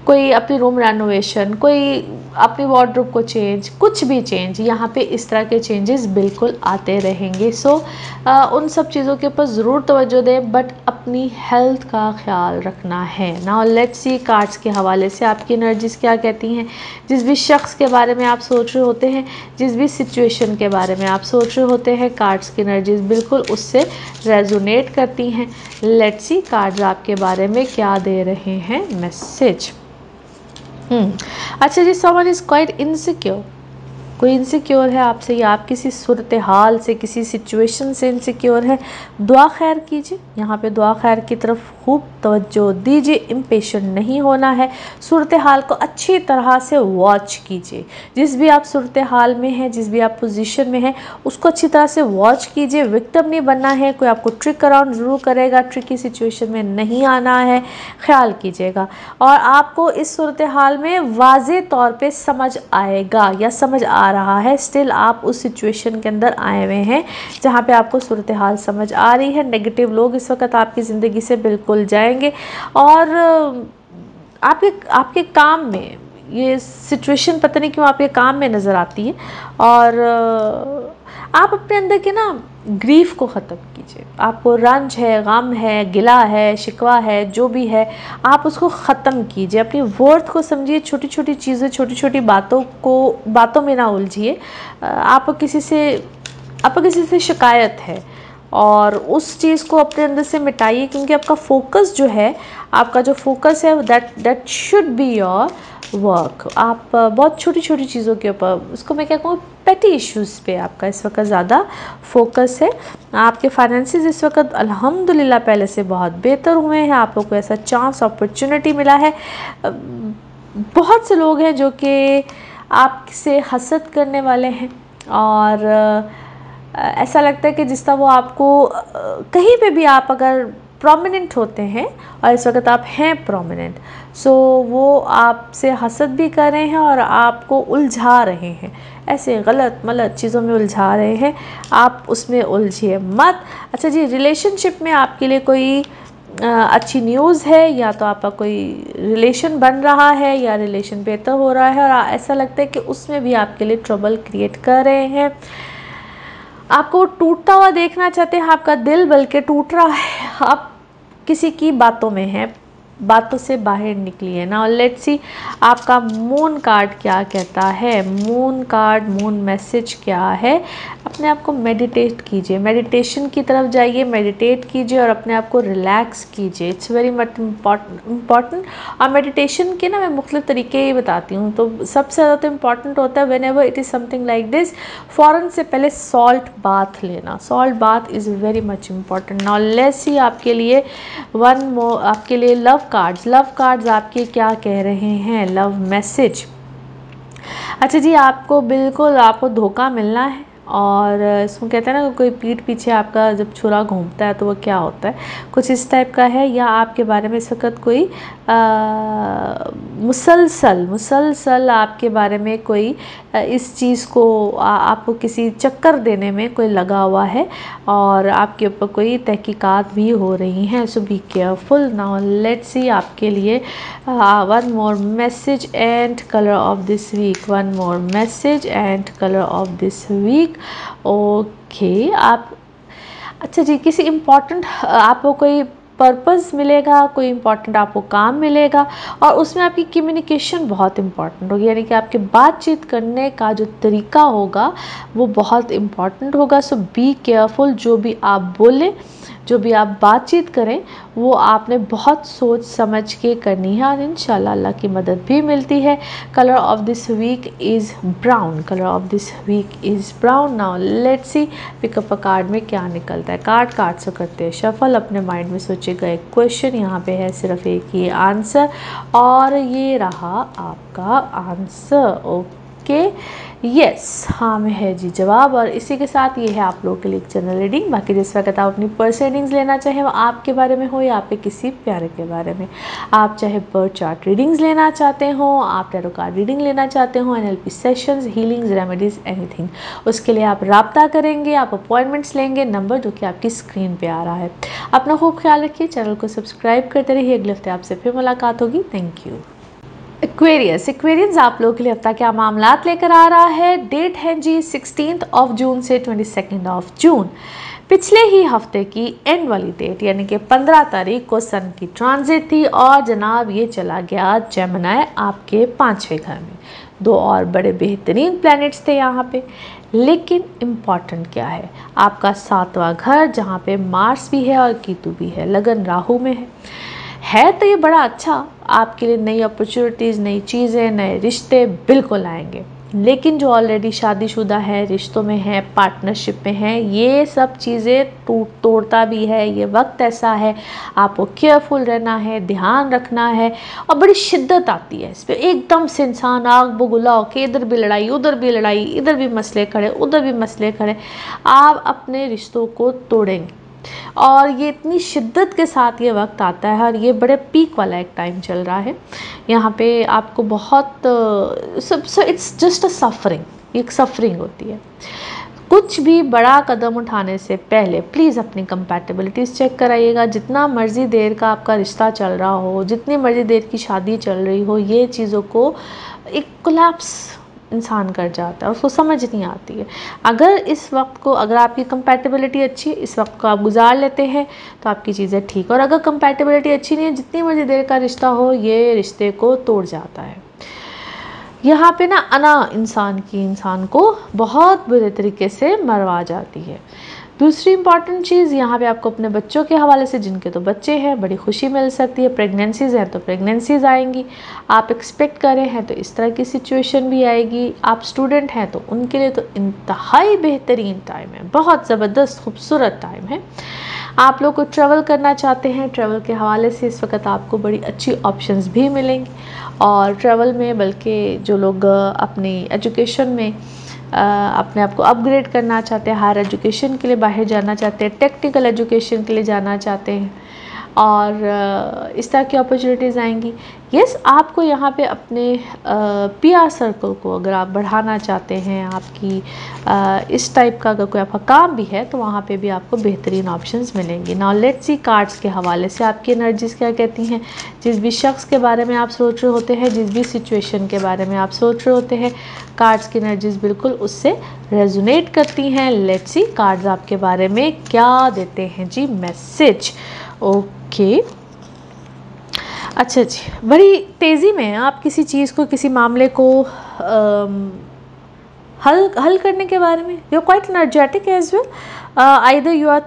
कोई अपनी रूम रेनोवेशन, कोई अपनी वार्डरोब को चेंज, कुछ भी चेंज, यहाँ पे इस तरह के चेंजेस बिल्कुल आते रहेंगे। सो उन सब चीज़ों के ऊपर ज़रूर तवज्जो दें, बट अपनी हेल्थ का ख्याल रखना है। नाउ लेट्स सी कार्ड्स के हवाले से आपकी एनर्जीज़ क्या कहती हैं। जिस भी शख्स के बारे में आप सोच रहे होते हैं, जिस भी सिचुएशन के बारे में आप सोच रहे होते हैं, कार्ड्स की एनर्जीज़ बिल्कुल उससे रेजोनेट करती हैं। लेट्स सी कार्ड्स आपके बारे में क्या दे रहे हैं मैसेज। अच्छा जी, समवन इज़ क्वाइट इनसिक्योर, कोई इनसिक्योर है आपसे, या आप किसी सूरत हाल से, किसी सिचुएशन से इनसिक्योर है। दुआ खैर कीजिए, यहाँ पे दुआ खैर की तरफ खूब तवज्जो दीजिए, इम्पेशेंट नहीं होना है। सूरत हाल को अच्छी तरह से वॉच कीजिए। जिस भी आप सूरत हाल में हैं, जिस भी आप पोजीशन में हैं, उसको अच्छी तरह से वॉच कीजिए। विक्टिम नहीं बनना है, कोई आपको ट्रिक अराउंड ज़रूर करेगा, ट्रिकी सिचुएशन में नहीं आना है, ख्याल कीजिएगा। और आपको इस सूरत हाल में वाज़े तौर पर समझ आएगा या समझ आ रहा है। स्टिल आप उस सिचुएशन के अंदर आए हुए हैं जहाँ पे आपको सूरत हाल समझ आ रही है। नेगेटिव लोग इस वक्त आपकी ज़िंदगी से बिल्कुल जाएंगे, और आपके काम में ये सिचुएशन पता नहीं क्यों आपके काम में नज़र आती है। और आप अपने अंदर के ना ग्रीफ को ख़त्म कीजिए। आपको रंज है, गम है, गिला है, शिकवा है, जो भी है आप उसको ख़त्म कीजिए। अपनी वर्थ को समझिए, छोटी छोटी चीज़ें, छोटी छोटी बातों में ना उलझिए। आपको किसी से शिकायत है और उस चीज़ को अपने अंदर से मिटाइए, क्योंकि आपका फोकस जो है, आपका जो फोकस है that should be your work. आप बहुत छोटी छोटी चीज़ों के ऊपर, उसको मैं क्या कहूँ, पेटी इश्यूज़ पे आपका इस वक्त ज़्यादा फोकस है। आपके फाइनेंसेस इस वक्त अल्हम्दुलिल्लाह पहले से बहुत बेहतर हुए हैं। आप लोग को ऐसा चांस, अपॉर्चुनिटी मिला है। बहुत से लोग हैं जो कि आपसे हसद करने वाले हैं और ऐसा लगता है कि जिस तरह वो आपको कहीं पे भी आप अगर प्रोमिनेंट होते हैं, और इस वक्त आप हैं प्रोमिनेंट, सो वो आपसे हसद भी कर रहे हैं और आपको उलझा रहे हैं, ऐसे गलत मलत चीज़ों में उलझा रहे हैं। आप उसमें उलझिए मत। अच्छा जी, रिलेशनशिप में आपके लिए कोई अच्छी न्यूज़ है, या तो आपका कोई रिलेशन बन रहा है या रिलेशन बेहतर हो रहा है, और ऐसा लगता है कि उसमें भी आपके लिए ट्रबल क्रिएट कर रहे हैं। आपको टूटता हुआ देखना चाहते हैं, आपका दिल बल्कि टूट रहा है, आप किसी की बातों में हैं, बातों से बाहर निकलिए ना। लेट्स सी आपका मून कार्ड क्या कहता है। मून कार्ड, मून मैसेज क्या है। अपने आप को मेडिटेट कीजिए, मेडिटेशन की तरफ जाइए, मेडिटेट कीजिए और अपने आप को रिलैक्स कीजिए। It's very much important. और मेडिटेशन के ना मैं मुख्तलिफ तरीके ही बताती हूँ। तो सबसे ज़्यादा तो इम्पॉर्टेंट होता है when ever it is something like this, फ़ौरन से पहले सॉल्ट बाथ लेना। Salt bath is very much important. Now let's see आपके लिए वन मोर, आपके लिए लव कार्ड्स। लव कार्ड्स आपके क्या कह रहे हैं, लव मैसेज। अच्छा जी, आपको बिल्कुल आपको धोखा मिलना है, और इसको कहते हैं ना, कोई पीठ पीछे आपका जब छुरा घूमता है तो वो क्या होता है, कुछ इस टाइप का है। या आपके बारे में इस वक्त कोई मुसलसल आपके बारे में कोई इस चीज़ को आपको किसी चक्कर देने में कोई लगा हुआ है, और आपके ऊपर कोई तहकीकात भी हो रही हैं। So be careful. Now let's see आपके लिए one more message and colour of this week. One more message and colour of this week. Okay, आप अच्छा जी, किसी इम्पॉर्टेंट आपको कोई पर्पस मिलेगा, कोई इम्पॉर्टेंट आपको काम मिलेगा, और उसमें आपकी कम्युनिकेशन बहुत इम्पॉर्टेंट होगी, यानी कि आपके बातचीत करने का जो तरीका होगा वो बहुत इम्पॉर्टेंट होगा। सो बी केयरफुल। जो भी आप बोलें, जो भी आप बातचीत करें, वो आपने बहुत सोच समझ के करनी है, और इंशाल्लाह अल्लाह की मदद भी मिलती है। Colour of this week is brown. Colour of this week is brown. Now let's see pickup a card में क्या निकलता है। कार्ड से करते हैं शफल। अपने माइंड में सोचिएगा एक क्वेश्चन, यहाँ पे है सिर्फ एक ही आंसर, और ये रहा आपका आंसर। ओके, यस, हाँ में है जी जवाब। और इसी के साथ ये है आप लोगों के लिए एक जनरल रीडिंग। बाकी जिस वक्त आप अपनी पर्सनल रीडिंग्स लेना चाहें, वो आपके बारे में हो या आपके किसी प्यारे के बारे में, आप चाहे बर्थ चार्ट रीडिंग्स लेना चाहते हो, आप टैरो कार्ड रीडिंग लेना चाहते हो, NLP sessions, healings, remedies, anything, उसके लिए आप राब्ता करेंगे, आप अपॉइंटमेंट्स लेंगे, नंबर जो कि आपकी स्क्रीन पर आ रहा है। अपना खूब ख्याल रखिए, चैनल को सब्सक्राइब करते रहिए। अगले हफ्ते आपसे फिर मुलाकात होगी। Thank you. एक्वेरियंस आप लोगों के लिए हफ्ता क्या मामलात लेकर आ रहा है। डेट है जी 16 जून से 22 जून। पिछले ही हफ्ते की एंड वाली डेट यानी कि 15 तारीख को सन की ट्रांजिट थी, और जनाब ये चला गया जेमिनी आपके 5वें घर में। दो और बड़े बेहतरीन प्लैनेट्स थे यहाँ पे। लेकिन इम्पॉर्टेंट क्या है, आपका 7वां घर जहाँ पे मार्स भी है और कीतु भी है, लगन राहु में है तो ये बड़ा अच्छा आपके लिए। नई अपॉर्चुनिटीज़, नई चीज़ें, नए रिश्ते बिल्कुल आएंगे। लेकिन जो ऑलरेडी शादीशुदा है, रिश्तों में है, पार्टनरशिप में है, ये सब चीज़ें तोड़ता भी है। ये वक्त ऐसा है, आपको केयरफुल रहना है, ध्यान रखना है, और बड़ी शिद्दत आती है इस पर। एकदम से इंसान आग बबूला होकर इधर भी लड़ाई, उधर भी लड़ाई, इधर भी मसले खड़े, उधर भी मसले खड़े, आप अपने रिश्तों को तोड़ेंगे। और ये इतनी शिद्दत के साथ ये वक्त आता है, और ये बड़े पीक वाला एक टाइम चल रहा है। यहाँ पे आपको बहुत इट्स जस्ट अ सफरिंग, एक सफरिंग होती है। कुछ भी बड़ा कदम उठाने से पहले प्लीज़ अपनी कंपैटिबिलिटीज़ चेक कराइएगा। जितना मर्ज़ी देर का आपका रिश्ता चल रहा हो, जितनी मर्ज़ी देर की शादी चल रही हो, ये चीज़ों को एक कोलैप्स इंसान कर जाता है, उसको समझ नहीं आती है। अगर इस वक्त को, अगर आपकी कंपैटिबिलिटी अच्छी है, इस वक्त को आप गुजार लेते हैं तो आपकी चीज़ें ठीक, और अगर कंपैटिबिलिटी अच्छी नहीं है, जितनी मर्जी देर का रिश्ता हो, ये रिश्ते को तोड़ जाता है। यहाँ पे ना अना इंसान को बहुत बुरे तरीके से मरवा जाती है। दूसरी इंपॉर्टेंट चीज़ यहाँ पे आपको अपने बच्चों के हवाले से, जिनके तो बच्चे हैं, बड़ी खुशी मिल सकती है। प्रेगनेंसीज़ हैं तो प्रेगनेंसीज़ आएंगी, आप एक्सपेक्ट करें हैं तो इस तरह की सिचुएशन भी आएगी। आप स्टूडेंट हैं तो उनके लिए तो इंतहाई बेहतरीन टाइम है, बहुत ज़बरदस्त खूबसूरत टाइम है। आप लोग को ट्रैवल करना चाहते हैं, ट्रैवल के हवाले से इस वक्त आपको बड़ी अच्छी ऑप्शंस भी मिलेंगी। और ट्रैवल में बल्कि जो लोग अपनी एजुकेशन में अपने आप को अपग्रेड करना चाहते हैं, हायर एजुकेशन के लिए बाहर जाना चाहते हैं, टेक्निकल एजुकेशन के लिए जाना चाहते हैं, और इस तरह की अपॉर्चुनिटीज़ आएंगी। यस, आपको यहाँ पे अपने पीआर सर्कल को अगर आप बढ़ाना चाहते हैं, आपकी इस टाइप का अगर कोई आपका काम भी है, तो वहाँ पे भी आपको बेहतरीन ऑप्शंस मिलेंगे। नाउ लेट्स सी कार्ड्स के हवाले से आपकी एनर्जीज़ क्या कहती हैं। जिस भी शख्स के बारे में आप सोच रहे होते हैं, जिस भी सिचुएशन के बारे में आप सोच रहे होते हैं, कार्ड्स की एनर्जीज़ बिल्कुल उससे रेजोनेट करती हैं। लेट्स सी कार्ड्स आपके बारे में क्या देते हैं जी मैसेज। ओके, अच्छा जी, बड़ी तेज़ी में आप किसी चीज़ को, किसी मामले को हल करने के बारे में, you are quite energetic as well. Either you are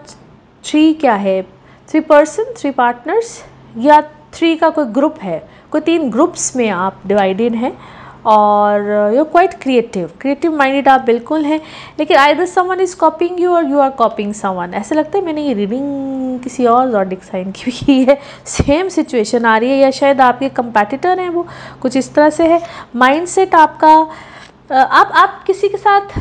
3, क्या है, 3 पर्सन, 3 पार्टनर्स, या 3 का कोई ग्रुप है, कोई 3 ग्रुप्स में आप डिवाइडेड हैं, और you are quite creative minded आप बिल्कुल हैं। लेकिन either someone is copying you और यू आर कॉपिंग समवन। ऐसा लगता है मैंने ये रीडिंग किसी और ज़ोडिक साइन की भी है, सेम सिचुएशन आ रही है, या शायद आपके कंपैटिटर हैं, वो कुछ इस तरह से है माइंडसेट आपका। आप किसी के साथ,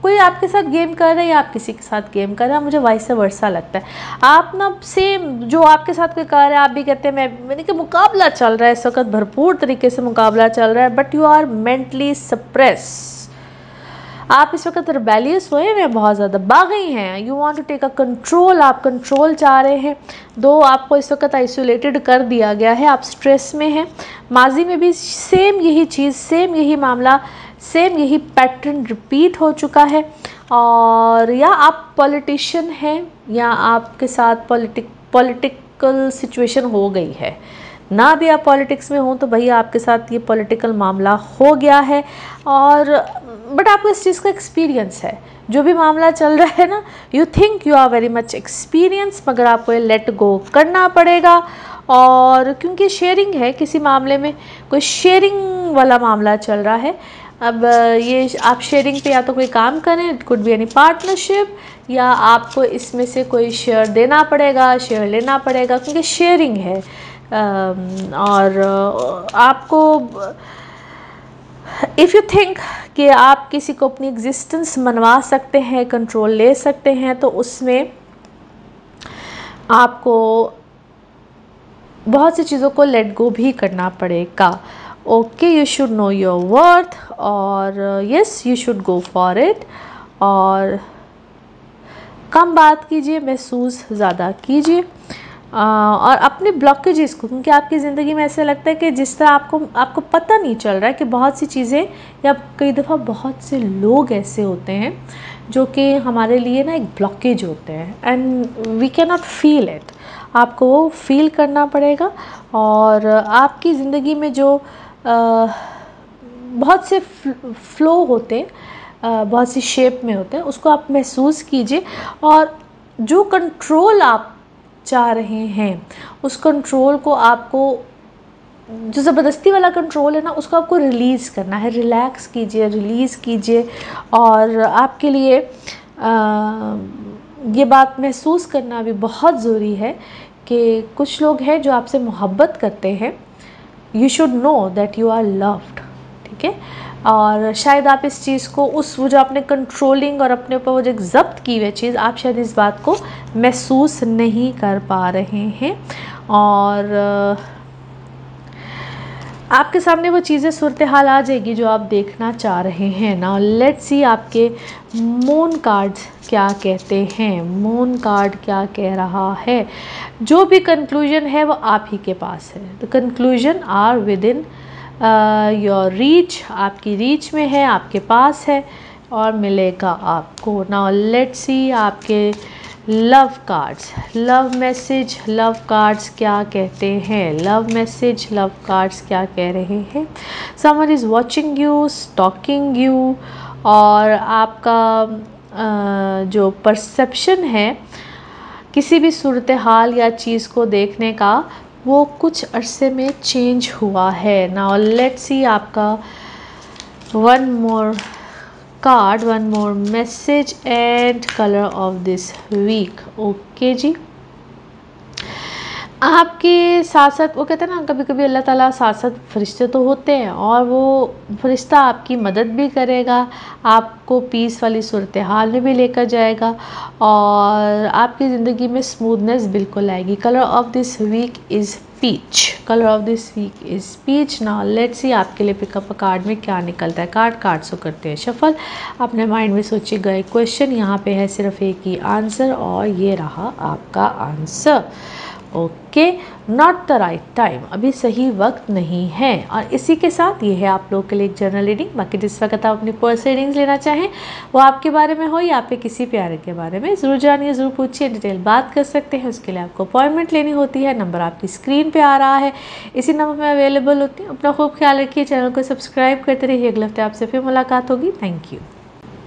कोई आपके साथ गेम कर रहा है या आप किसी के साथ गेम कर रहे हैं, मुझे वाइस वर्सा लगता है। आप ना सेम जो आपके साथ कोई कर रहा है, आप भी कहते हैं मैंने कि मुकाबला चल रहा है इस वक्त, भरपूर तरीके से मुकाबला चल रहा है, but you are mentally suppress. आप इस वक्त रिबेलियस हुए हैं, बहुत ज़्यादा बागी हैं, you want to take a control, आप कंट्रोल चाह रहे हैं। दो आपको इस वक्त आइसोलेटेड कर दिया गया है, आप स्ट्रेस में हैं। माजी में भी सेम यही चीज़, सेम यही मामला, सेम यही पैटर्न रिपीट हो चुका है। और या आप पॉलिटिशियन हैं, या आपके साथ पॉलिटिकल सिचुएशन हो गई है, ना भी आप पॉलिटिक्स में हो तो भैया आपके साथ ये पॉलिटिकल मामला हो गया है। और बट आपको इस चीज़ का एक्सपीरियंस है, जो भी मामला चल रहा है ना, you think you are very much experience, मगर आपको ये लेट गो करना पड़ेगा। और क्योंकि शेयरिंग है, किसी मामले में कोई शेयरिंग वाला मामला चल रहा है। अब ये आप शेयरिंग पे या तो कोई काम करें, it could be any partnership, या आपको इसमें से कोई शेयर देना पड़ेगा, शेयर लेना पड़ेगा, क्योंकि शेयरिंग है। और आपको इफ़ यू थिंक कि आप किसी को अपनी एग्जिस्टेंस मनवा सकते हैं, कंट्रोल ले सकते हैं, तो उसमें आपको बहुत सी चीज़ों को लेट गो भी करना पड़ेगा। Okay, you should know your worth, और yes you should go for it. और कम बात कीजिए, महसूस ज़्यादा कीजिए, और अपने ब्लॉकेजेस को, क्योंकि आपकी ज़िंदगी में ऐसा लगता है कि जिस तरह आपको पता नहीं चल रहा है कि बहुत सी चीज़ें, या कई दफ़ा बहुत से लोग ऐसे होते हैं जो कि हमारे लिए ना एक ब्लॉकेज होते हैं, and we can not feel it. आपको वो फील करना पड़ेगा। और आपकी ज़िंदगी में जो बहुत से फ्लो होते हैं, बहुत सी शेप में होते हैं, उसको आप महसूस कीजिए। और जो कंट्रोल आप चाह रहे हैं, उस कंट्रोल को आपको, जो ज़बरदस्ती वाला कंट्रोल है ना, उसको आपको रिलीज़ करना है। रिलैक्स कीजिए, रिलीज़ कीजिए। और आपके लिए ये बात महसूस करना भी बहुत ज़रूरी है कि कुछ लोग हैं जो आपसे मोहब्बत करते हैं। You should know that you are loved, ठीक है। और शायद आप इस चीज़ को, वो जो आपने कंट्रोलिंग और अपने ऊपर वो जो ज़ब्त की हुई चीज़, आप शायद इस बात को महसूस नहीं कर पा रहे हैं। और आपके सामने वो चीज़ें, सूरत हाल आ जाएगी जो आप देखना चाह रहे हैं ना। लेट्स सी आपके मून कार्ड्स क्या कहते हैं। मून कार्ड क्या कह रहा है? जो भी कंक्लूजन है वो आप ही के पास है। The conclusion are within your reach, आपकी रीच में है, आपके पास है और मिलेगा आपको। नाउ लेट्स सी आपके love cards, love message, love cards क्या कहते हैं, लव मैसेज, लव कार्ड्स क्या कह रहे हैं। Someone is watching you, stalking you, और आपका जो परसेप्शन है किसी भी सूरत हाल या चीज़ को देखने का, वो कुछ अरसे में चेंज हुआ है। नाउ लेट्स सी आपका one more card, one more message and colour of this week. Okay जी, आपके साथ साथ वो कहते हैं ना, कभी कभी अल्लाह ताला साथ साथ फरिश्ते तो होते हैं और वो फरिश्ता आपकी मदद भी करेगा, आपको पीस वाली सूरत हाल में भी लेकर जाएगा और आपकी ज़िंदगी में स्मूथनेस बिल्कुल आएगी। Colour of this week is peach, colour of this week is peach. Now let's see आपके लिए पिकअप कार्ड में क्या निकलता है। कार्ड्स को करते हैं शफल। अपने माइंड में सोचिएगा एक क्वेश्चन, यहाँ पे है सिर्फ एक ही आंसर और ये रहा आपका answer. Okay, not the right time, अभी सही वक्त नहीं है। और इसी के साथ ये है आप लोगों के लिए एक जनरल रीडिंग। बाकी जिस वक्त आप अपनी पर्सनल रीडिंग्स लेना चाहें, वो आपके बारे में हो या आपके किसी प्यारे के बारे में, ज़रूर जानिए, ज़रूर पूछिए, डिटेल बात कर सकते हैं। उसके लिए आपको अपॉइंटमेंट लेनी होती है। नंबर आपकी स्क्रीन पे आ रहा है, इसी नंबर में अवेलेबल होती है। अपना खूब ख्याल रखिए, चैनल को सब्सक्राइब करते रहिए। अगले हफ्ते आपसे फिर मुलाकात होगी। Thank you.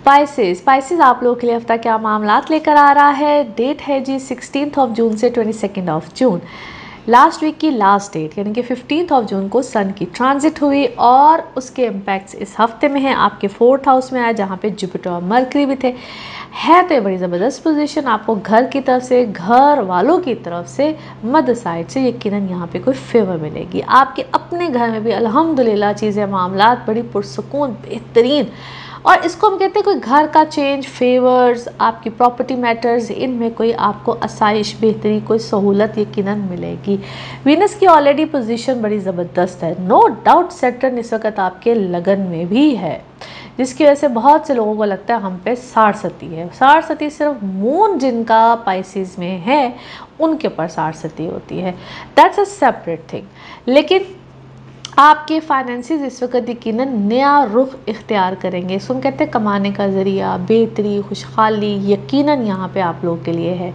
स्पाइसेस आप लोगों के लिए हफ्ता क्या मामलात लेकर आ रहा है। डेट है जी 16 जून से 22 जून। लास्ट वीक की लास्ट डेट यानी कि 15 जून को सन की ट्रांजिट हुई और उसके इम्पैक्ट्स इस हफ्ते में हैं। आपके 4th हाउस में आया जहाँ पे जुपिटर और मरकरी भी थे। है तो ये बड़ी ज़बरदस्त पोजीशन। आपको घर की तरफ से, घर वालों की तरफ से, मदर साइड से यकीनन यहाँ पे कोई फेवर मिलेगी। आपके अपने घर में भी अल्हम्दुलिल्लाह चीज़ें मामलात बड़ी पुरसुकून, बेहतरीन, और इसको हम कहते हैं कोई घर का चेंज, फेवर्स, आपकी प्रॉपर्टी मैटर्स, इनमें कोई आपको आसाइश, बेहतरी, कोई सहूलत यकीनन मिलेगी। वीनस की ऑलरेडी पोजीशन बड़ी ज़बरदस्त है। नो डाउट सैटर्न इस वक्त आपके लगन में भी है, जिसकी वजह से बहुत से लोगों को लगता है हम पे साढ़सती है। साढ़सती सिर्फ मून जिनका पाइसिस में है उनके ऊपर साढ़सती होती है, दैट्स अ सेपरेट थिंग। लेकिन आपके फाइनेंसिस इस वक्त यकीनन नया रुख इख्तियार करेंगे। इसको हम कहते हैं कमाने का ज़रिया, बेहतरी, खुशहाली यकीनन यहाँ पे आप लोगों के लिए है।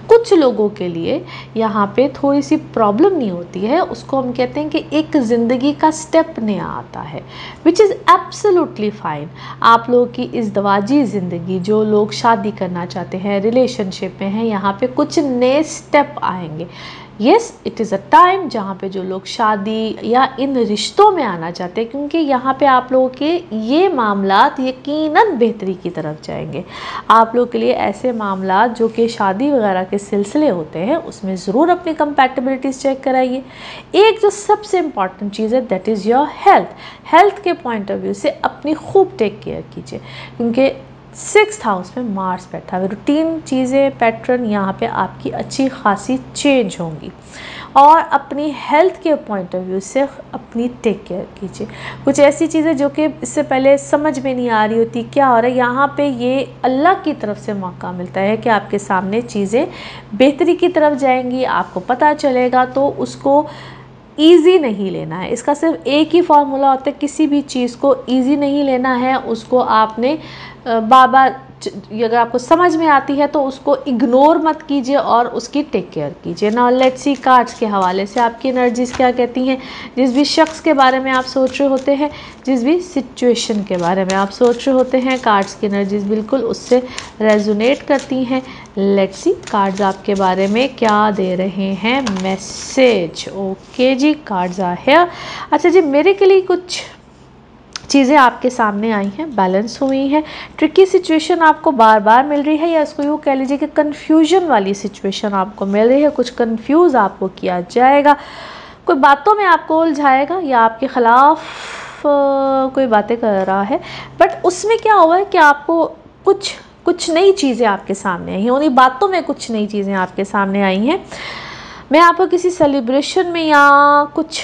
कुछ लोगों के लिए यहाँ पे थोड़ी सी प्रॉब्लम नहीं होती है, उसको हम कहते हैं कि एक ज़िंदगी का स्टेप नया आता है, विच इज़ एब्सोल्युटली फ़ाइन। आप लोगों की इस दवाजी ज़िंदगी, जो लोग शादी करना चाहते हैं, रिलेशनशिप में हैं, यहाँ पे कुछ नए स्टेप आएंगे। Yes, it is a time जहाँ पे जो लोग शादी या इन रिश्तों में आना चाहते हैं, क्योंकि यहाँ पे आप लोगों के ये मामलात यकीनन बेहतरी की तरफ जाएंगे। आप लोगों के लिए ऐसे मामलात जो कि शादी वगैरह के सिलसिले होते हैं, उसमें ज़रूर अपनी कंपैटिबिलिटीज़ चेक कराइए। एक जो सबसे इम्पॉर्टेंट चीज़ है that is your health. Health के पॉइंट ऑफ व्यू से अपनी खूब टेक केयर कीजिए, क्योंकि 6th हाउस में मार्स बैठा हुआ। रूटीन चीज़ें, पैटर्न यहाँ पे आपकी अच्छी खासी चेंज होंगी और अपनी हेल्थ के पॉइंट ऑफ व्यू से अपनी टेक केयर कीजिए। कुछ ऐसी चीज़ें जो कि इससे पहले समझ में नहीं आ रही होती क्या हो रहा है, यहाँ पे ये अल्लाह की तरफ से मौका मिलता है कि आपके सामने चीज़ें बेहतरी की तरफ जाएंगी, आपको पता चलेगा। तो उसको ईज़ी नहीं लेना है, इसका सिर्फ एक ही फार्मूला होता है, किसी भी चीज़ को ईज़ी नहीं लेना है। उसको आपने बाबा अगर आपको समझ में आती है तो उसको इग्नोर मत कीजिए और उसकी टेक केयर कीजिए। नाउ लेट्स सी कार्ड्स के हवाले से आपकी एनर्जीज़ क्या कहती हैं। जिस भी शख्स के बारे में आप सोच रहे होते हैं, जिस भी सिचुएशन के बारे में आप सोच रहे होते हैं, कार्ड्स की एनर्जीज़ बिल्कुल उससे रेजोनेट करती हैं। लेट्स सी कार्ड्स आपके बारे में क्या दे रहे हैं मैसेज। ओके जी, कार्ड्स आर हियर। अच्छा जी, मेरे के लिए कुछ चीज़ें आपके सामने आई हैं, बैलेंस हुई हैं। ट्रिकी सिचुएशन आपको बार बार मिल रही है, या इसको यूँ कह लीजिए कि कन्फ्यूजन वाली सिचुएशन आपको मिल रही है। कुछ कन्फ्यूज़ आपको किया जाएगा, कोई बातों में आपको उलझाएगा या आपके ख़िलाफ़ कोई बातें कर रहा है। बट उसमें क्या हुआ है कि आपको कुछ नई चीज़ें आपके सामने आई हैं, उन्हीं बातों में कुछ नई चीज़ें आपके सामने आई हैं। मैं आपको किसी सेलिब्रेशन में या कुछ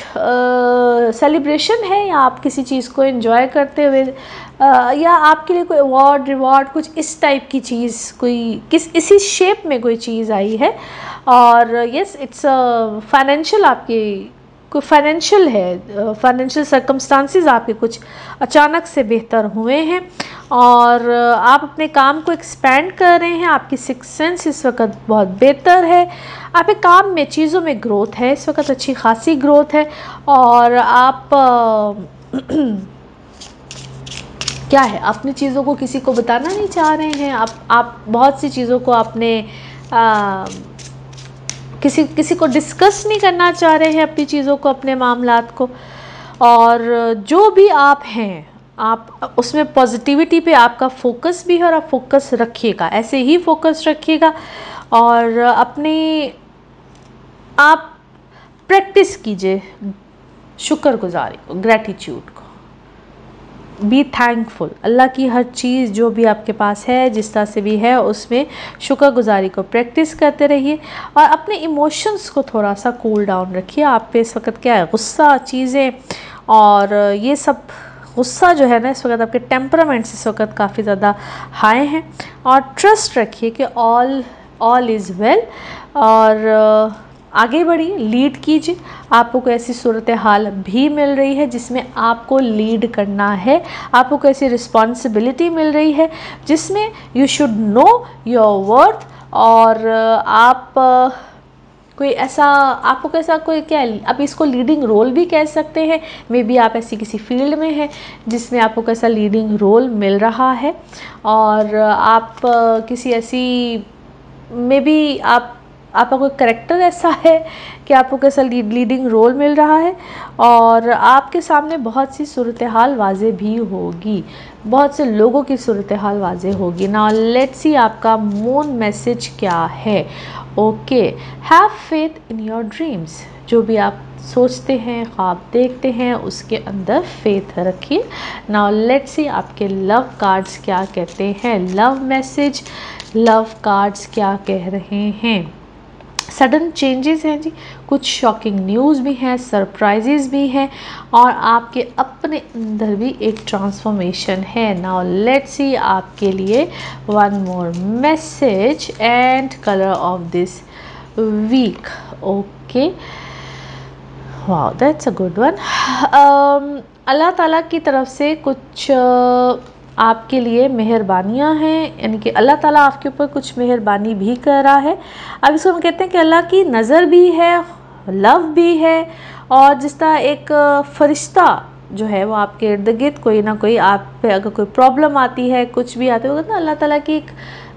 सेलिब्रेशन है या आप किसी चीज़ को एंजॉय करते हुए या आपके लिए कोई अवार्ड रिवॉर्ड कुछ इस टाइप की चीज़, कोई इसी शेप में कोई चीज़ आई है। और यस, इट्स फाइनेंशियल आपकी कोई फाइनेंशियल है, फाइनेंशियल सर्कमस्टांसिस आपके कुछ अचानक से बेहतर हुए हैं और आप अपने काम को एक्सपेंड कर रहे हैं। आपकी सिक्स सेंस इस वक्त बहुत बेहतर है। आपके काम में, चीज़ों में ग्रोथ है इस वक्त, अच्छी खासी ग्रोथ है। और आप क्या है, अपनी चीज़ों को किसी को बताना नहीं चाह रहे हैं। आप बहुत सी चीज़ों को आपने किसी को डिस्कस नहीं करना चाह रहे हैं, अपनी चीज़ों को, अपने मामलात को। और जो भी आप हैं, आप उसमें पॉजिटिविटी पे आपका फोकस भी है और आप फोकस रखिएगा, ऐसे ही फोकस रखिएगा। और अपनी आप प्रैक्टिस कीजिए शुक्रगुजारी को, ग्रैटिट्यूड को। बी थैंकफुल, अल्लाह की हर चीज़ जो भी आपके पास है, जिस तरह से भी है, उसमें शुक्रगुजारी को प्रैक्टिस करते रहिए। और अपने इमोशंस को थोड़ा सा कूल डाउन रखिए। आप पे इस वक्त क्या है, गुस्सा चीज़ें और ये सब, गुस्सा जो है ना इस वक्त, आपके टेम्परामेंट्स इस वक्त काफ़ी ज़्यादा हाई हैं। और ट्रस्ट रखिए कि ऑल इज़ वेल। और आगे बढ़िए, लीड कीजिए। आपको कोई ऐसी सूरत हाल भी मिल रही है जिसमें आपको लीड करना है, आपको कोई ऐसी रिस्पॉन्सिबिलिटी मिल रही है जिसमें you should know your worth. और आप कोई ऐसा, आपको कैसा कोई क्या, आप इसको लीडिंग रोल भी कह सकते हैं। मे बी आप ऐसी किसी फील्ड में हैं जिसमें आपको कैसा लीडिंग रोल मिल रहा है। और आप किसी ऐसी, मे बी आपका कोई करैक्टर ऐसा है कि आपको कैसा लीडिंग रोल मिल रहा है। और आपके सामने बहुत सी सूरत हाल वाज़े भी होगी, बहुत से लोगों की सूरत हाल वाज़े होगी। नाउ लेट्स सी आपका मून मैसेज क्या है। Okay, have faith in your dreams. जो भी आप सोचते हैं, ख्वाब देखते हैं, उसके अंदर फेथ रखिए। नाउ लेट्स सी आपके लव कार्ड्स क्या कहते हैं। लव मैसेज, लव कार्ड्स क्या कह रहे हैं। सडन चेंजेस हैं जी, कुछ शॉकिंग न्यूज़ भी हैं, सरप्राइजेस भी हैं और आपके अपने अंदर भी एक ट्रांसफॉर्मेशन है। नाउ लेट्स सी आपके लिए one more message and colour of this week. Okay, wow, that's a good one. Allah ताला की तरफ से कुछ आपके लिए मेहरबानियाँ हैं, यानी कि अल्लाह ताला आपके ऊपर कुछ मेहरबानी भी कर रहा है। अब इसको हम कहते हैं कि अल्लाह की नज़र भी है, लव भी है। और जिस तरह एक फरिश्ता जो है वो आपके इर्द गिर्द, कोई ना कोई आप पे अगर कोई प्रॉब्लम आती है, कुछ भी आते होगा, तो अल्लाह ताला की एक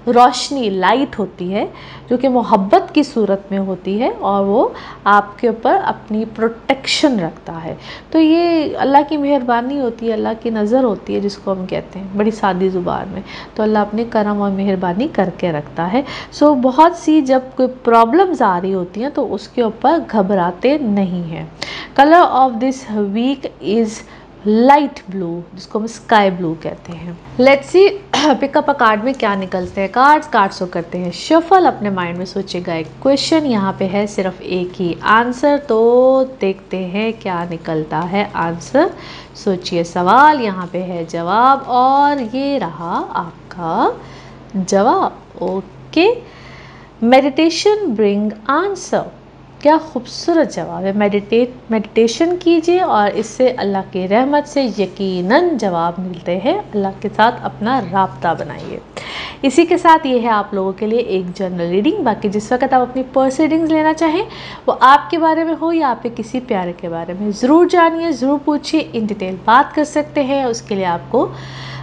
रोशनी, लाइट होती है जो कि मोहब्बत की सूरत में होती है और वो आपके ऊपर अपनी प्रोटेक्शन रखता है। तो ये अल्लाह की मेहरबानी होती है, अल्लाह की नज़र होती है, जिसको हम कहते हैं बड़ी सादी ज़ुबान में। तो अल्लाह अपने करम और मेहरबानी करके रखता है। सो बहुत सी जब कोई प्रॉब्लम्स आ रही होती हैं तो उसके ऊपर घबराते नहीं हैं। Colour of this week is light blue, जिसको हम स्काई ब्लू कहते हैं। Let's see pickup a card में क्या निकलते हैं कार्ड्स को करते हैं शफल। अपने माइंड में सोचिएगा एक क्वेश्चन, यहाँ पे है सिर्फ एक ही आंसर, तो देखते हैं क्या निकलता है आंसर। सोचिए सवाल, यहाँ पे है जवाब और ये रहा आपका जवाब। Okay, meditation bring answer. क्या खूबसूरत जवाब है। मेडिटेशन कीजिए और इससे अल्लाह की रहमत से यकीनन जवाब मिलते हैं। अल्लाह के साथ अपना राब्ता बनाइए। इसी के साथ ये है आप लोगों के लिए एक जनरल रीडिंग। बाकी जिस वक्त आप अपनी पर्स रीडिंग्स लेना चाहें, वो आपके बारे में हो या आपके किसी प्यारे के बारे में, ज़रूर जानिए, ज़रूर पूछिए, इन डिटेल बात कर सकते हैं। उसके लिए आपको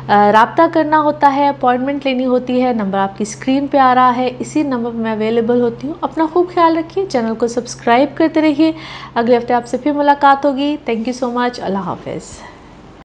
राब्ता करना होता है, अपॉइंटमेंट लेनी होती है। नंबर आपकी स्क्रीन पे आ रहा है, इसी नंबर पर मैं अवेलेबल होती हूँ। अपना खूब ख्याल रखिए, चैनल को सब्सक्राइब करते रहिए। अगले हफ्ते आपसे फिर मुलाकात होगी। Thank you so much. Allah हाफ़िज़।